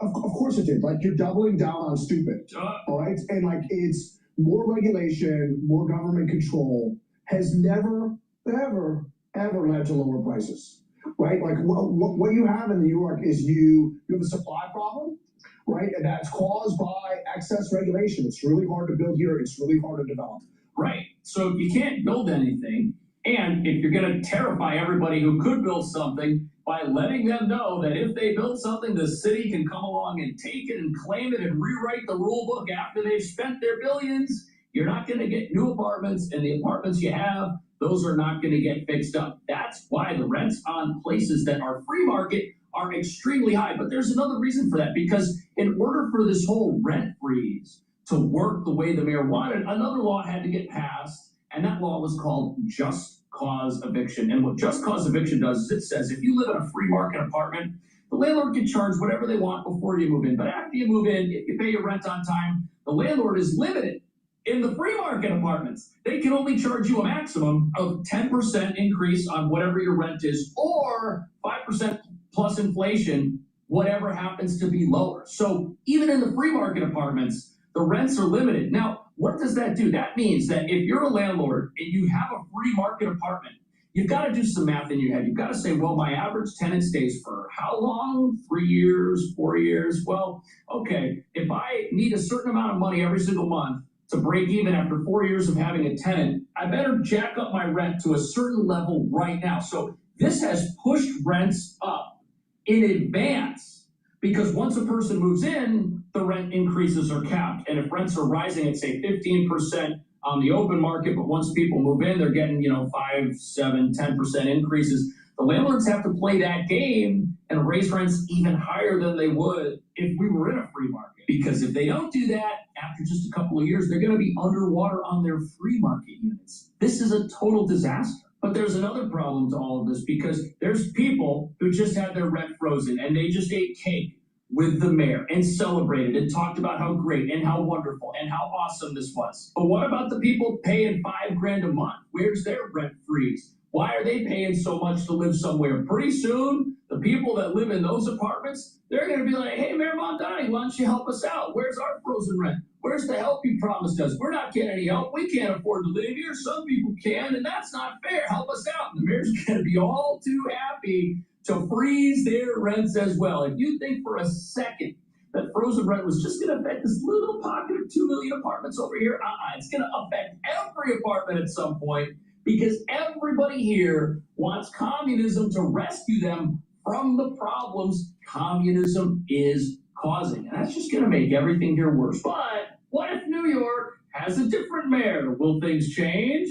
Of course it did. Like, you're doubling down on stupid. All right? And like, it's more regulation, more government control has never, ever led to lower prices. Right? Like, what you have in New York is you have a supply problem, right? And that's caused by excess regulation. It's really hard to build here. It's really hard to develop. Right. So you can't build anything. And if you're going to terrify everybody who could build something by letting them know that if they build something, the city can come along and take it and claim it and rewrite the rule book after they've spent their billions, you're not going to get new apartments, and the apartments you have, those are not going to get fixed up. That's why the rents on places that are free market are extremely high. But there's another reason for that, because in order for this whole rent freeze to work the way the mayor wanted, another law had to get passed. And that law was called just cause eviction. And what just cause eviction does is it says if you live in a free market apartment, the landlord can charge whatever they want before you move in. But after you move in, if you pay your rent on time, the landlord is limited. In the free market apartments, they can only charge you a maximum of 10% increase on whatever your rent is, or 5% plus inflation, whatever happens to be lower. So even in the free market apartments, the rents are limited. Now, what does that do? That means that if you're a landlord and you have a free market apartment, you've got to do some math in your head. You've got to say, well, my average tenant stays for how long? 3 years, 4 years? Well, okay, if I need a certain amount of money every single month to break even after 4 years of having a tenant, I better jack up my rent to a certain level right now. So this has pushed rents up in advance, because once a person moves in, the rent increases are capped. And if rents are rising at, say, 15% on the open market, but once people move in, they're getting, 5, 7, 10% increases. The landlords have to play that game and raise rents even higher than they would if we were in a free market. Because if they don't do that, after just a couple of years, they're going to be underwater on their free market units. This is a total disaster. But there's another problem to all of this, because there's people who just had their rent frozen and they just ate cake with the mayor and celebrated and talked about how great and how wonderful and how awesome this was. But what about the people paying $5,000 a month? Where's their rent freeze? Why are they paying so much to live somewhere? Pretty soon, the people that live in those apartments, they're going to be like, hey, Mayor Mandani, why don't you help us out? Where's our frozen rent? Where's the help you promised us? We're not getting any help. We can't afford to live here. Some people can, and that's not fair. Help us out. And the mayor's going to be all too happy to freeze their rents as well. If you think for a second that frozen rent was just going to affect this little pocket of 2 million apartments over here, it's going to affect every apartment at some point, because everybody here wants communism to rescue them from the problems communism is causing. And that's just going to make everything here worse. But what if New York has a different mayor? Will things change?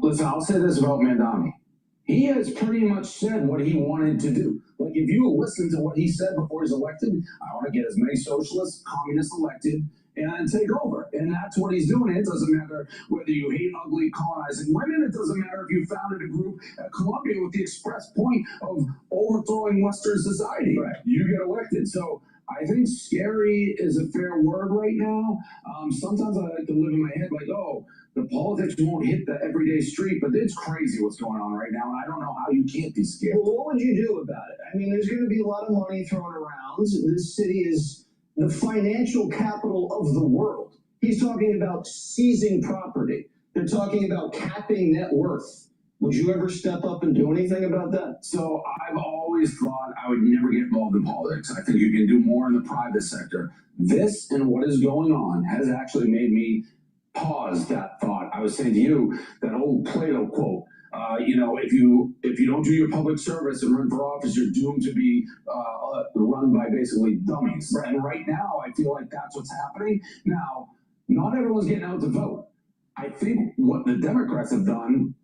Listen, I'll say this about Mandani. He has pretty much said what he wanted to do. Like, if you listen to what he said before he's elected, I want to get as many socialists, communists elected, and take over. And that's what he's doing. It doesn't matter whether you hate ugly colonizing women. It doesn't matter if you founded a group at Columbia with the express point of overthrowing Western society. Right. You get elected. So I think scary is a fair word right now. Sometimes I like to live in my head like, oh, the politics won't hit the everyday street, but it's crazy what's going on right now, and I don't know how you can't be scared. Well, what would you do about it? I mean, there's going to be a lot of money thrown around. This city is the financial capital of the world. He's talking about seizing property. They're talking about capping net worth. Would you ever step up and do anything about that? So I've always thought I would never get involved in politics. I think you can do more in the private sector. This and what is going on has actually made me pause that thought. I was saying to you, that old Plato quote, if you don't do your public service and run for office, you're doomed to be run by basically dummies. Right. And right now, I feel like that's what's happening. Now, not everyone's getting out to vote. I think what the Democrats have done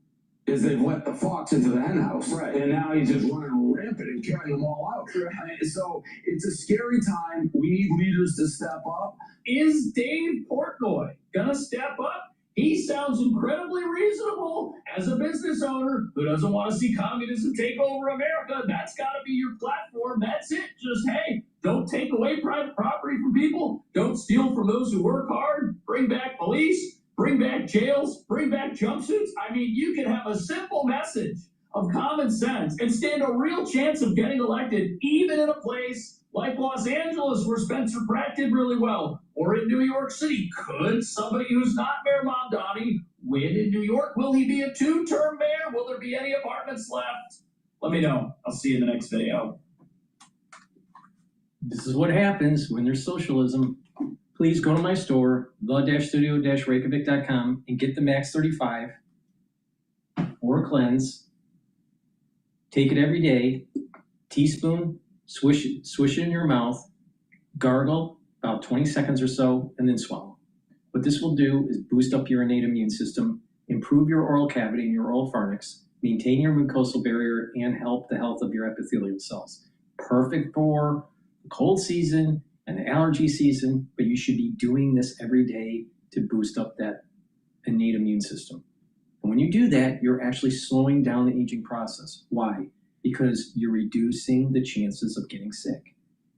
is they've let the fox into the henhouse. Right. And now he's just running rampant and carrying them all out. Right. So it's a scary time. We need leaders to step up. Is Dave Portnoy gonna step up? He sounds incredibly reasonable as a business owner who doesn't want to see communism take over America. That's got to be your platform. That's it. Just, hey, don't take away private property from people. Don't steal from those who work hard. Bring back police. Bring back jails. Bring back jumpsuits. I mean, you can have a simple message of common sense and stand a real chance of getting elected, even in a place like Los Angeles, where Spencer Pratt did really well, or in New York City. Could somebody who's not Mayor Mandani win in New York? Will he be a two-term mayor? Will there be any apartments left? Let me know. I'll see you in the next video. This is what happens when there's socialism. Please go to my store, the-studio-reykjavik.com, and get the Max 35 or cleanse. Take it every day, teaspoon, swish it in your mouth, gargle about 20 seconds or so, and then swallow. What this will do is boost up your innate immune system, improve your oral cavity and your oral pharynx, maintain your mucosal barrier, and help the health of your epithelial cells. Perfect for the cold season and the allergy season, but you should be doing this every day to boost up that innate immune system. And when you do that, you're actually slowing down the aging process. Why? Because you're reducing the chances of getting sick.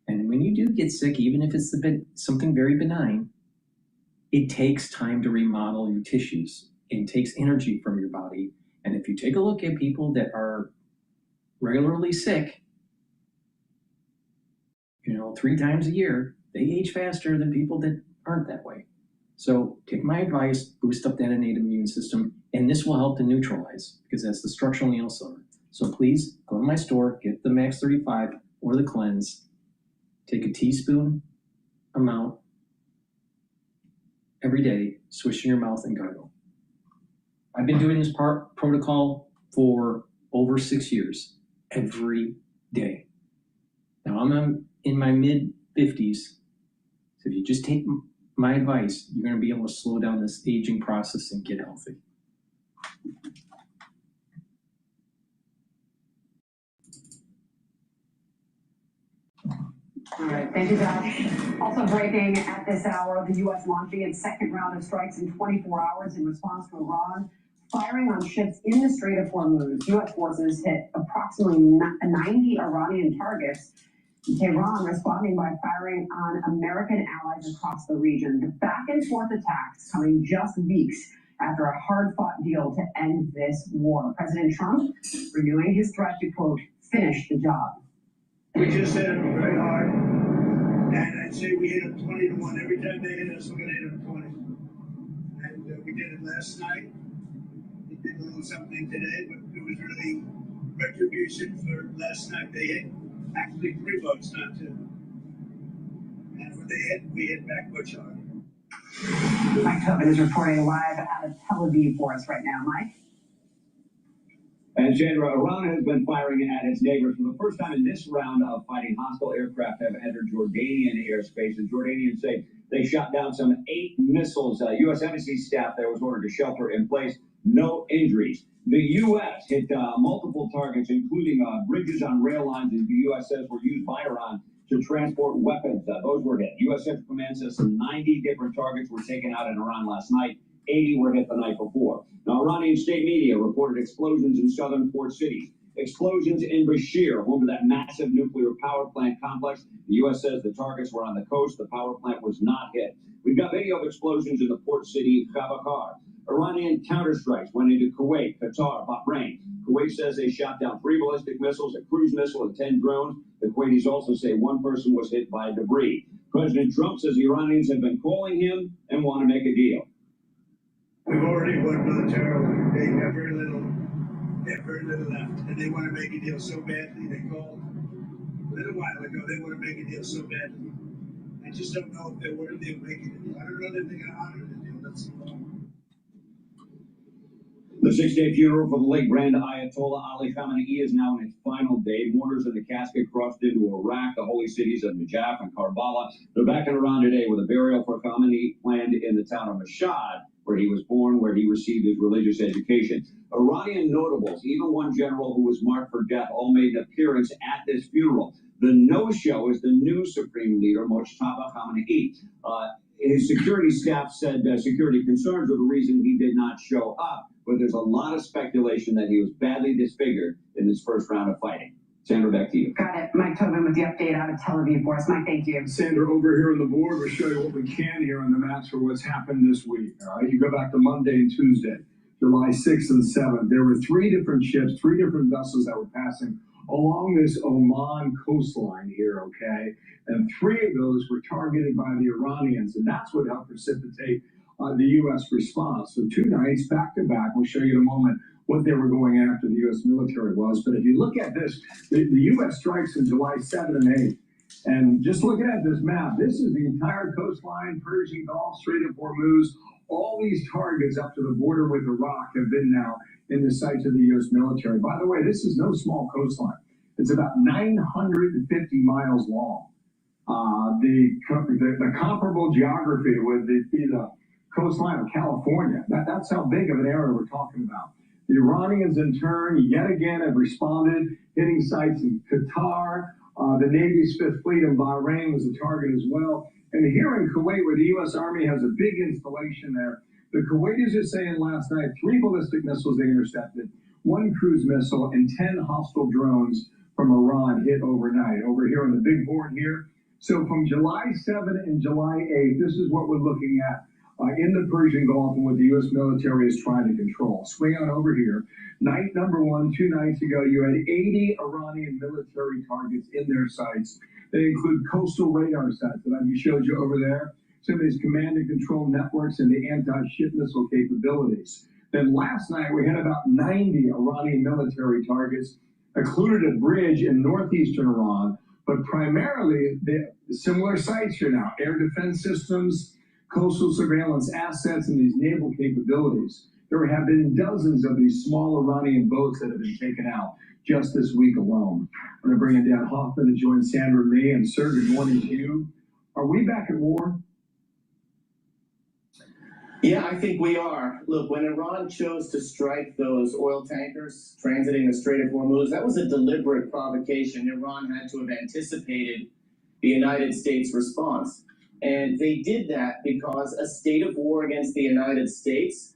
And when you do get sick, even if it's something very benign, it takes time to remodel your tissues. It takes energy from your body. And if you take a look at people that are regularly sick, 3 times a year, they age faster than people that aren't that way. So take my advice, boost up that innate immune system, and this will help to neutralize, because that's the structural nail silver. So please go to my store, get the Max 35 or the cleanse, take a teaspoon amount every day, swish in your mouth and gargle. I've been doing this protocol for over 6 years, every day. Now I'm in my mid-50s, so if you just take my advice, you're going to be able to slow down this aging process and get healthy. All right, thank you, Josh. Also breaking at this hour, the U.S. launching its second round of strikes in 24 hours in response to Iran firing on ships in the Strait of Hormuz. U.S. forces hit approximately 90 Iranian targets. Tehran responding by firing on American allies across the region. The back and forth attacks coming just weeks after a hard-fought deal to end this war. President Trump renewing his threat to, quote, finish the job. We just hit them very hard, and I'd say we hit them 20 to 1. Every time they hit us, we're going to hit them 20. And we did it last night. We did a little something today, but it was really retribution for last night. They hit actually 3 boats, not 2. And when they hit, we hit back much harder. Mike Tobin is reporting live out of Tel Aviv for us right now. Mike? And Chandra, Iran has been firing at its neighbors for the first time in this round of fighting. Hostile aircraft have entered Jordanian airspace. The Jordanians say they shot down some 8 missiles. U.S. Embassy staff there was ordered to shelter in place. No injuries. The U.S. hit multiple targets, including bridges on rail lines that the U.S. says were used by Iran to transport weapons. Those were hit. U.S. Central Command says some 90 different targets were taken out in Iran last night. 80 were hit the night before. Now, Iranian state media reported explosions in southern port cities. Explosions in Bashir, home to that massive nuclear power plant complex. The U.S. says the targets were on the coast. The power plant was not hit. We've got video of explosions in the port city, Khabakar. Iranian counterstrikes went into Kuwait, Qatar, Bahrain. Kuwait says they shot down 3 ballistic missiles, a cruise missile, and 10 drones. The Kuwaitis also say 1 person was hit by debris. President Trump says the Iranians have been calling him and want to make a deal. We've already won militarily. They have very little left. And they want to make a deal so badly. They called a little while ago, they want to make a deal so badly. I just don't know if they're worthy of making a deal. I don't know that they're going to honor the deal. That's the problem. The 6-day funeral for the late Grand Ayatollah Ali Khamenei is now in its final day. Mourners in the casket crossed into Iraq, the holy cities of Najaf and Karbala. They're back in Iran today with a burial for Khamenei planned in the town of Mashhad, where he was born, where he received his religious education. Iranian notables, even one general who was marked for death, all made an appearance at this funeral. The no-show is the new supreme leader, Mojtaba Khamenei. His security staff said security concerns are the reason he did not show up, but there's a lot of speculation that he was badly disfigured in this first round of fighting. Sandra, back to you. Got it. Mike Tobin with the update out of Tel Aviv for us. Mike, thank you. Sandra, over here on the board, we'll show you what we can here on the maps for what's happened this week. All right, you go back to Monday and Tuesday, July 6th and 7th. There were 3 different ships, 3 different vessels that were passing along this Oman coastline here, okay? And 3 of those were targeted by the Iranians, and that's what helped precipitate the U.S. response. So 2 nights back to back, we'll show you in a moment what they were going after the U.S. military was. But if you look at this, the U.S. strikes in July 7 and 8. And just looking at this map, this is the entire coastline, Persian Gulf, Strait of Hormuz. All these targets up to the border with Iraq have been now in the sights of the U.S. military. By the way, this is no small coastline. It's about 950 miles long. The comparable geography would be the coastline of California. That's how big of an area we're talking about. The Iranians, in turn, yet again have responded, hitting sites in Qatar. The Navy's 5th Fleet in Bahrain was a target as well. And here in Kuwait, where the U.S. Army has a big installation there, the Kuwaitis are saying last night 3 ballistic missiles they intercepted, 1 cruise missile, and 10 hostile drones from Iran hit overnight. Over here on the big board here. So from July 7 and July 8, this is what we're looking at in the Persian Gulf and what the U.S. military is trying to control. Swing on over here. Night number 1, 2 nights ago, you had 80 Iranian military targets in their sights. They include coastal radar sets that I showed you over there, some of these command and control networks and the anti-ship missile capabilities. Then last night, we had about 90 Iranian military targets, included a bridge in northeastern Iran, but primarily the similar sites here now, air defense systems, coastal surveillance assets, and these naval capabilities. There have been dozens of these small Iranian boats that have been taken out just this week alone. I'm going to bring in Dan Hoffman to join Sandra and me. And sir, good morning to you. Are we back at war? Yeah, I think we are. Look, when Iran chose to strike those oil tankers transiting the Strait of Hormuz, that was a deliberate provocation. Iran had to have anticipated the United States response. And they did that because a state of war against the United States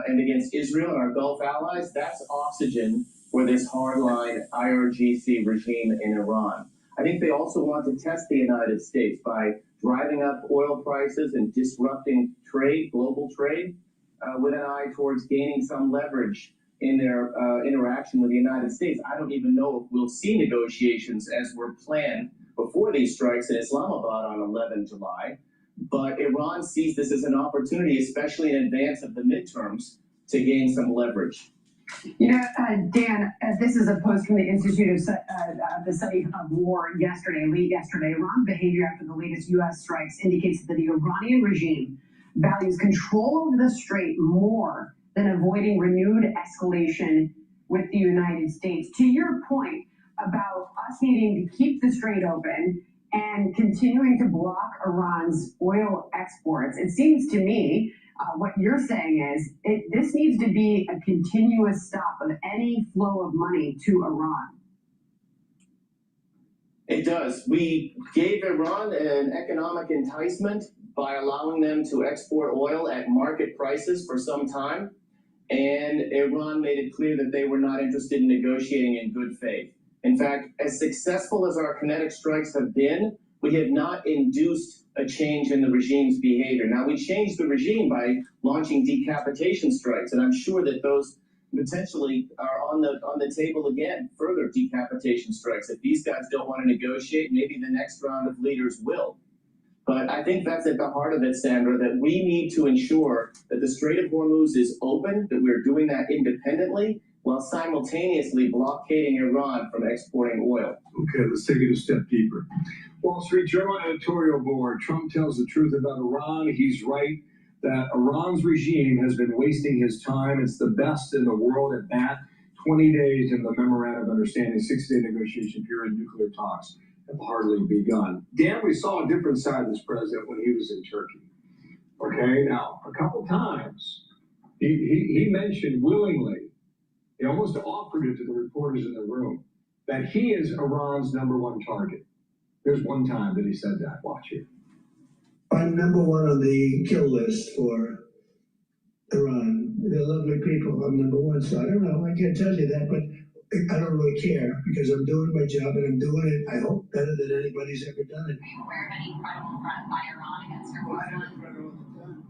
and against Israel and our Gulf allies, that's oxygen for this hardline IRGC regime in Iran. I think they also want to test the United States by driving up oil prices and disrupting trade, global trade, with an eye towards gaining some leverage in their interaction with the United States. I don't even know if we'll see negotiations as were planned before these strikes in Islamabad on 11 July. But Iran sees this as an opportunity, especially in advance of the midterms, to gain some leverage. You know, Dan, this is a post from the Institute of the Study of War yesterday, late yesterday. Iran's behavior after the latest U.S. strikes indicates that the Iranian regime values control over the strait more than avoiding renewed escalation with the United States. To your point about us needing to keep the strait open and continuing to block Iran's oil exports, it seems to me what you're saying is this needs to be a continuous stop of any flow of money to Iran. It does. We gave Iran an economic enticement by allowing them to export oil at market prices for some time, and Iran made it clear that they were not interested in negotiating in good faith. In fact, as successful as our kinetic strikes have been, we have not induced a change in the regime's behavior. Now, we changed the regime by launching decapitation strikes, and I'm sure that those potentially are on the table again, further decapitation strikes. If these guys don't want to negotiate, maybe the next round of leaders will. But I think that's at the heart of it, Sandra, that we need to ensure that the Strait of Hormuz is open, that we're doing that independently, while simultaneously blockading Iran from exporting oil. Okay, let's take it a step deeper. Wall Street Journal editorial board, Trump tells the truth about Iran. He's right that Iran's regime has been wasting his time. It's the best in the world at that. 20 days in the memorandum of understanding, 6-day negotiation period, nuclear talks have hardly begun. Dan, we saw a different side of this president when he was in Turkey. Okay, now, a couple times, he mentioned willingly, he almost offered it to the reporters in the room, that he is Iran's #1 target. There's one time that he said that. Watch it. I'm #1 on the kill list for Iran. They're lovely people. I'm #1, so I don't know. I can't tell you that, but I don't really care because I'm doing my job and I'm doing it, I hope, better than anybody's ever done it. Are you aware of any credible threat by Iran against your homeland?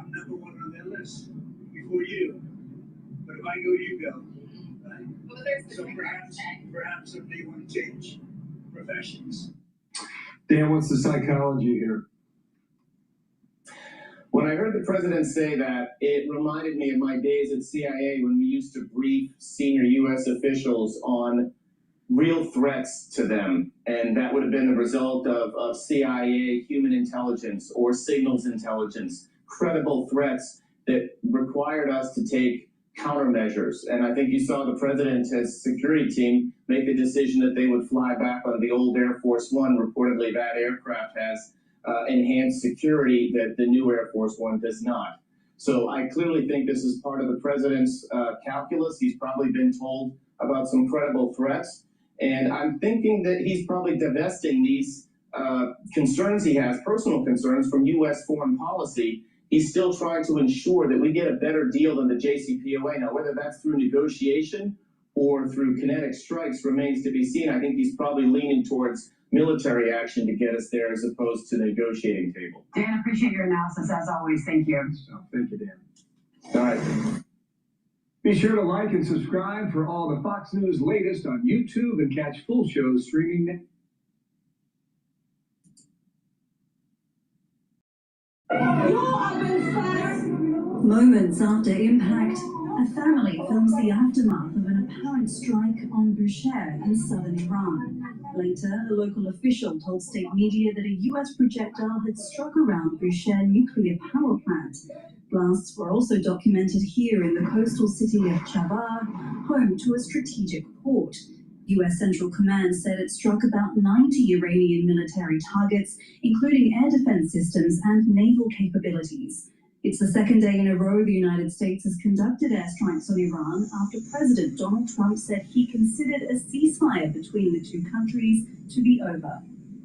I'm #1 on their list before you. But if I go, you go. Right? Well, there's So perhaps somebody want to change professions. Dan, what's the psychology here? When I heard the president say that, it reminded me of my days at CIA when we used to brief senior U.S. officials on real threats to them. And that would have been the result of CIA human intelligence or signals intelligence, credible threats that required us to take countermeasures. And I think you saw the president, his security team, make the decision that they would fly back on the old Air Force One. Reportedly, that aircraft has enhanced security that the new Air Force One does not. So I clearly think this is part of the president's calculus. He's probably been told about some credible threats. And I'm thinking that he's probably divesting these concerns he has, personal concerns, from U.S. foreign policy. He's still trying to ensure that we get a better deal than the JCPOA. Now, whether that's through negotiation or through kinetic strikes remains to be seen. I think he's probably leaning towards military action to get us there as opposed to the negotiating table. Dan, appreciate your analysis as always. Thank you. Thank you, Dan. All right. Be sure to like and subscribe for all the Fox News latest on YouTube and catch full shows streaming. Moments after impact, a family films the aftermath of an apparent strike on Bushehr in southern Iran. Later, a local official told state media that a U.S. projectile had struck around Bushehr nuclear power plant. Blasts were also documented here in the coastal city of Chabar, home to a strategic port. U.S. Central Command said it struck about 90 Iranian military targets, including air defense systems and naval capabilities. It's the second day in a row the United States has conducted airstrikes on Iran after President Donald Trump said he considered a ceasefire between the two countries to be over.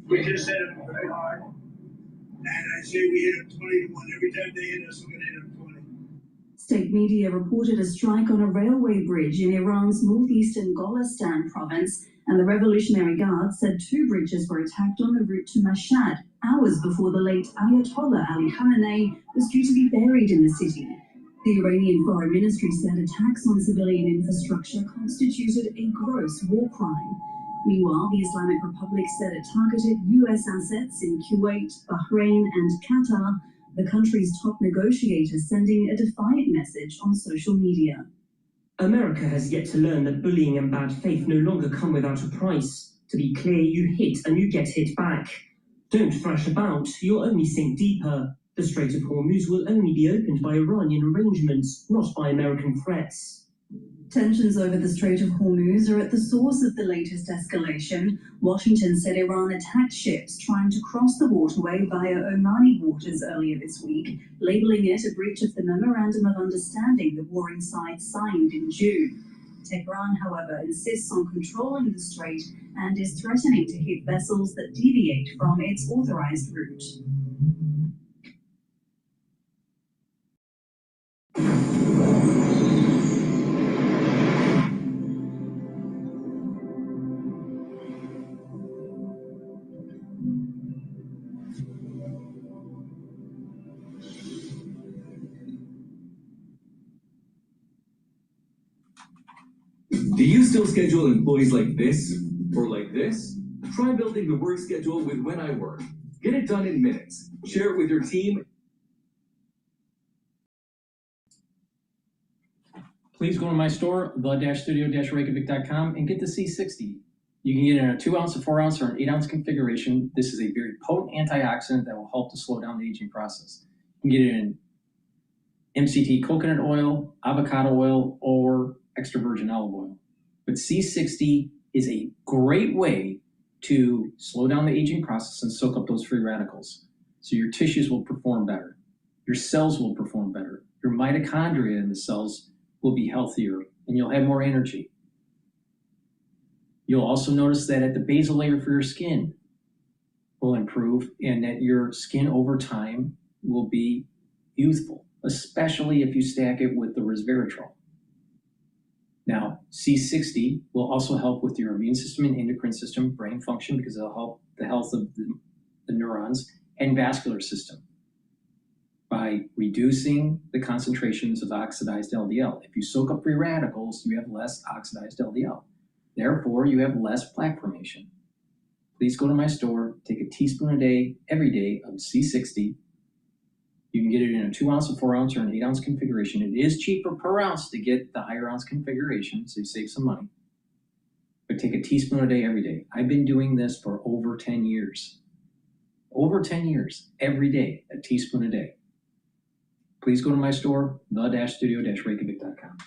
We just hit them very hard. And I say we hit them 20 to 1. Every time they hit us, we're going to hit them 20. State media reported a strike on a railway bridge in Iran's northeastern Golestan province, and the Revolutionary Guard said 2 bridges were attacked on the route to Mashhad, hours before the late Ayatollah Ali Khamenei was due to be buried in the city. The Iranian Foreign Ministry said attacks on civilian infrastructure constituted a gross war crime. Meanwhile, the Islamic Republic said it targeted U.S. assets in Kuwait, Bahrain, and Qatar, the country's top negotiator sending a defiant message on social media. America has yet to learn that bullying and bad faith no longer come without a price. To be clear, you hit and you get hit back. Don't thrash about, you'll only sink deeper. The Strait of Hormuz will only be opened by Iranian arrangements, not by American threats. Tensions over the Strait of Hormuz are at the source of the latest escalation. Washington said Iran attacked ships trying to cross the waterway via Omani waters earlier this week, labeling it a breach of the Memorandum of Understanding the warring sides signed in June. Tehran, however, insists on controlling the strait and is threatening to hit vessels that deviate from its authorized route. Do you still schedule employees like this or like this? Try building the work schedule with When I Work. Get it done in minutes. Share it with your team. Please go to my store, the-studio-reykjavik.com, and get the C60. You can get it in a 2-ounce, a 4-ounce, or an 8-ounce configuration. This is a very potent antioxidant that will help to slow down the aging process. You can get it in MCT coconut oil, avocado oil, or extra virgin olive oil. But C60 is a great way to slow down the aging process and soak up those free radicals. So your tissues will perform better. Your cells will perform better. Your mitochondria in the cells will be healthier, and you'll have more energy. You'll also notice that at the basal layer for your skin will improve, and that your skin over time will be youthful, especially if you stack it with the resveratrol. Now, C60 will also help with your immune system and endocrine system, brain function, because it'll help the health of the neurons, and vascular system by reducing the concentrations of oxidized LDL. If you soak up free radicals, you have less oxidized LDL. Therefore, you have less plaque formation. Please go to my store, take a teaspoon a day, every day, of C60. You can get it in a 2-ounce, a 4-ounce, or an 8-ounce configuration. It is cheaper per ounce to get the higher ounce configuration, so you save some money. But take a teaspoon a day, every day. I've been doing this for over 10 years. Over 10 years, every day, a teaspoon a day. Please go to my store, the-studio-reykjavik.com.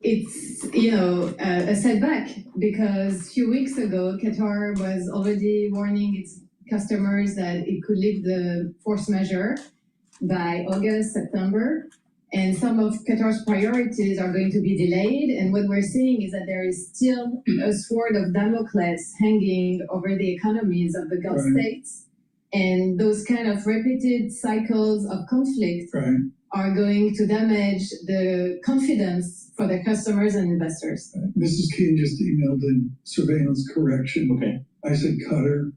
It's, a setback, because a few weeks ago, GETTR was already warning its customers that it could lift the force measure by August, September, and some of GETTR's priorities are going to be delayed. And what we're seeing is that there is still a sword of Damocles hanging over the economies of the Gulf states. And those kind of repeated cycles of conflict are going to damage the confidence for their customers and investors. Mrs. King just emailed in surveillance correction. Okay. I said Qatar,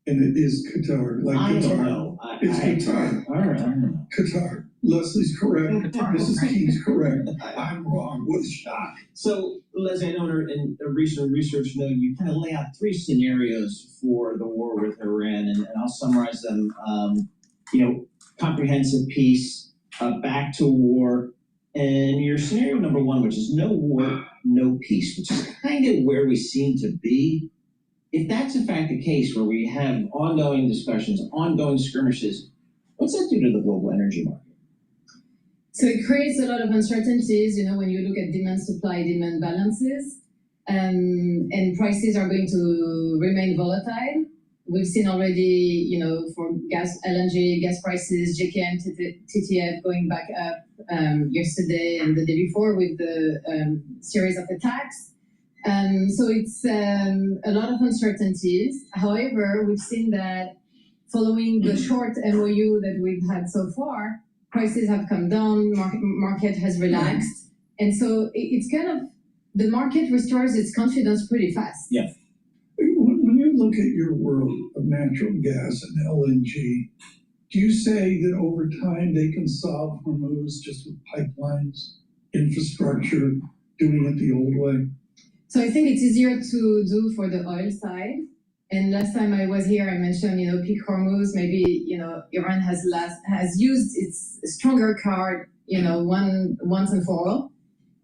and it is Qatar. Like I Qatar. don't know. It's Qatar. All right. Qatar. Leslie's correct. Mrs. King's correct. I'm wrong. What a shock. So, Leslie, I know in a recent research note, you kind of lay out 3 scenarios for the war with Iran, and I'll summarize them. Comprehensive peace, back to war, and your scenario number 1, which is no war, no peace, which is kind of where we seem to be. If that's in fact the case, where we have ongoing discussions, ongoing skirmishes, what's that do to the global energy market? So it creates a lot of uncertainties, when you look at demand, supply, demand balances, and prices are going to remain volatile. we've seen already, for gas, LNG, gas prices, JKM, TTF going back up yesterday and the day before with the series of attacks. So it's a lot of uncertainties. However, we've seen that following the short MOU that we've had so far, prices have come down, market has relaxed. And so it's kind of, the market restores its confidence pretty fast. Yeah. When you look at your world of natural gas and LNG, do you say that over time they can solve Hormuz just with pipelines, infrastructure, doing it the old way? So I think it's easier to do for the oil side. And last time I was here, I mentioned, peak Hormuz, maybe, Iran has used its stronger card, once and for all.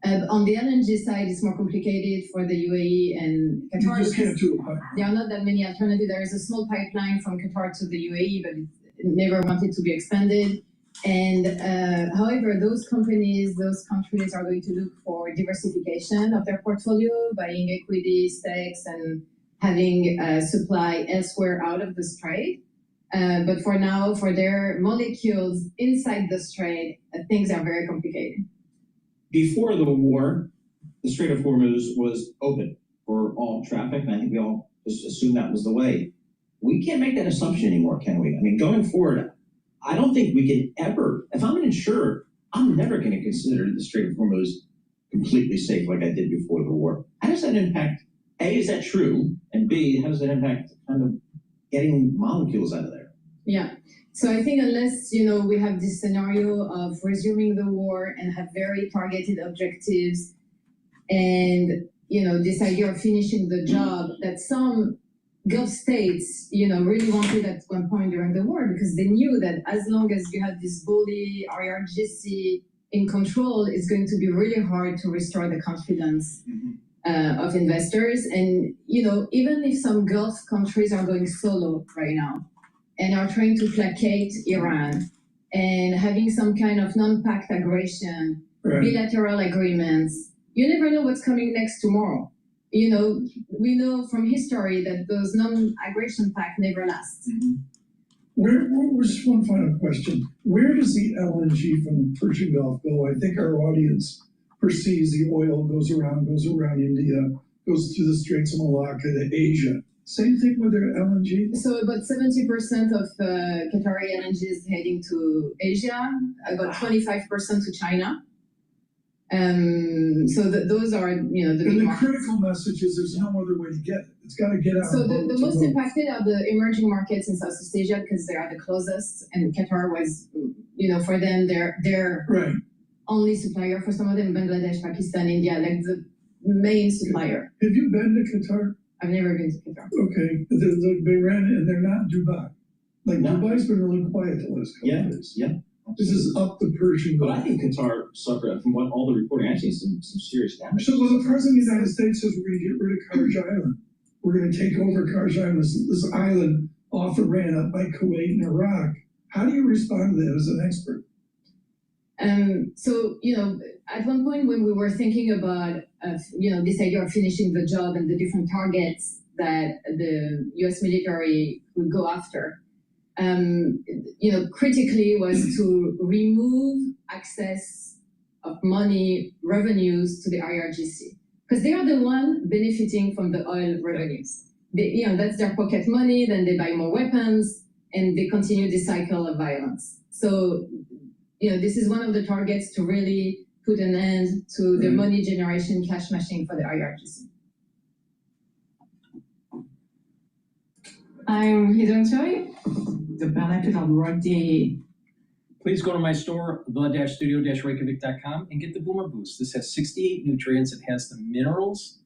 On the LNG side, it's more complicated for the UAE and Qatar. You just can't do it. There are not that many alternatives. There is a small pipeline from Qatar to the UAE, but it never wanted to be expanded. And however, those companies, those countries are going to look for diversification of their portfolio, buying equity stakes and having supply elsewhere out of the strait. But for now, for their molecules inside the strait, things are very complicated. Before the war, the Strait of Hormuz was open for all traffic, and I think we all just assumed that was the way. We can't make that assumption anymore, can we? I mean, going forward, I don't think we can ever, if I'm an insurer, I'm never going to consider the Strait of Hormuz completely safe like I did before the war. How does that impact, A, is that true? And B, how does that impact kind of getting molecules out of there? Yeah. So I think unless, we have this scenario of resuming the war and have very targeted objectives and, this idea of finishing the job that some Gulf states, really wanted at one point during the war, because they knew that as long as you have this bully IRGC in control, it's going to be really hard to restore the confidence of investors. And, even if some Gulf countries are going solo right now, and are trying to placate Iran and having some kind of non-pact aggression, bilateral agreements, you never know what's coming next tomorrow. We know from history that those non-aggression pact never lasts. Just one final question. Where does the LNG from the Persian Gulf go? I think our audience perceives the oil goes around India, goes through the Straits of Malacca to Asia. Same thing with their LNG? So about 70% of Qatari LNG is heading to Asia, about 25% to China. So those are, the big And the markets. critical message is there's no other way to get it. It's got to get out. So the most impacted are the emerging markets in Southeast Asia because they are the closest, and Qatar was, for them, they're only supplier. For some of them, Bangladesh, Pakistan, India, like the main supplier. Have you been to Qatar? I've never been to Qatar. Okay, they ran it, and they're not Dubai. Dubai's been really quiet the last couple of days. Yeah. This is up the Persian Gulf. But I think Qatar suffered, from what all the reporting, actually some serious damage. So the President of the United States says we're going to get rid of Karj Island. We're going to take over Karj Island, this island off Iran up by Kuwait and Iraq. How do you respond to that as an expert? So, at one point when we were thinking about, this idea of finishing the job and the different targets that the US military would go after, critically was to remove access of money, revenues to the IRGC. Because they are the one benefiting from the oil revenues. That's their pocket money, then they buy more weapons, and they continue this cycle of violence. So, this is one of the targets to really put an end to the money generation cash machine for the IRGC. I'm Hidden Choi, the benefit of working. Please go to my store, the-studio-reykjavik.com, and get the Boomer Boost. This has 68 nutrients. It has the minerals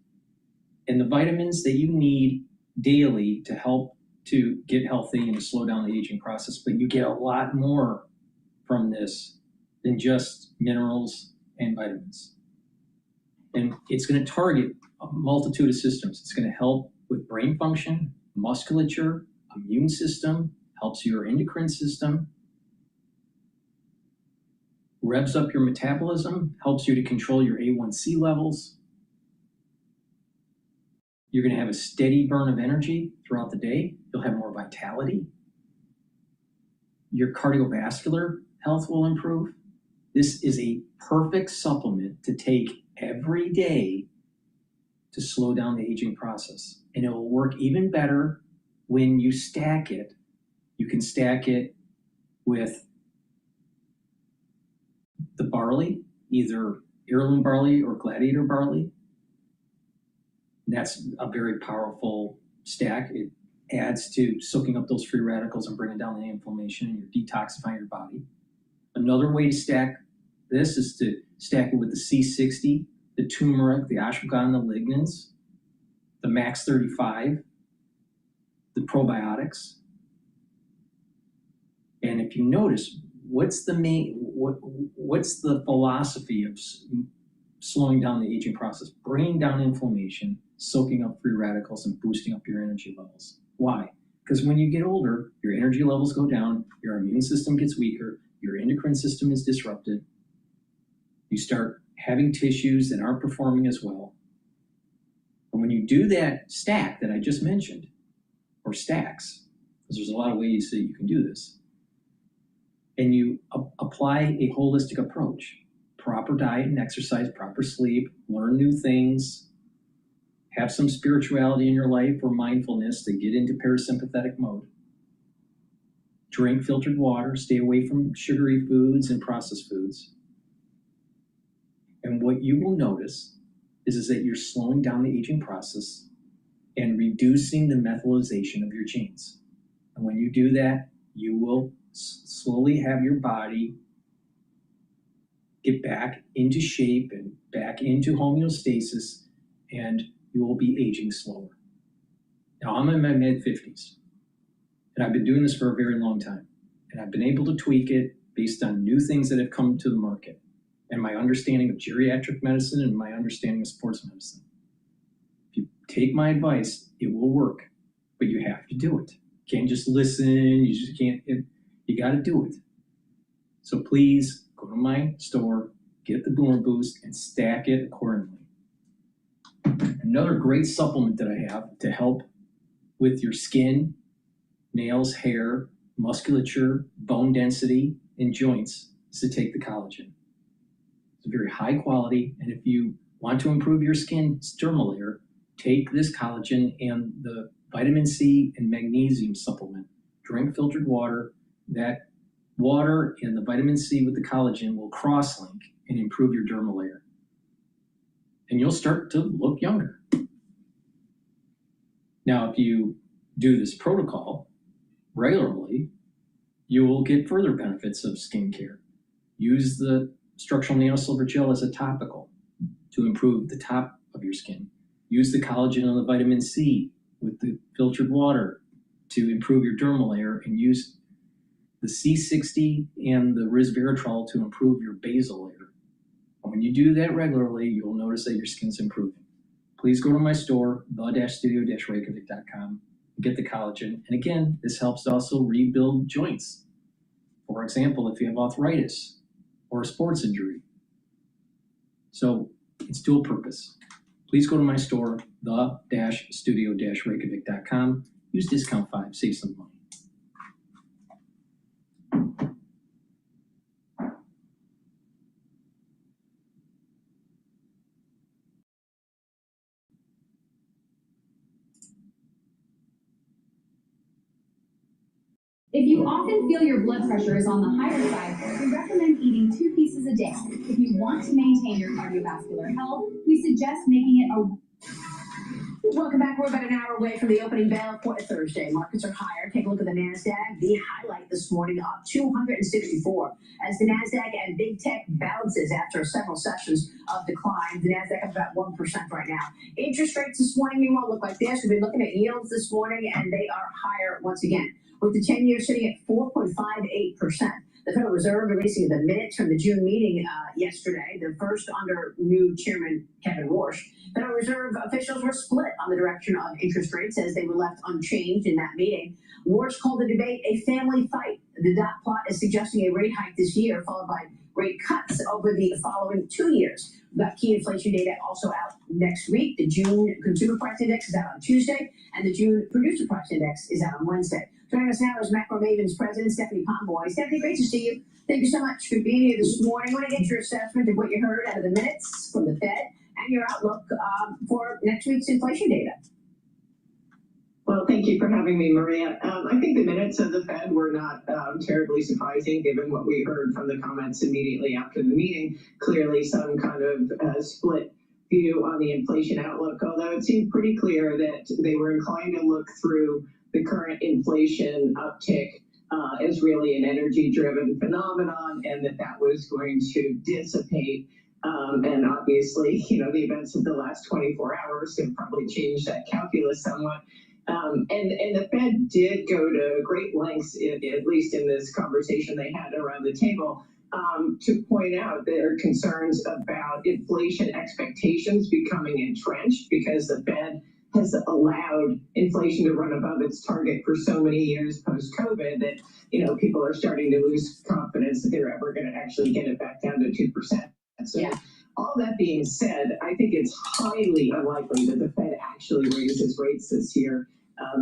and the vitamins that you need daily to help to get healthy and to slow down the aging process. But you get a lot more from this than just minerals and vitamins. And it's going to target a multitude of systems. It's going to help with brain function, musculature, immune system, helps your endocrine system, revs up your metabolism, helps you to control your A1C levels, You're going to have a steady burn of energy throughout the day. You'll have more vitality. Your cardiovascular health will improve. This is a perfect supplement to take every day to slow down the aging process. And it will work even better when you stack it. You can stack it with the barley, either heirloom barley or gladiator barley. And that's a very powerful stack. It adds to soaking up those free radicals and bringing down the inflammation, and you're detoxifying your body. Another way to stack this is to stack it with the C60, the turmeric, the ashwagandha, the lignans, the Max 35, the probiotics. And if you notice, what's the philosophy of slowing down the aging process? Bringing down inflammation, soaking up free radicals, and boosting up your energy levels. Why? Because when you get older, your energy levels go down, your immune system gets weaker, your endocrine system is disrupted, you start having tissues that aren't performing as well. And when you do that stack that I just mentioned, or stacks, because there's a lot of ways that you can do this, and you apply a holistic approach, proper diet and exercise, proper sleep, learn new things, have some spirituality in your life or mindfulness to get into parasympathetic mode, drink filtered water, stay away from sugary foods and processed foods. And what you will notice is that you're slowing down the aging process and reducing the methylation of your genes. And when you do that, you will slowly have your body get back into shape and back into homeostasis, and you will be aging slower. Now, I'm in my mid-50s, and I've been doing this for a very long time, and I've been able to tweak it based on new things that have come to the market, and my understanding of geriatric medicine and my understanding of sports medicine. If you take my advice, it will work, but you have to do it. You can't just listen, you just can't, you got to do it. So please go to my store, get the Boomer Boost, and stack it accordingly. Another great supplement that I have to help with your skin, nails, hair, musculature, bone density, and joints is to take the collagen. It's very high quality, and if you want to improve your skin's dermal layer, take this collagen and the vitamin C and magnesium supplement. Drink filtered water. That water and the vitamin C with the collagen will cross-link and improve your dermal layer. And you'll start to look younger. Now, if you do this protocol regularly, you will get further benefits of skincare. Use the structural nanosilver gel as a topical to improve the top of your skin. Use the collagen and the vitamin C with the filtered water to improve your dermal layer, and use the C60 and the resveratrol to improve your basal layer. And when you do that regularly, you'll notice that your skin's improving. Please go to my store, the-studio-reykjavik.com, and get the collagen. And again, this helps to also rebuild joints. For example, if you have arthritis or a sports injury. So it's dual purpose. Please go to my store, the-studio-reykjavik.com. Use discount 5, save some money. If you often feel your blood pressure is on the higher side, we recommend eating 2 pieces a day. If you want to maintain your cardiovascular health, we suggest making it a... Welcome back. We're about an hour away from the opening bell for Thursday. Markets are higher. Take a look at the NASDAQ. The highlight this morning up 264 as the NASDAQ and big tech bounces after several sessions of decline. The NASDAQ up about 1% right now. Interest rates this morning, meanwhile, look like this. We've been looking at yields this morning, and they are higher once again, with the 10-year sitting at 4.58%. The Federal Reserve releasing the minutes from the June meeting yesterday, the first under new Chairman Kevin Warsh. Federal Reserve officials were split on the direction of interest rates as they were left unchanged in that meeting. Warsh called the debate a family fight. The dot plot is suggesting a rate hike this year, followed by rate cuts over the following 2 years. We've got key inflation data also out next week. The June Consumer Price Index is out on Tuesday, and the June Producer Price Index is out on Wednesday. Joining us now is Macro Maven's president, Stephanie Pomboy. Stephanie, great to see you. Thank you so much for being here this morning. I want to get your assessment of what you heard out of the minutes from the Fed and your outlook for next week's inflation data. Well, thank you for having me, Maria. I think the minutes of the Fed were not terribly surprising, given what we heard from the comments immediately after the meeting. Clearly, some kind of split view on the inflation outlook, although it seemed pretty clear that they were inclined to look through the current inflation uptick as really an energy-driven phenomenon, and that was going to dissipate. And obviously, the events of the last 24 hours have probably changed that calculus somewhat. And the Fed did go to great lengths, at least in this conversation they had around the table, to point out their concerns about inflation expectations becoming entrenched, because the Fed has allowed inflation to run above its target for so many years post-COVID that, people are starting to lose confidence that they're ever going to actually get it back down to 2%. So all that being said, I think it's highly unlikely that the Fed actually raises rates this year.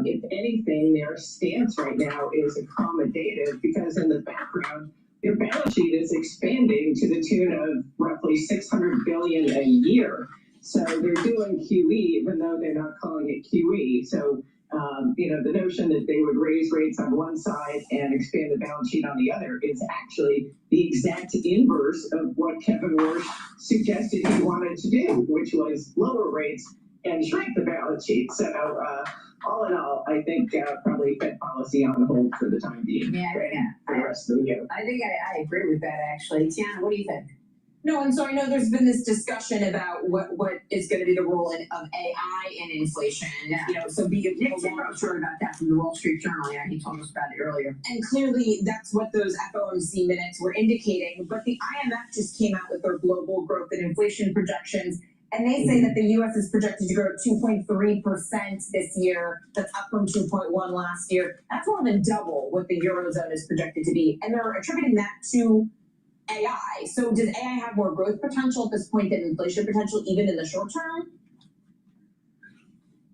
If anything, their stance right now is accommodative, because in the background, their balance sheet is expanding to the tune of roughly $600 billion a year. So they're doing QE, even though they're not calling it QE. So, the notion that they would raise rates on one side and expand the balance sheet on the other is actually the exact inverse of what Kevin Warsh suggested he wanted to do, which was lower rates and shrink the balance sheet. So, all in all, I think probably Fed policy on hold for the time being. For the rest of the year. I think I agree with that, actually. Tiana, what do you think? No, and so I know there's been this discussion about what is going to be the role of AI in inflation. Yeah. So Nick Timbrose wrote about that from the Wall Street Journal. Yeah, he told us about it earlier. And clearly, that's what those FOMC minutes were indicating. But the IMF just came out with their global growth and inflation projections, and they say that the U.S. is projected to grow at 2.3% this year. That's up from 2.1 last year. That's more than double what the Eurozone is projected to be, and they're attributing that to AI. So does AI have more growth potential at this point than inflation potential, even in the short term?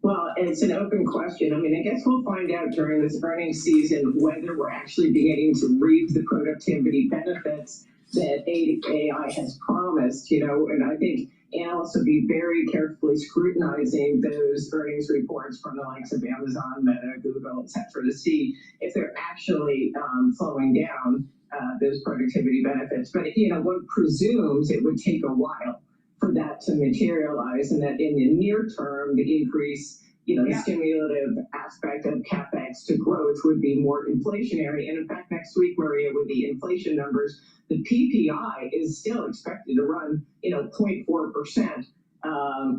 Well, it's an open question. I guess we'll find out during this earnings season whether we're actually beginning to reap the productivity benefits that AI has promised, and I think analysts will be very carefully scrutinizing those earnings reports from the likes of Amazon, Meta, Google, et cetera, to see if they're actually slowing down those productivity benefits. But, one presumes it would take a while for that to materialize, and that in the near term, the increase, the stimulative aspect of CapEx to growth would be more inflationary. And in fact, next week, Maria, with the inflation numbers, the PPI is still expected to run, 0.4%.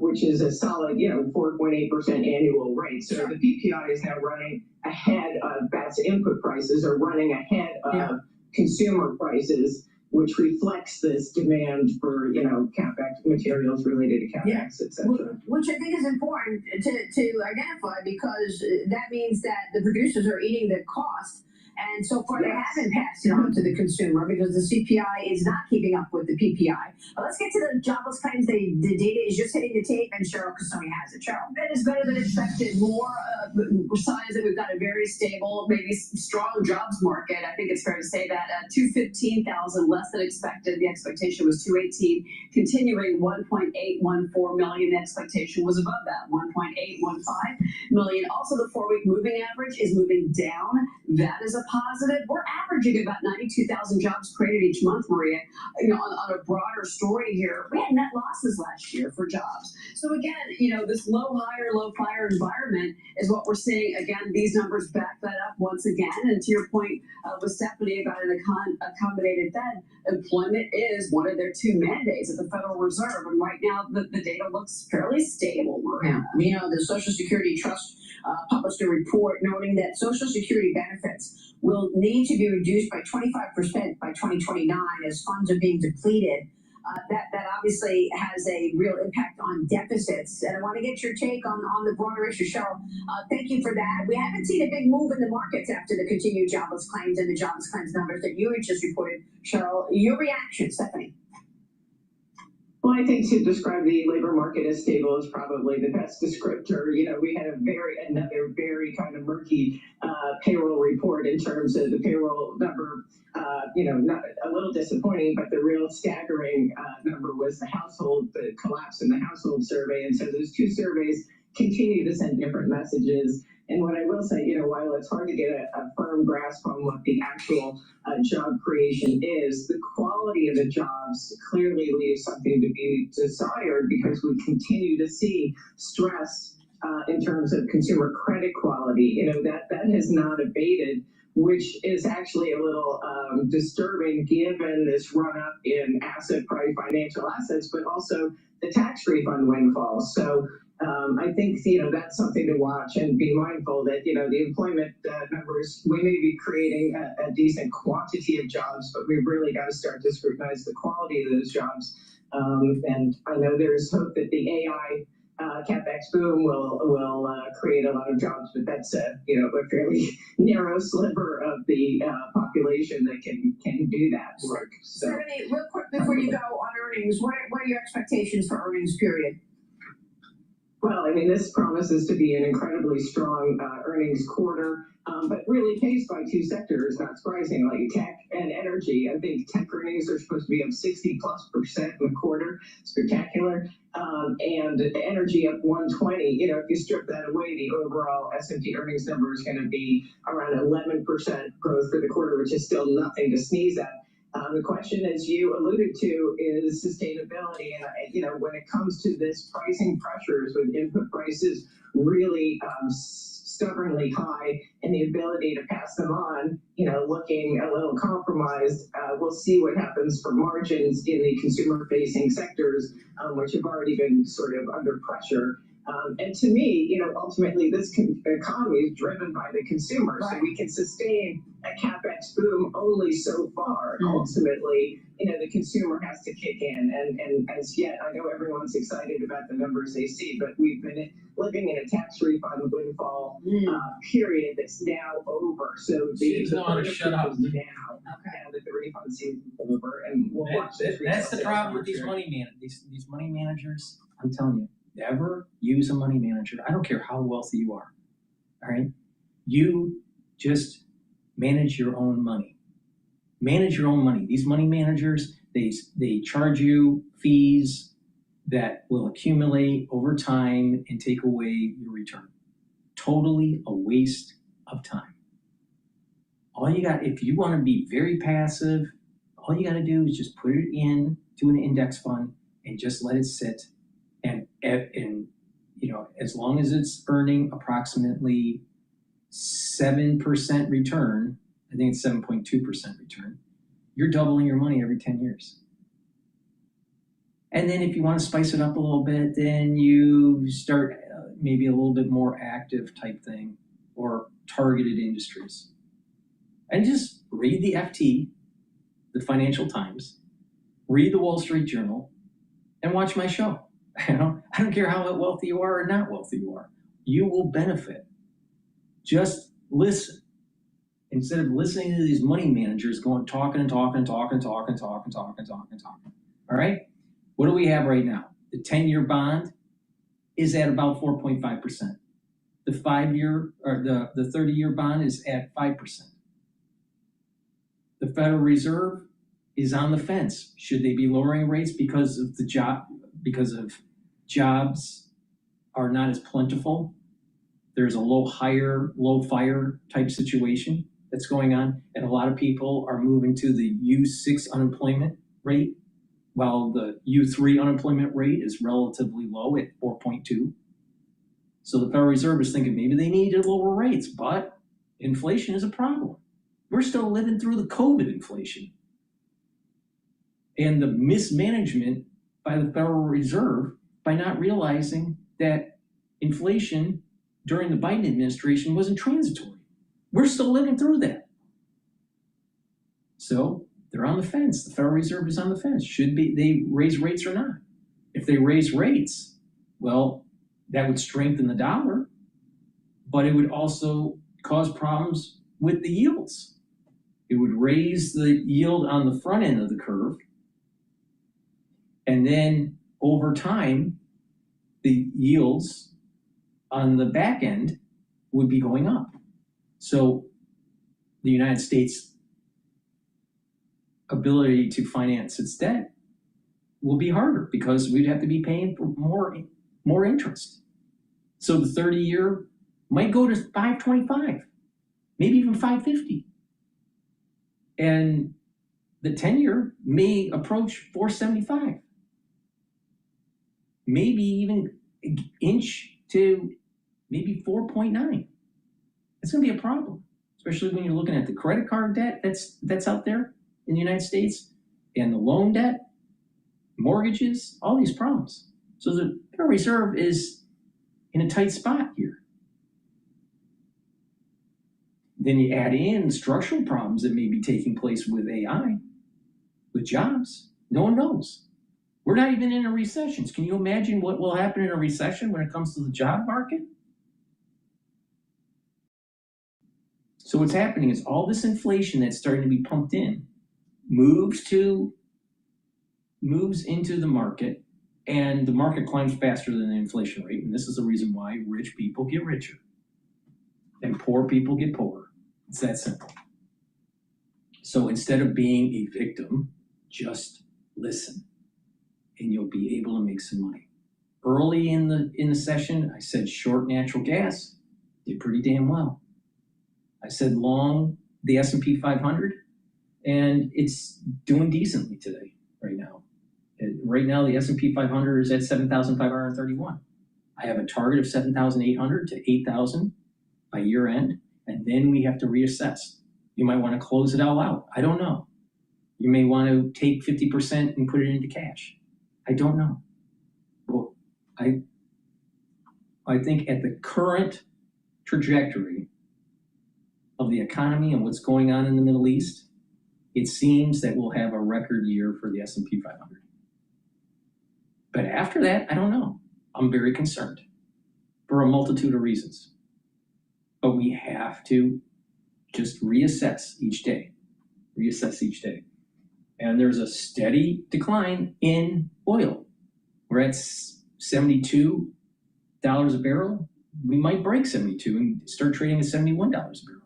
Which is a solid, 4.8% annual rate. So the PPI is now running ahead of, that's input prices are running ahead of consumer prices, which reflects this demand for, CapEx materials related to CapEx, et cetera. Which I think is important to identify, because that means that the producers are eating the cost. And so far, they haven't passed it on to the consumer, because the CPI is not keeping up with the PPI. But let's get to the jobless claims. The data is just hitting the tape, and Cheryl Casoni has it. Cheryl, that is better than expected. More signs that we've got a very stable, maybe strong jobs market. I think it's fair to say that 215,000 less than expected. The expectation was 218, continuing 1.814 million. The expectation was above that, 1.815 million. Also, the 4-week moving average is moving down. That is a positive. We're averaging about 92,000 jobs created each month, Maria. On a broader story here, we had net losses last year for jobs. So again, this low fire environment is what we're seeing. Again, these numbers back that up once again. And to your point with Stephanie about an accommodated Fed, employment is one of their 2 mandates at the Federal Reserve. And right now, the data looks fairly stable, Maria. The Social Security Trust published a report noting that Social Security benefits will need to be reduced by 25% by 2029 as funds are being depleted that obviously has a real impact on deficits. And I want to get your take on the broader issue. Cheryl, thank you for that. We haven't seen a big move in the markets after the continued jobless claims and the jobless claims numbers that you had just reported. Cheryl, your reaction, Stephanie? Well, I think to describe the labor market as stable is probably the best descriptor. You know, we had another very kind of murky payroll report in terms of the payroll number. You know, not a little disappointing, but the real staggering number was the collapse in the household survey. And so those two surveys continue to send different messages. And what I will say, you know, while it's hard to get a firm grasp on what the actual job creation is, the quality of the jobs clearly leaves something to be desired, because we continue to see stress in terms of consumer credit quality. You know, that has not abated, which is actually a little disturbing given this run up in asset price, financial assets, but also the tax refund windfalls. So I think, you know, that's something to watch and be mindful that, you know, the employment numbers, we may be creating a decent quantity of jobs, but we've really got to start to scrutinize the quality of those jobs. And I know there's hope that the AI CapEx boom will create a lot of jobs, but that's you know, a fairly narrow sliver of the population that can do that work. So, Stephanie, real quick before you go on earnings, what are your expectations for earnings period? Well, I mean, this promises to be an incredibly strong earnings quarter, but really paced by two sectors, not surprisingly, tech and energy. I think tech earnings are supposed to be up 60+% in the quarter, spectacular, and energy up 120. You know, if you strip that away, the overall S&P earnings number is going to be around 11% growth for the quarter, which is still nothing to sneeze at. The question, as you alluded to, is sustainability. And, you know, when it comes to this pricing pressures with input prices really stubbornly high and the ability to pass them on, you know, looking a little compromised, we'll see what happens for margins in the consumer-facing sectors, which have already been sort of under pressure. And to me, you know, ultimately this economy is driven by the consumer. Right. So we can sustain a CapEx boom only so far. Ultimately, you know, the consumer has to kick in. And as yet, I know everyone's excited about the numbers they see, but we've been living in a tax refund windfall period that's now over. So the shut up. Now that the refund season is over, and we'll watch this. That's the problem with these money managers. I'm telling you. Never use a money manager. I don't care how wealthy you are. All right? You just manage your own money. Manage your own money. These money managers, they charge you fees that will accumulate over time and take away your return. Totally a waste of time. All you got, if you want to be very passive, all you got to do is just put it in to an index fund and just let it sit. And you know, as long as it's earning approximately 7% return, I think it's 7.2% return, you're doubling your money every 10 years. And then if you want to spice it up a little bit, then you start maybe a little bit more active type thing or targeted industries. And just read the FT, the Financial Times, read the Wall Street Journal, and watch my show. You know, I don't care how wealthy you are or not wealthy you are. You will benefit. Just listen. Instead of listening to these money managers talking. All right? What do we have right now? The 10-year bond is at about 4.5%. The 5-year or the 30-year bond is at 5%. The Federal Reserve is on the fence. Should they be lowering rates because of jobs are not as plentiful? There's a low fire type situation that's going on, and a lot of people are moving to the U6 unemployment rate, while the U3 unemployment rate is relatively low at 4.2. So the Federal Reserve is thinking maybe they need to lower rates, but inflation is a problem. We're still living through the COVID inflation. And the mismanagement by the Federal Reserve by not realizing that inflation during the Biden administration wasn't transitory. We're still living through that. So They're on the fence. The Federal Reserve is on the fence. Should they raise rates or not? If they raise rates, well, that would strengthen the dollar, but it would also cause problems with the yields. It would raise the yield on the front end of the curve, and then over time, the yields on the back end would be going up. So the United States' ability to finance its debt will be harder because we'd have to be paying for more interest. So the 30-year might go to 5.25, maybe even 5.50. And the 10-year may approach 4.75. Maybe even inch to maybe 4.9. It's going to be a problem, especially when you're looking at the credit card debt that's out there in the United States and the loan debt, mortgages, all these problems. So the Federal Reserve is in a tight spot here. Then you add in the structural problems that may be taking place with AI, with jobs. No one knows. We're not even in a recession. Can you imagine what will happen in a recession when it comes to the job market? So what's happening is all this inflation that's starting to be pumped in moves into the market, and the market climbs faster than the inflation rate. And this is the reason why rich people get richer and poor people get poorer. It's that simple. So instead of being a victim, just listen, and you'll be able to make some money. Early in the session, I said short natural gas did pretty damn well. I said long the S&P 500, and it's doing decently today, right now. Right now, the S&P 500 is at 7,531. I have a target of 7,800 to 8,000 by year end, and then we have to reassess. You might want to close it all out. I don't know. You may want to take 50% and put it into cash. I don't know. Well, I think at the current trajectory of the economy and what's going on in the Middle East, it seems that we'll have a record year for the S&P 500. But after that, I don't know. I'm very concerned for a multitude of reasons. But we have to just reassess each day. And there's a steady decline in oil. We're at $72 a barrel. We might break 72 and start trading at $71 a barrel.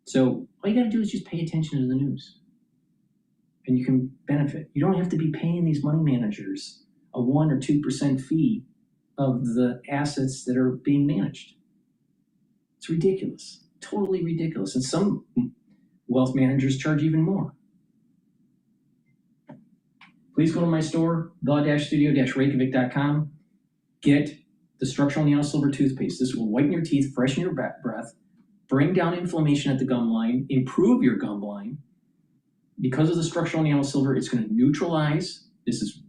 So all you got to do is just pay attention to the news, and you can benefit. You don't have to be paying these money managers a 1 or 2% fee of the assets that are being managed. It's ridiculous, totally ridiculous. And some wealth managers charge even more. Please go to my store, the-studio-reykjavik.com. Get the structural nail silver toothpaste. This will whiten your teeth, freshen your breath, bring down inflammation at the gum line, improve your gum line. Because of the structural nail silver, it's going to neutralize. This is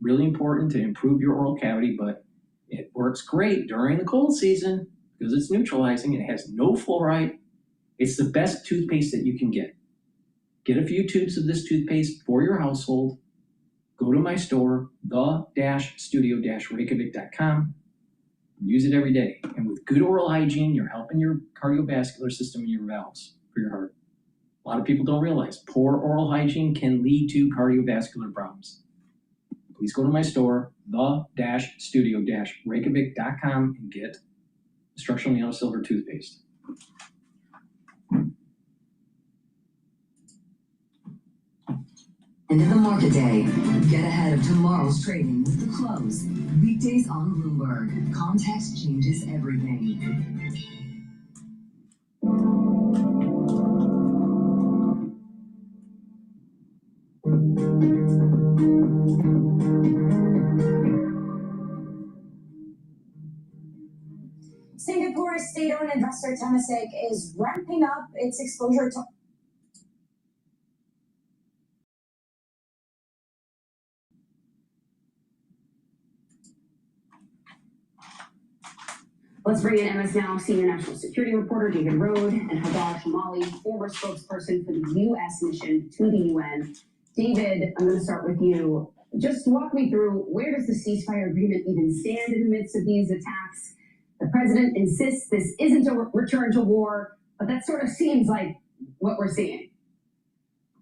really important to improve your oral cavity, but it works great during the cold season because it's neutralizing. It has no fluoride. It's the best toothpaste that you can get. Get a few tubes of this toothpaste for your household. Go to my store, the-studio-reykjavik.com. Use it every day. And with good oral hygiene, you're helping your cardiovascular system and your valves for your heart. A lot of people don't realize poor oral hygiene can lead to cardiovascular problems. Please go to my store, the-studio-reykjavik.com, and get the structural nail silver toothpaste. End of the market day. Get ahead of tomorrow's trading with the close. Weekdays on Bloomberg. Context changes everything. Singapore's state-owned investor Temasek is ramping up its exposure to Let's bring in MS Now senior national security reporter David Rode and Hagar Shamali, former spokesperson for the U.S. mission to the UN. David, I'm going to start with you. Just walk me through, where does the ceasefire agreement even stand in the midst of these attacks? The president insists this isn't a return to war, but that sort of seems like what we're seeing.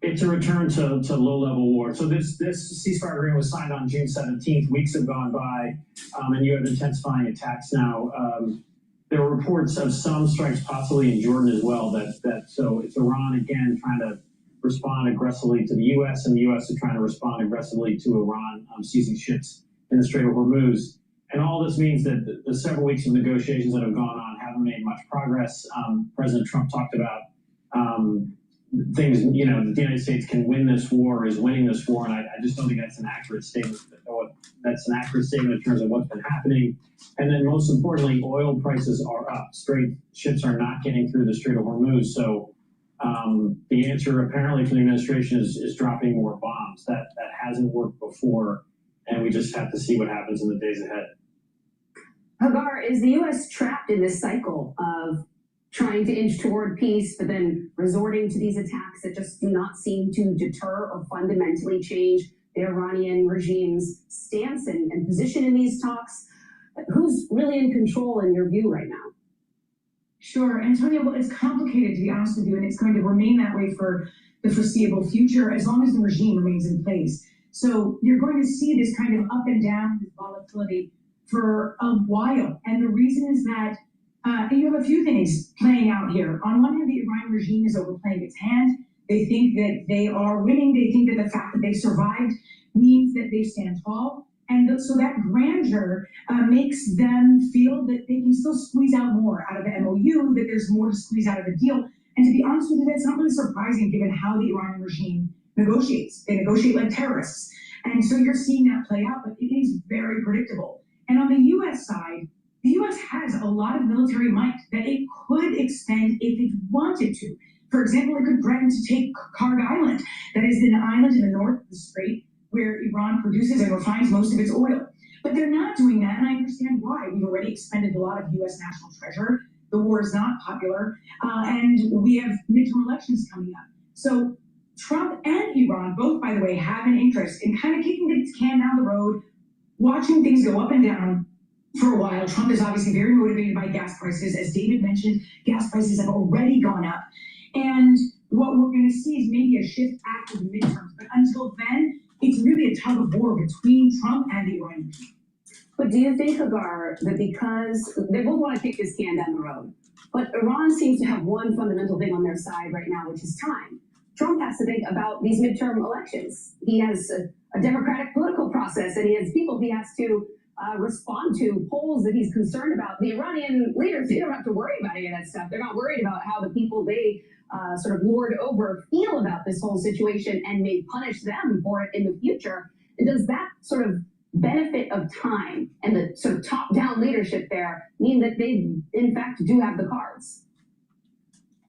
It's a return to low-level war. So this ceasefire agreement was signed on June 17th. Weeks have gone by, and you have intensifying attacks now. There are reports of some strikes possibly in Jordan as well. So it's Iran again trying to respond aggressively to the U.S., and the U.S. is trying to respond aggressively to Iran seizing ships in the Strait of Hormuz. And all this means that the several weeks of negotiations that have gone on haven't made much progress. President Trump talked about things, that the United States can win this war, is winning this war, and I just don't think that's an accurate statement. That's an accurate statement in terms of what's been happening. And then most importantly, oil prices are up. Ships are not getting through the Strait of Hormuz. So the answer apparently from the administration is dropping more bombs. That hasn't worked before, and we just have to see what happens in the days ahead. Hagar, is the U.S. trapped in this cycle of trying to inch toward peace, but then resorting to these attacks that just do not seem to deter or fundamentally change the Iranian regime's stance and position in these talks? Who's really in control in your view right now? Sure, Antonio, well, it's complicated, to be honest with you, and it's going to remain that way for the foreseeable future as long as the regime remains in place. So you're going to see this kind of up and down, this volatility for a while. And the reason is that you have a few things playing out here. On one hand, the Iranian regime is overplaying its hand. They think that they are winning. They think that the fact that they survived means that they stand tall. And so that grandeur makes them feel that they can still squeeze out more out of the MOU, that there's more to squeeze out of the deal. And to be honest with you, that's not really surprising given how the Iranian regime negotiates. They negotiate like terrorists. And so you're seeing that play out, but it is very predictable. And on the U.S. side, the U.S. has a lot of military might that it could expend if it wanted to. For example, it could threaten to take Karg Island, that is an island in the north of the Strait where Iran produces and refines most of its oil. But they're not doing that, and I understand why. We've already expended a lot of U.S. national treasure. The war is not popular, and we have midterm elections coming up. So Trump and Iran both, by the way, have an interest in kind of kicking the can down the road, watching things go up and down for a while. Trump is obviously very motivated by gas prices. As David mentioned, gas prices have already gone up. And what we're going to see is maybe a shift after the midterms. But until then, it's really a tug of war between Trump and the Iranian regime. But do you think, Hagar, that because they both want to kick this can down the road, but Iran seems to have one fundamental thing on their side right now, which is time. Trump has to think about these midterm elections. He has a democratic political process, and he has people he has to respond to, polls that he's concerned about. The Iranian leaders, they don't have to worry about any of that stuff. They're not worried about how the people they sort of lord over feel about this whole situation and may punish them for it in the future. And does that sort of benefit of time and the sort of top-down leadership there mean that they, in fact, do have the cards?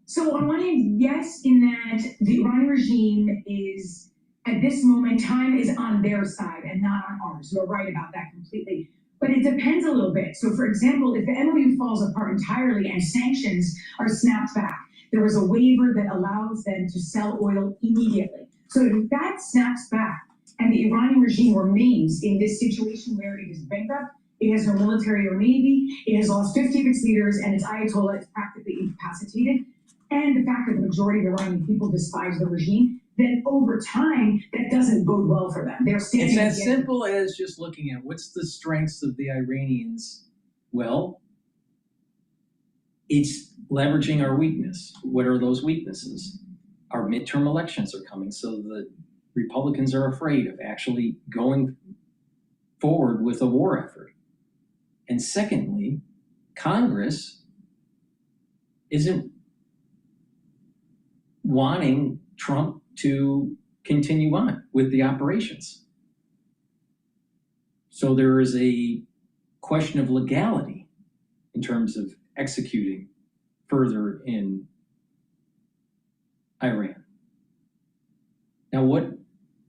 So on one hand, yes, in that the Iranian regime is, at this moment, time is on their side and not on ours. You're right about that completely. But it depends a little bit. So for example, if the MOU falls apart entirely and sanctions are snapped back, there was a waiver that allows them to sell oil immediately. So if that snaps back and the Iranian regime remains in this situation where it is bankrupt, it has no military or navy, it has lost 50 of its leaders, and its Ayatollah is practically incapacitated, and the fact that the majority of Iranian people despise the regime, then over time, that doesn't bode well for them. They're standing. It's as simple as just looking at what's the strengths of the Iranians. Well, it's leveraging our weakness. What are those weaknesses? Our midterm elections are coming, so the Republicans are afraid of actually going forward with a war effort. And secondly, Congress isn't wanting Trump to continue on with the operations. So there is a question of legality in terms of executing further in Iran. Now, what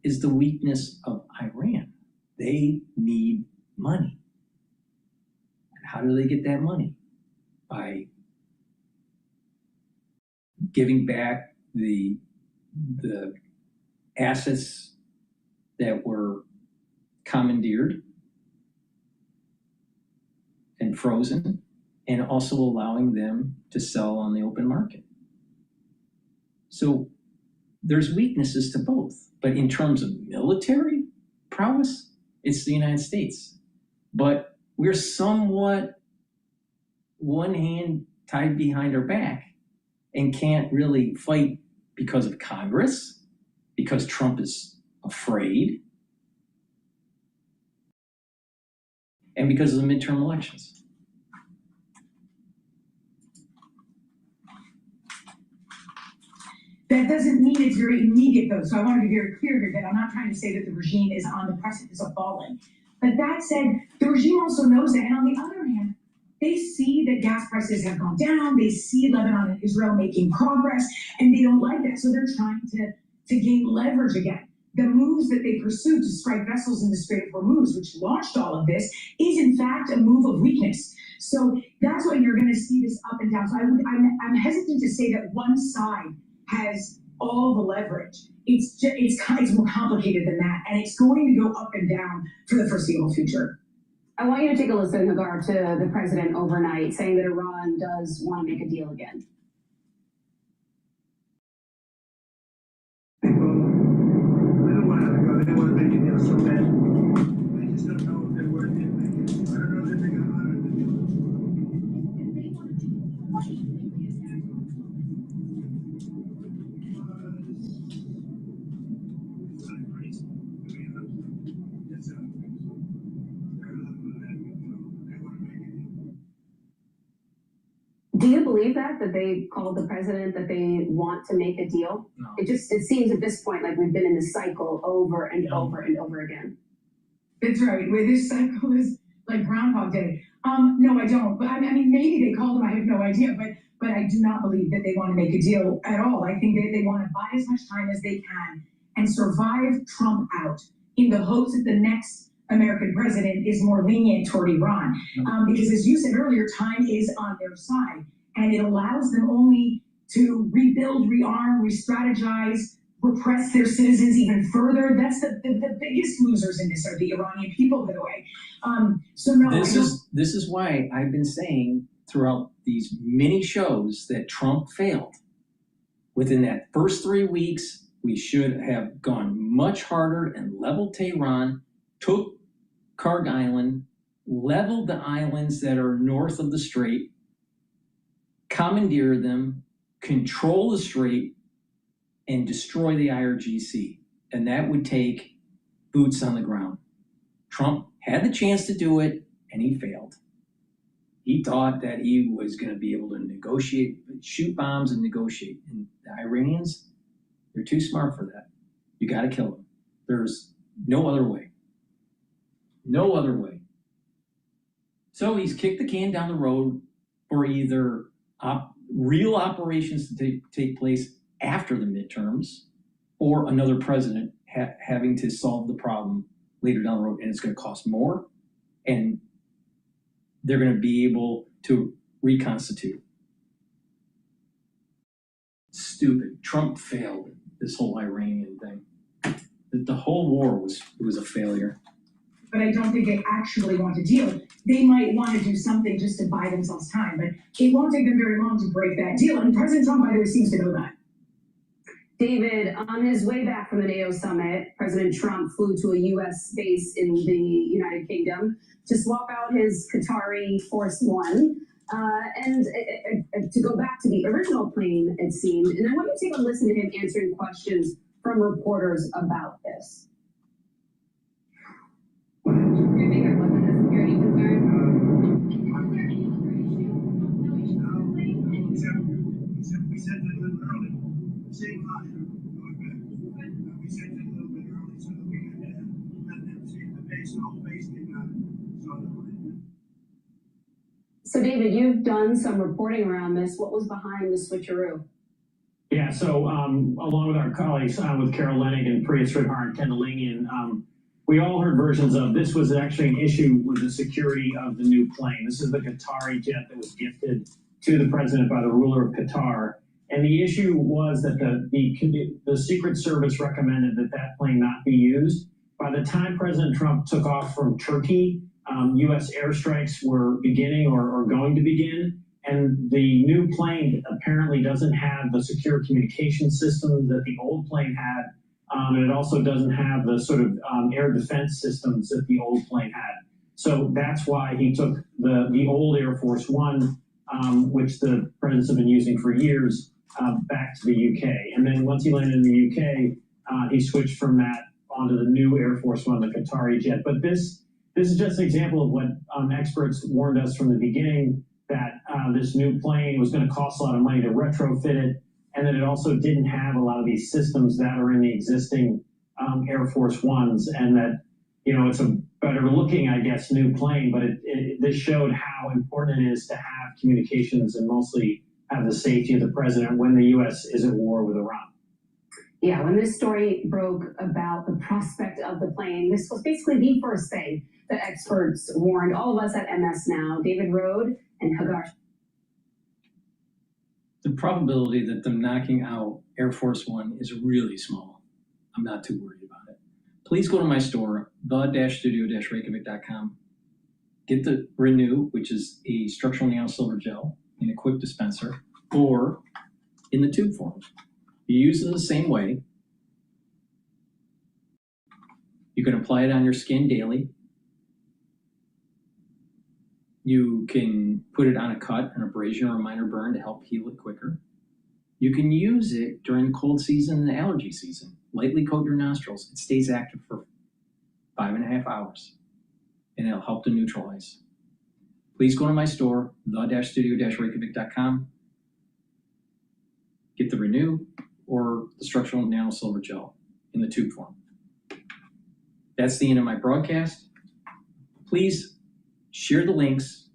is the weakness of Iran? They need money. And how do they get that money? by giving back the assets that were commandeered and frozen, and also allowing them to sell on the open market. So there's weaknesses to both, but in terms of military prowess, it's the United States. But we're somewhat one hand tied behind our back and can't really fight because of Congress, because Trump is afraid, and because of the midterm elections. That doesn't mean it's very immediate, though. So I want to be very clear here that I'm not trying to say that the regime is on the precipice of falling. But that said, the regime also knows that. And on the other hand, they see that gas prices have gone down. They see Lebanon and Israel making progress, and they don't like that. So they're trying to gain leverage again. The moves that they pursued to strike vessels in the Strait of Hormuz, which launched all of this, is in fact a move of weakness. So that's why you're going to see this up and down. So I'm hesitant to say that one side has all the leverage. It's more complicated than that, and it's going to go up and down for the foreseeable future. I want you to take a listen, Hagar, to the president overnight saying that Iran does want to make a deal again. I don't want to go. They want to make a deal so bad. I just don't know if they're worth it. I don't know if they're going to honor the deal. Do you believe that they called the president that they want to make a deal? No. It seems at this point like we've been in this cycle over and over and over again. That's right. Where this cycle is like Groundhog Day. No, I don't. But I mean, maybe they called them. I have no idea. But I do not believe that they want to make a deal at all. I think that they want to buy as much time as they can and survive Trump out in the hopes that the next American president is more lenient toward Iran. Because as you said earlier, time is on their side, and it allows them only to rebuild, rearm, re-strategize, repress their citizens even further. That's the biggest losers in this are the Iranian people, by the way. So no, this is why I've been saying throughout these many shows that Trump failed. Within that first 3 weeks, we should have gone much harder and leveled Tehran, took Karg Island, leveled the islands that are north of the strait, commandeer them, control the strait, and destroy the IRGC. And that would take boots on the ground. Trump had the chance to do it, and he failed. He thought that he was going to be able to negotiate, shoot bombs and negotiate. And the Iranians, they're too smart for that. You got to kill them. There's no other way. No other way. So he's kicked the can down the road for either real operations to take place after the midterms or another president having to solve the problem later down the road. And it's going to cost more, and they're going to be able to reconstitute. Stupid. Trump failed this whole Iranian thing. The whole war was a failure. But I don't think they actually want to deal. They might want to do something just to buy themselves time, but it won't take them very long to break that deal. And President Trump, by the way, seems to know that. David, on his way back from the NATO summit, President Trump flew to a U.S. base in the United Kingdom to swap out his Qatari Force One and to go back to the original plane, it seemed. And I want you to take a listen to him answering questions from reporters about this. Do you think it wasn't a security concern? Except we sent it a little early. Same line. We sent it a little bit early so that we could let them see the base. The whole base came out. So David, you've done some reporting around this. What was behind the switcheroo? Yeah, so along with our colleagues, with Carol Lennig and Priya Sridhar and Ken Delaney, we all heard versions of. This was actually an issue with the security of the new plane. This is the Qatari jet that was gifted to the president by the ruler of Qatar. And the issue was that the Secret Service recommended that that plane not be used. By the time President Trump took off from Turkey, U.S. airstrikes were beginning or going to begin. And the new plane apparently doesn't have the secure communication system that the old plane had. And it also doesn't have the sort of air defense systems that the old plane had. So that's why he took the old Air Force One, which the presidents have been using for years, back to the UK. And then once he landed in the UK, he switched from that onto the new Air Force One, the Qatari jet. But this is just an example of what experts warned us from the beginning, that this new plane was going to cost a lot of money to retrofit it, and that it also didn't have a lot of these systems that are in the existing Air Force Ones, and that, you know, it's a better looking, I guess, new plane, but this showed how important it is to have communications and mostly have the safety of the president when the U.S. is at war with Iran. Yeah, when this story broke about the prospect of the plane, this was basically the first thing that experts warned all of us at MS Now, David Rode and Hagar. The probability that them knocking out Air Force One is really small. I'm not too worried about it. Please go to my store, the-studio-reykjavik.com. Get the Renew, which is a structural nano silver gel in a quick dispenser, or in the tube form. You use it the same way. You can apply it on your skin daily. You can put it on a cut, an abrasion, or a minor burn to help heal it quicker. You can use it during the cold season and the allergy season. Lightly coat your nostrils. It stays active for 5.5 hours, and it'll help to neutralize. Please go to my store, the-studio-reykjavik.com. Get the Renew or the structural nano silver gel in the tube form. That's the end of my broadcast. Please share the links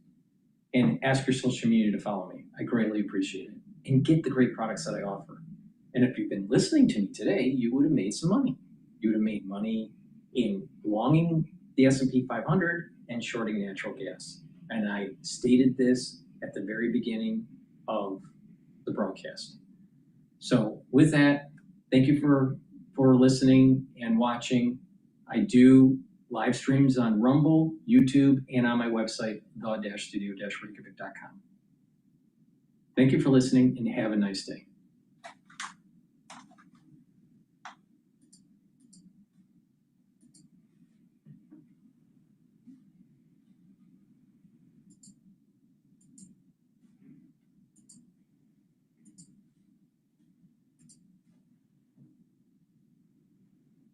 and ask your social media to follow me. I greatly appreciate it. And get the great products that I offer. And if you've been listening to me today, you would have made some money. You would have made money in longing the S&P 500 and shorting natural gas. And I stated this at the very beginning of the broadcast. So with that, thank you for listening and watching. I do live streams on Rumble, YouTube, and on my website, the-studio-reykjavik.com. Thank you for listening and have a nice day.